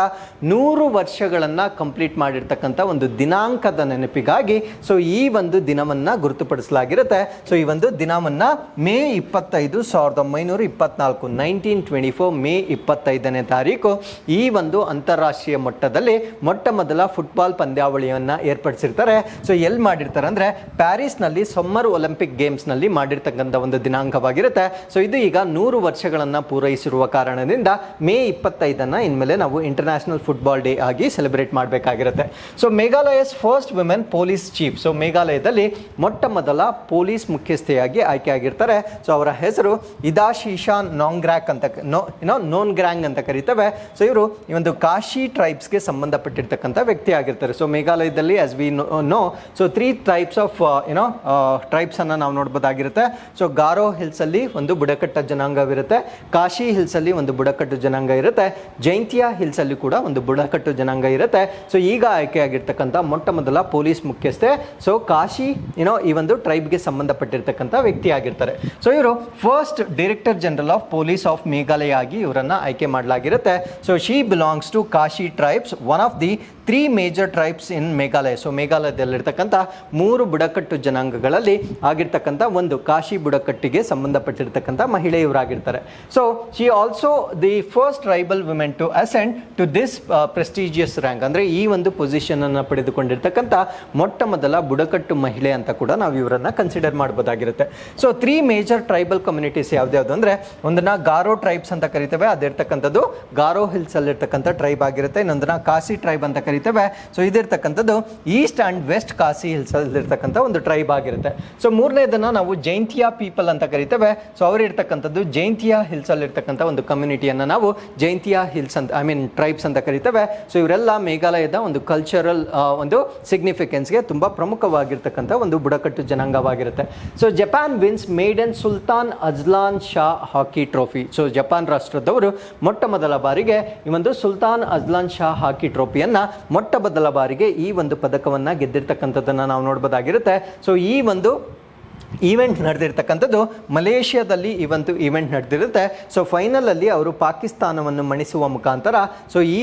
100 ವರ್ಷಗಳನ್ನ ಕಂಪ್ಲೀಟ್ ಮಾಡಿರ್ತಕ್ಕಂಥ ಒಂದು ದಿನಾಂಕದ ನೆನಪಿಗಾಗಿ ಸೊ ಈ ಒಂದು ದಿನವನ್ನ ಗುರುತುಪಡಿಸಲಾಗಿರುತ್ತೆ. ಸೊ ಈ ಒಂದು ದಿನವನ್ನ May 25, 1924 1924 May 25ನೇ ತಾರೀಕು ಈ ಒಂದು ಅಂತಾರಾಷ್ಟ್ರೀಯ ಮಟ್ಟದಲ್ಲಿ ಮೊಟ್ಟ ಮೊದಲ ಫುಟ್ಬಾಲ್ ಪಂದ್ಯಾವಳಿಯನ್ನ ಏರ್ಪಡಿಸಿರ್ತಾರೆ. ಸೊ ಎಲ್ಲಿ ಮಾಡಿರ್ತಾರೆ ಅಂದ್ರೆ ಪ್ಯಾರಿಸ್ ನಲ್ಲಿ ಸಮ್ಮರ್ ಒಲಿಂಪಿಕ್ ಗೇಮ್ಸ್ ನಲ್ಲಿ ಮಾಡಿರ್ತಕ್ಕಂಥ ಒಂದು ದಿನಾಂಕವಾಗಿರುತ್ತೆ. ಸೊ ಇದು ಈಗ 100 ವರ್ಷಗಳನ್ನ ಪೂರೈಸಿರುವ ಕಾರಣದಿಂದ May 25 ಇನ್ಮೇಲೆ ನಾವು ಇಂಟರ್ನ್ಯಾಷನಲ್ ಫುಟ್ಬಾಲ್ ಡೇ ಆಗಿ ಸೆಲೆಬ್ರೇಟ್ ಮಾಡಬೇಕಾಗಿರುತ್ತೆ. So Meghalaya's first women police chief. So ಮೇಘಾಲಯದಲ್ಲಿ ಮೊಟ್ಟ ಮೊದಲ ಪೊಲೀಸ್ ಮುಖ್ಯಸ್ಥೆಯಾಗಿ ಆಯ್ಕೆ ಆಗಿರ್ತಾರೆ. ಸೊ ಅವರ ಹೆಸರು ಇದಾಶೀಶಾ ನೋಂಗ್ರಾಕ್ ಅಂತ ನೋನ್ಗ್ರಾಂಗ್ ಅಂತ ಕರೀತೇವೆ. ಸೊ ಇವರು ಈ ಒಂದು ಕಾಶಿ ಟ್ರೈಬ್ಸ್ಗೆ ಸಂಬಂಧಪಟ್ಟಿರ್ತಕ್ಕಂಥ ವ್ಯಕ್ತಿ ಆಗಿರ್ತಾರೆ. ಸೊ ಮೇಘಾಲಯದಲ್ಲಿ as we know, so 3 types of tribes ಅನ್ನ ನಾವು ನೋಡ್ಬೋದಾಗಿರುತ್ತೆ. ಸೊ ಗಾರೋ ಹಿಲ್ಸ್ ಅಲ್ಲಿ ಒಂದು ಬುಡಕಟ್ಟು ಜನಾಂಗವಿರುತ್ತೆ, ಕಾಶಿ ಹಿಲ್ಸ್ ಅಲ್ಲಿ ಒಂದು ಬುಡಕಟ್ಟು ಜನಾಂಗ ಇರುತ್ತೆ, ಜೈಂತಿಯಾ ಹಿಲ್ಸ್ ಅಲ್ಲಿ ಕೂಡ ಒಂದು ಬುಡಕಟ್ಟು ಜನಾಂಗ ಇರುತ್ತೆ. ಸೊ ಈಗ ಆಯ್ಕೆಯಾಗಿರ್ತಕ್ಕಂಥ ಮೊಟ್ಟ ಮೊದಲ ಪೊಲೀಸ್ ಮುಖ್ಯಸ್ಥೆ ಸೊ ಕಾಶಿ ಈ ಒಂದು ಟ್ರೈಬ್ಗೆ ಸಂಬಂಧಪಟ್ಟಿರ್ತಕ್ಕಂಥ ವ್ಯಕ್ತಿ ಆಗಿರ್ತಾರೆ. ಸೊ ಇವರು first director general of police of Meghalaya ಆಗಿ ಇವರನ್ನ ಆಯ್ಕೆ ಮಾಡಲಾಗಿರುತ್ತೆ. So she belongs to Khasi tribes, one of the 3 major tribes in Meghalaya. So ಮೇಘಾಲಯದಲ್ಲಿರ್ತಕ್ಕಂಥ 3 ಬುಡಕಟ್ಟು ಜನಾಂಗಗಳಲ್ಲಿ ಆಗಿರ್ತಕ್ಕಂಥ ಒಂದು ಕಾಶಿ ಬುಡಕಟ್ಟಿಗೆ ಸಂಬಂಧಪಟ್ಟಿರ್ತಕ್ಕಂಥ ಮಹಿಳೆ ಇವರಾಗಿರ್ತಾರೆ. So she also the first tribal women to ascend to this prestigious rank, ಅಂದರೆ ಈ ಒಂದು ಪೊಸಿಷನ್ ಅನ್ನು ಪಡೆದುಕೊಂಡಿರ್ತಕ್ಕಂಥ ಮೊಟ್ಟ ಮೊದಲ ಬುಡಕಟ್ಟು ಮಹಿಳೆ ಅಂತ ಕೂಡ ನಾವು ಇವರನ್ನ ಕನ್ಸಿಡರ್ ಮಾಡಬಹುದಾಗಿರುತ್ತೆ. ಸೊ 3 ಮೇಜರ್ ಟ್ರೈಬಲ್ ಕಮ್ಯುನಿಟೀಸ್ ಯಾವ್ದು ಅಂದರೆ ಒಂದನ್ನ ಗಾರೋ ಟ್ರೈಬ್ಸ್ ಅಂತ ಕರಿತೇವೆ, ಅದಿರ್ತಕ್ಕಂಥದ್ದು ಗಾರೋ ಹಿಲ್ಸ್ ಅಲ್ಲಿರ್ತಕ್ಕಂಥ ಟ್ರೈಬ್ ಆಗಿರುತ್ತೆ. ಇನ್ನೊಂದನ್ನ ಕಾಶಿ ಟ್ರೈಬ್ ಅಂತ ಕರಿತೇವೆ. ಸೊ ಇದಿರ್ತಕ್ಕಂಥದ್ದು east and west Khasi hills ಅಲ್ಲಿರ್ತಕ್ಕಂಥ ಒಂದು ಟ್ರೈಬ್ ಆಗಿರುತ್ತೆ. ಸೊ ಮೂರನೇದನ್ನ ನಾವು ಜೈಂತಿಯಾ ಪೀಪಲ್ ಅಂತ ಕರಿತೇವೆ. ಸೊ ಅವರು ಇರ್ತಕ್ಕಂಥದ್ದು ಜೈಂತಿಯಾ ಹಿಲ್ಸ್ ಅಲ್ಲಿರ್ತಕ್ಕಂಥ ಒಂದು ಕಮ್ಯುನಿಟಿಯನ್ನು ನಾವು ಜೈಂತಿಯಾ ಹಿಲ್ಸ್ ಅಂತ ಟ್ರೈಬ್ಸ್ ಅಂತ ಕರಿತೇವೆ. ಸೊ ಇವರೆಲ್ಲ ಮೇಘಾಲಯದ ಒಂದು ಕಲ್ಚರಲ್ ಒಂದು ಸಿಗ್ನಿಫಿಕೆನ್ಸ್ಗೆ ತುಂಬಾ ಪ್ರಮುಖವಾಗಿರ್ತಕ್ಕಂಥ ಒಂದು ಬುಡಕಟ್ಟು ಜನಾಂಗವಾಗಿರುತ್ತೆ. So Japan wins maiden Sultan Azlan Shah hockey trophy. So Japan ರಾಷ್ಟ್ರದವರು ಮೊಟ್ಟ ಮೊದಲ ಬಾರಿಗೆ ಈ ಒಂದು ಸುಲ್ತಾನ್ ಅಜ್ಲಾನ್ ಶಾ ಹಾಕಿ ಟ್ರೋಫಿಯನ್ನ ಮೊಟ್ಟ ಮೊದಲ ಬಾರಿಗೆ ಈ ಒಂದು ಪದಕವನ್ನ ಗೆದ್ದಿರ್ತಕ್ಕಂಥದ್ದನ್ನ ನಾವು ನೋಡಬಹುದಾಗಿರುತ್ತೆ. ಸೊ ಈ ಒಂದು ಈವೆಂಟ್ ನಡೆದಿರ್ತಕ್ಕಂಥದ್ದು ಮಲೇಷ್ಯಾದಲ್ಲಿ ಈವೆಂಟ್ ನಡೆದಿರುತ್ತೆ. ಸೊ ಫೈನಲ್ ಅಲ್ಲಿ ಅವರು ಪಾಕಿಸ್ತಾನವನ್ನು ಮಣಿಸುವ ಮುಖಾಂತರ ಸೊ ಈ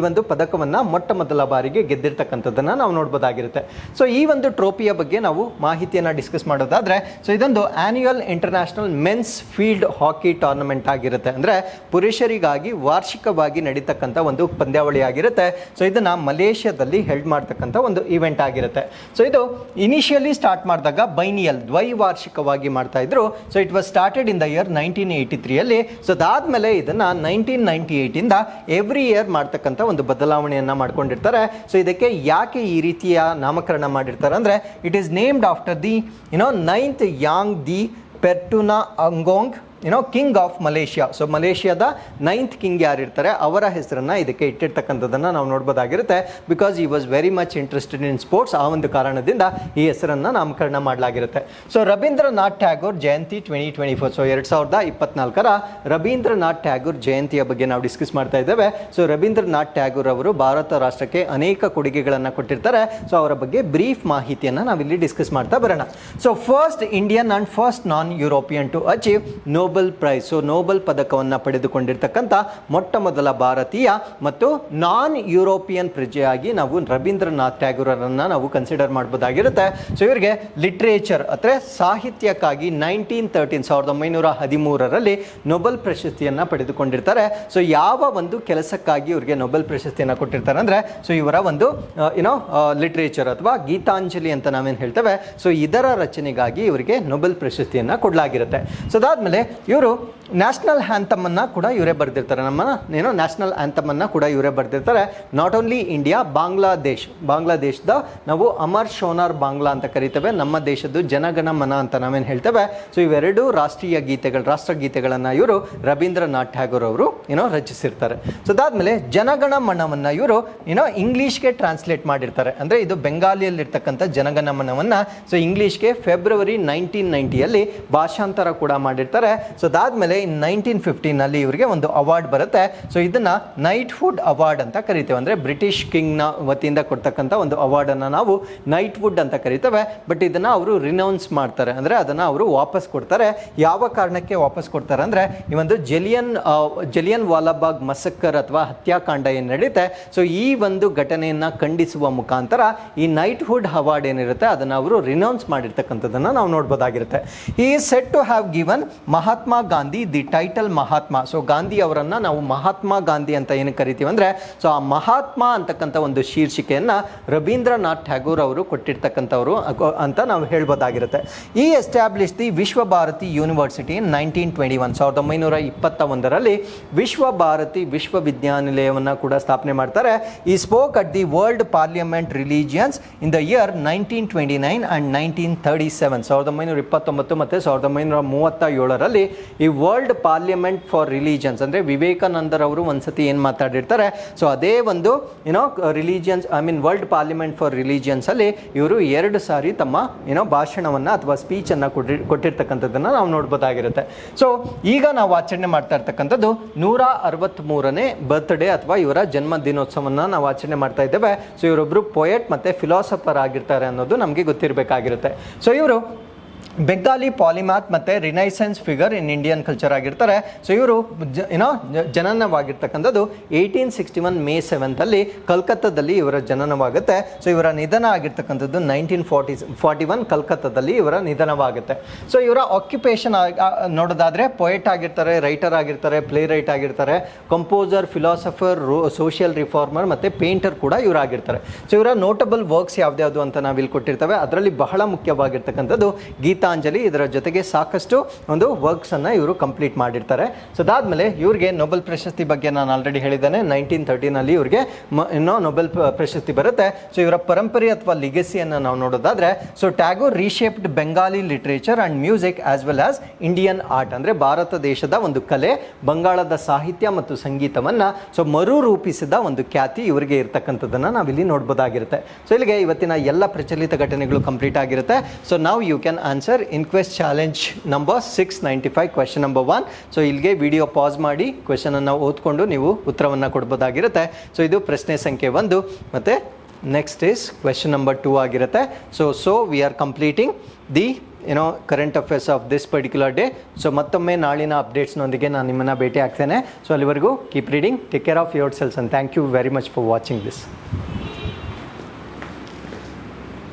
ಒಂದು ಪದಕವನ್ನು ಮೊಟ್ಟ ಮೊದಲ ಬಾರಿಗೆ ಗೆದ್ದಿರ್ತಕ್ಕಂಥದ್ದನ್ನು ನಾವು ನೋಡ್ಬೋದಾಗಿರುತ್ತೆ. ಸೊ ಈ ಒಂದು ಟ್ರೋಫಿಯ ಬಗ್ಗೆ ನಾವು ಮಾಹಿತಿಯನ್ನು ಡಿಸ್ಕಸ್ ಮಾಡೋದಾದ್ರೆ ಸೊ ಇದೊಂದು ಆನ್ಯುಯಲ್ ಇಂಟರ್ನ್ಯಾಷನಲ್ ಮೆನ್ಸ್ ಫೀಲ್ಡ್ ಹಾಕಿ ಟೂರ್ನಮೆಂಟ್ ಆಗಿರುತ್ತೆ. ಅಂದರೆ ಪುರುಷರಿಗಾಗಿ ವಾರ್ಷಿಕವಾಗಿ ನಡೀತಕ್ಕಂಥ ಒಂದು ಪಂದ್ಯಾವಳಿ ಆಗಿರುತ್ತೆ. ಸೊ ಇದನ್ನ ಮಲೇಷ್ಯಾದಲ್ಲಿ ಹೆಲ್ಡ್ ಮಾಡ್ತಕ್ಕಂಥ ಒಂದು ಈವೆಂಟ್ ಆಗಿರುತ್ತೆ. ಸೊ ಇದು ಇನಿಷಿಯಲಿ ಸ್ಟಾರ್ಟ್ ಮಾಡಿದಾಗ ಬೈನಿಯಲ್ ದ್ವೈವಾರ್ಷಿಕವಾಗಿ ಮಾಡ್ತಾ ಇದ್ರು. So it was started in the year 1983 ಅಲ್ಲಿ. ಸೊ ಅದಾದ್ಮೇಲೆ ಇದನ್ನ 1998 ಇಂದ ಎವ್ರಿ ಇಯರ್ ಮಾಡ್ತಕ್ಕಂಥ ಒಂದು ಬದಲಾವಣೆಯನ್ನ ಮಾಡ್ಕೊಂಡಿರ್ತಾರೆ. ಸೊ ಇದಕ್ಕೆ ಯಾಕೆ ಈ ರೀತಿಯ ನಾಮಕರಣ ಮಾಡಿರ್ತಾರೆ ಅಂದ್ರೆ it is named after the ninth Yang di Pertuan Agong king of Malaysia. So ಮಲೇಷ್ಯಾದ 9th ಕಿಂಗ್ ಯಾರಿರ್ತಾರೆ ಅವರ ಹೆಸರನ್ನ ಇದಕ್ಕೆ ಇಟ್ಟಿರ್ತಕ್ಕಂಥದ್ದನ್ನ ನಾವು ನೋಡ್ಬೋದಾಗಿರುತ್ತೆ. Because he was very much interested in sports, ಆ ಒಂದು ಕಾರಣದಿಂದ ಈ ಹೆಸರನ್ನ ನಾಮಕರಣ ಮಾಡಲಾಗಿರುತ್ತೆ. ಸೊ ರವೀಂದ್ರನಾಥ್ ಟ್ಯಾಗೋರ್ ಜಯಂತಿ 2024. ಸೊ 2024 ರವೀಂದ್ರನಾಥ್ ಟ್ಯಾಗೋರ್ ಜಯಂತಿಯ ಬಗ್ಗೆ ನಾವು ಡಿಸ್ಕಸ್ ಮಾಡ್ತಾ ಇದ್ದೇವೆ. ಸೊ ರವೀಂದ್ರನಾಥ್ ಟ್ಯಾಗೋರ್ ಅವರು ಭಾರತ ರಾಷ್ಟ್ರಕ್ಕೆ ಅನೇಕ ಕೊಡುಗೆಗಳನ್ನು ಕೊಟ್ಟಿರ್ತಾರೆ. ಸೊ ಅವರ ಬಗ್ಗೆ ಬ್ರೀಫ್ ಮಾಹಿತಿಯನ್ನು ನಾವಿಲ್ಲಿ ಡಿಸ್ಕಸ್ ಮಾಡ್ತಾ ಬರೋಣ. So first Indian and first non European to achieve Nobel prize. So Nobel ಪದಕವನ್ನು ಪಡೆದುಕೊಂಡಿರ್ತಕ್ಕಂಥ ಮೊಟ್ಟ ಮೊದಲ ಭಾರತೀಯ ಮತ್ತು ನಾನ್ ಯುರೋಪಿಯನ್ ಪ್ರಜೆಯಾಗಿ ನಾವು ರವೀಂದ್ರನಾಥ್ ಟ್ಯಾಗೋರರನ್ನ ನಾವು ಕನ್ಸಿಡರ್ ಮಾಡಬಹುದಾಗಿರುತ್ತೆ. ಸೊ ಇವರಿಗೆ ಲಿಟ್ರೇಚರ್ ಅಂದರೆ ಸಾಹಿತ್ಯಕ್ಕಾಗಿ 1913 ನೊಬೆಲ್ ಪ್ರಶಸ್ತಿಯನ್ನು ಪಡೆದುಕೊಂಡಿರ್ತಾರೆ. ಸೊ ಯಾವ ಒಂದು ಕೆಲಸಕ್ಕಾಗಿ ಇವರಿಗೆ ನೊಬೆಲ್ ಪ್ರಶಸ್ತಿಯನ್ನು ಕೊಟ್ಟಿರ್ತಾರೆ ಅಂದರೆ ಸೊ ಇವರ ಒಂದು ಲಿಟ್ರೇಚರ್ ಅಥವಾ ಗೀತಾಂಜಲಿ ಅಂತ ನಾವೇನು ಹೇಳ್ತೇವೆ. ಸೊ ಇದರ ರಚನೆಗಾಗಿ ಇವರಿಗೆ ನೊಬೆಲ್ ಪ್ರಶಸ್ತಿಯನ್ನು ಕೊಡಲಾಗಿರುತ್ತೆ. ಸೊ ಅದಾದ್ಮೇಲೆ ಇವರು ನ್ಯಾಷನಲ್ ಆ್ಯಂಥಮ್ ಅನ್ನು ಕೂಡ ಇವರೇ ಬರೆದಿರ್ತಾರೆ. ನ್ಯಾಷನಲ್ ಆ್ಯಂಥಮ್ ಅನ್ನು ಕೂಡ ಇವರೇ ಬರೆದಿರ್ತಾರೆ. ನಾಟ್ ಓನ್ಲಿ ಇಂಡಿಯಾ, ಬಾಂಗ್ಲಾದೇಶದ ನಾವು ಅಮರ್ ಶೋನಾರ್ ಬಾಂಗ್ಲಾ ಅಂತ ಕರಿತೇವೆ, ನಮ್ಮ ದೇಶದ್ದು ಜನಗಣ ಮನ ಅಂತ ನಾವೇನು ಹೇಳ್ತೇವೆ. ಸೊ ಇವೆರಡು ರಾಷ್ಟ್ರಗೀತೆಗಳನ್ನು ಇವರು ರವೀಂದ್ರನಾಥ್ ಟ್ಯಾಗೋರ್ ಅವರು ರಚಿಸಿರ್ತಾರೆ. ಸೊ ಅದಾದ್ಮೇಲೆ ಜನಗಣ ಮನವನ್ನು ಇವರು ಇಂಗ್ಲೀಷ್ಗೆ ಟ್ರಾನ್ಸ್ಲೇಟ್ ಮಾಡಿರ್ತಾರೆ. ಅಂದರೆ ಇದು ಬೆಂಗಾಲಿಯಲ್ಲಿರ್ತಕ್ಕಂಥ ಜನಗಣ ಮನವನ್ನು ಸೊ ಇಂಗ್ಲೀಷ್ಗೆ ಫೆಬ್ರವರಿ 1990 ಭಾಷಾಂತರ ಕೂಡ ಮಾಡಿರ್ತಾರೆ. ಸೊ ಅದಾದ್ಮೇಲೆ 1915 ಇವರಿಗೆ ಒಂದು ಅವಾರ್ಡ್ ಬರುತ್ತೆ. ಸೊ ಇದನ್ನ ನೈಟ್ಹುಡ್ ಅವಾರ್ಡ್ ಅಂತ ಕರಿತೇವೆ. ಅಂದರೆ ಬ್ರಿಟಿಷ್ ಕಿಂಗ್ನ ವತಿಯಿಂದ ಕೊಡ್ತಕ್ಕಂಥ ಒಂದು ಅವಾರ್ಡನ್ನು ನಾವು ನೈಟ್ಹುಡ್ ಅಂತ ಕರಿತೇವೆ. ಬಟ್ ಇದನ್ನು ಅವರು ರಿನೌನ್ಸ್ ಮಾಡ್ತಾರೆ, ಅಂದರೆ ಅದನ್ನು ಅವರು ವಾಪಸ್ ಕೊಡ್ತಾರೆ. ಯಾವ ಕಾರಣಕ್ಕೆ ವಾಪಸ್ ಕೊಡ್ತಾರೆ ಅಂದರೆ ಈ ಒಂದು ಜಲಿಯನ್ ವಾಲಾಬಾಗ್ ಮಸಕ್ಕರ್ ಅಥವಾ ಹತ್ಯಾಕಾಂಡ ಏನು ನಡೀತೆ. ಸೊ ಈ ಒಂದು ಘಟನೆಯನ್ನು ಖಂಡಿಸುವ ಮುಖಾಂತರ ಈ ನೈಟ್ಹುಡ್ ಅವಾರ್ಡ್ ಏನಿರುತ್ತೆ ಅದನ್ನು ಅವರು ರಿನೌನ್ಸ್ ಮಾಡಿರ್ತಕ್ಕಂಥದ್ದನ್ನು ನಾವು ನೋಡ್ಬೋದಾಗಿರುತ್ತೆ. ಈ said to have given Mahatma Gandhi the title Mahatma. So Gandhi ಅವರನ್ನ ನಾವು ಮಹಾತ್ಮ ಗಾಂಧಿ ಅಂತ ಏನು ಕರಿತೀವಿ ಅಂದ್ರೆ ಸೊ ಆ ಮಹಾತ್ಮ ಅಂತಕ್ಕಂಥ ಒಂದು ಶೀರ್ಷಿಕೆಯನ್ನ ರವೀಂದ್ರನಾಥ್ ಟ್ಯಾಗೋರ್ ಅವರು ಕೊಟ್ಟಿರ್ತಕ್ಕಂಥವ್ರು ಅಂತ ನಾವು ಹೇಳ್ಬೋದಾಗಿರುತ್ತೆ. ಈ ಎಸ್ಟಾಬ್ಲಿಷ್ ದಿ ವಿಶ್ವ ಭಾರತಿ ಯೂನಿವರ್ಸಿಟಿ ಇನ್ 1921. 1921 ವಿಶ್ವ ಭಾರತಿ ವಿಶ್ವವಿದ್ಯಾನಿಲಯವನ್ನು ಕೂಡ ಸ್ಥಾಪನೆ ಮಾಡ್ತಾರೆ. ಈ spoke at the world parliament religions in the year 1929 and 1937. 1929 ಮತ್ತು 1937 ಈ ವರ್ಲ್ಡ್ ಪಾರ್ಲಿಮೆಂಟ್ ಫಾರ್ ರಿಲಿಜನ್ಸ್ ಅಂದರೆ ವಿವೇಕಾನಂದರವರು ಒಂದ್ಸತಿ ಏನು ಮಾತಾಡಿರ್ತಾರೆ, ಸೊ ಅದೇ ಒಂದು religions world parliament for religions ಅಲ್ಲಿ ಇವರು 2 ಸಾರಿ ತಮ್ಮ ಭಾಷಣವನ್ನು ಅಥವಾ ಸ್ಪೀಚನ್ನು ಕೊಟ್ಟಿರ್ತಕ್ಕಂಥದ್ದನ್ನು ನಾವು ನೋಡ್ಬೋದಾಗಿರುತ್ತೆ. ಸೊ ಈಗ ನಾವು ಆಚರಣೆ ಮಾಡ್ತಾ ಇರ್ತಕ್ಕಂಥದ್ದು 163ನೇ ಬರ್ತ್ಡೇ ಅಥವಾ ಇವರ ಜನ್ಮ ದಿನೋತ್ಸವವನ್ನು ನಾವು ಆಚರಣೆ ಮಾಡ್ತಾ ಇದ್ದೇವೆ. ಸೊ ಇವರೊಬ್ಬರು ಪೊಯೆಟ್ ಮತ್ತು ಫಿಲಾಸಫರ್ ಆಗಿರ್ತಾರೆ ಅನ್ನೋದು ನಮಗೆ ಗೊತ್ತಿರಬೇಕಾಗಿರುತ್ತೆ. ಸೊ ಇವರು ಬೆಂಗಾಲಿ ಪಾಲಿಮ್ಯಾಥ್ ಮತ್ತು renaissance figure in Indian culture ಆಗಿರ್ತಾರೆ. ಸೊ ಇವರು ಜನನವಾಗಿರ್ತಕ್ಕಂಥದ್ದು 1861 ಮೇ 7 ಕಲ್ಕತ್ತಾದಲ್ಲಿ ಇವರ ಜನನವಾಗುತ್ತೆ. ಸೊ ಇವರ ನಿಧನ ಆಗಿರ್ತಕ್ಕಂಥದ್ದು 1941 ಕಲ್ಕತ್ತಾದಲ್ಲಿ ಇವರ ನಿಧನವಾಗುತ್ತೆ. ಸೊ ಇವರ ಆಕ್ಯುಪೇಷನ್ ನೋಡೋದಾದರೆ ಪೊಯೆಟ್ ಆಗಿರ್ತಾರೆ, ರೈಟರ್ ಆಗಿರ್ತಾರೆ, ಪ್ಲೇ ರೈಟ್ ಆಗಿರ್ತಾರೆ, ಕಂಪೋಸರ್, ಫಿಲಾಸಫರ್, ಸೋಷಿಯಲ್ ರಿಫಾರ್ಮರ್ ಮತ್ತು ಪೇಂಟರ್ ಕೂಡ ಇವರಾಗಿರ್ತಾರೆ. ಸೊ ಇವರ ನೋಟಬಲ್ ವರ್ಕ್ಸ್ ಯಾವ್ದ್ಯಾವುದು ಅಂತ ನಾವಿಲ್ಲಿ ಕೊಟ್ಟಿರ್ತೇವೆ. ಅದರಲ್ಲಿ ಬಹಳ ಮುಖ್ಯವಾಗಿರ್ತಕ್ಕಂಥದ್ದು ಗೀತಾಂಜಲಿ. ಇದರ ಜೊತೆಗೆ ಸಾಕಷ್ಟು ಒಂದು ವರ್ಕ್ಸನ್ನು ಇವರು ಕಂಪ್ಲೀಟ್ ಮಾಡಿರ್ತಾರೆ. ಸೊ ಅದಾದಮೇಲೆ ಇವ್ರಿಗೆ ನೊಬೆಲ್ ಪ್ರಶಸ್ತಿ ಬಗ್ಗೆ ನಾನು ಆಲ್ರೆಡಿ ಹೇಳಿದ್ದೇನೆ. 1913 ಇವರಿಗೆ ನೊಬೆಲ್ ಪ್ರಶಸ್ತಿ ಬರುತ್ತೆ. ಸೊ ಇವರ ಪರಂಪರೆ ಅಥವಾ ಲಿಗೆಸಿಯನ್ನು ನಾವು ನೋಡೋದಾದ್ರೆ, so Tagore reshaped Bengali literature and music as well as Indian art, ಅಂದರೆ ಭಾರತ ದೇಶದ ಒಂದು ಕಲೆ, ಬಂಗಾಳದ ಸಾಹಿತ್ಯ ಮತ್ತು ಸಂಗೀತವನ್ನು ಸೊ ಮರುರೂಪಿಸಿದ ಒಂದು ಖ್ಯಾತಿ ಇವರಿಗೆ ಇರ್ತಕ್ಕಂಥದ್ದನ್ನು ನಾವಿಲ್ಲಿ ನೋಡ್ಬೋದಾಗಿರುತ್ತೆ. ಸೊ ಇಲ್ಲಿಗೆ ಇವತ್ತಿನ ಎಲ್ಲ ಪ್ರಚಲಿತ ಘಟನೆಗಳು ಕಂಪ್ಲೀಟ್ ಆಗಿರುತ್ತೆ. ಸೊ ನಾವು you can answer inquest challenge number 695 question number 1. So ಇಲ್ಲಿಗೆ ವಿಡಿಯೋ ಪಾಸ್ ಮಾಡಿ ಕ್ವೆಶ್ಚನನ್ನು ಓದ್ಕೊಂಡು ನೀವು ಉತ್ತರವನ್ನು ಕೊಡ್ಬೋದಾಗಿರುತ್ತೆ. ಸೊ ಇದು ಪ್ರಶ್ನೆ ಸಂಖ್ಯೆ 1 ಮತ್ತು ನೆಕ್ಸ್ಟ್ ಈಸ್ ಕ್ವೆಶ್ಚನ್ ನಂಬರ್ 2 ಆಗಿರುತ್ತೆ. So we are completing the current affairs of this particular day. So ಮತ್ತೊಮ್ಮೆ ನಾಳಿನ ಅಪ್ಡೇಟ್ಸ್ನೊಂದಿಗೆ ನಾನು ನಿಮ್ಮನ್ನು ಭೇಟಿ ಆಗ್ತೇನೆ. ಸೊ ಅಲ್ಲಿವರೆಗೂ keep reading, take care of yourselves, and thank you very much for watching this.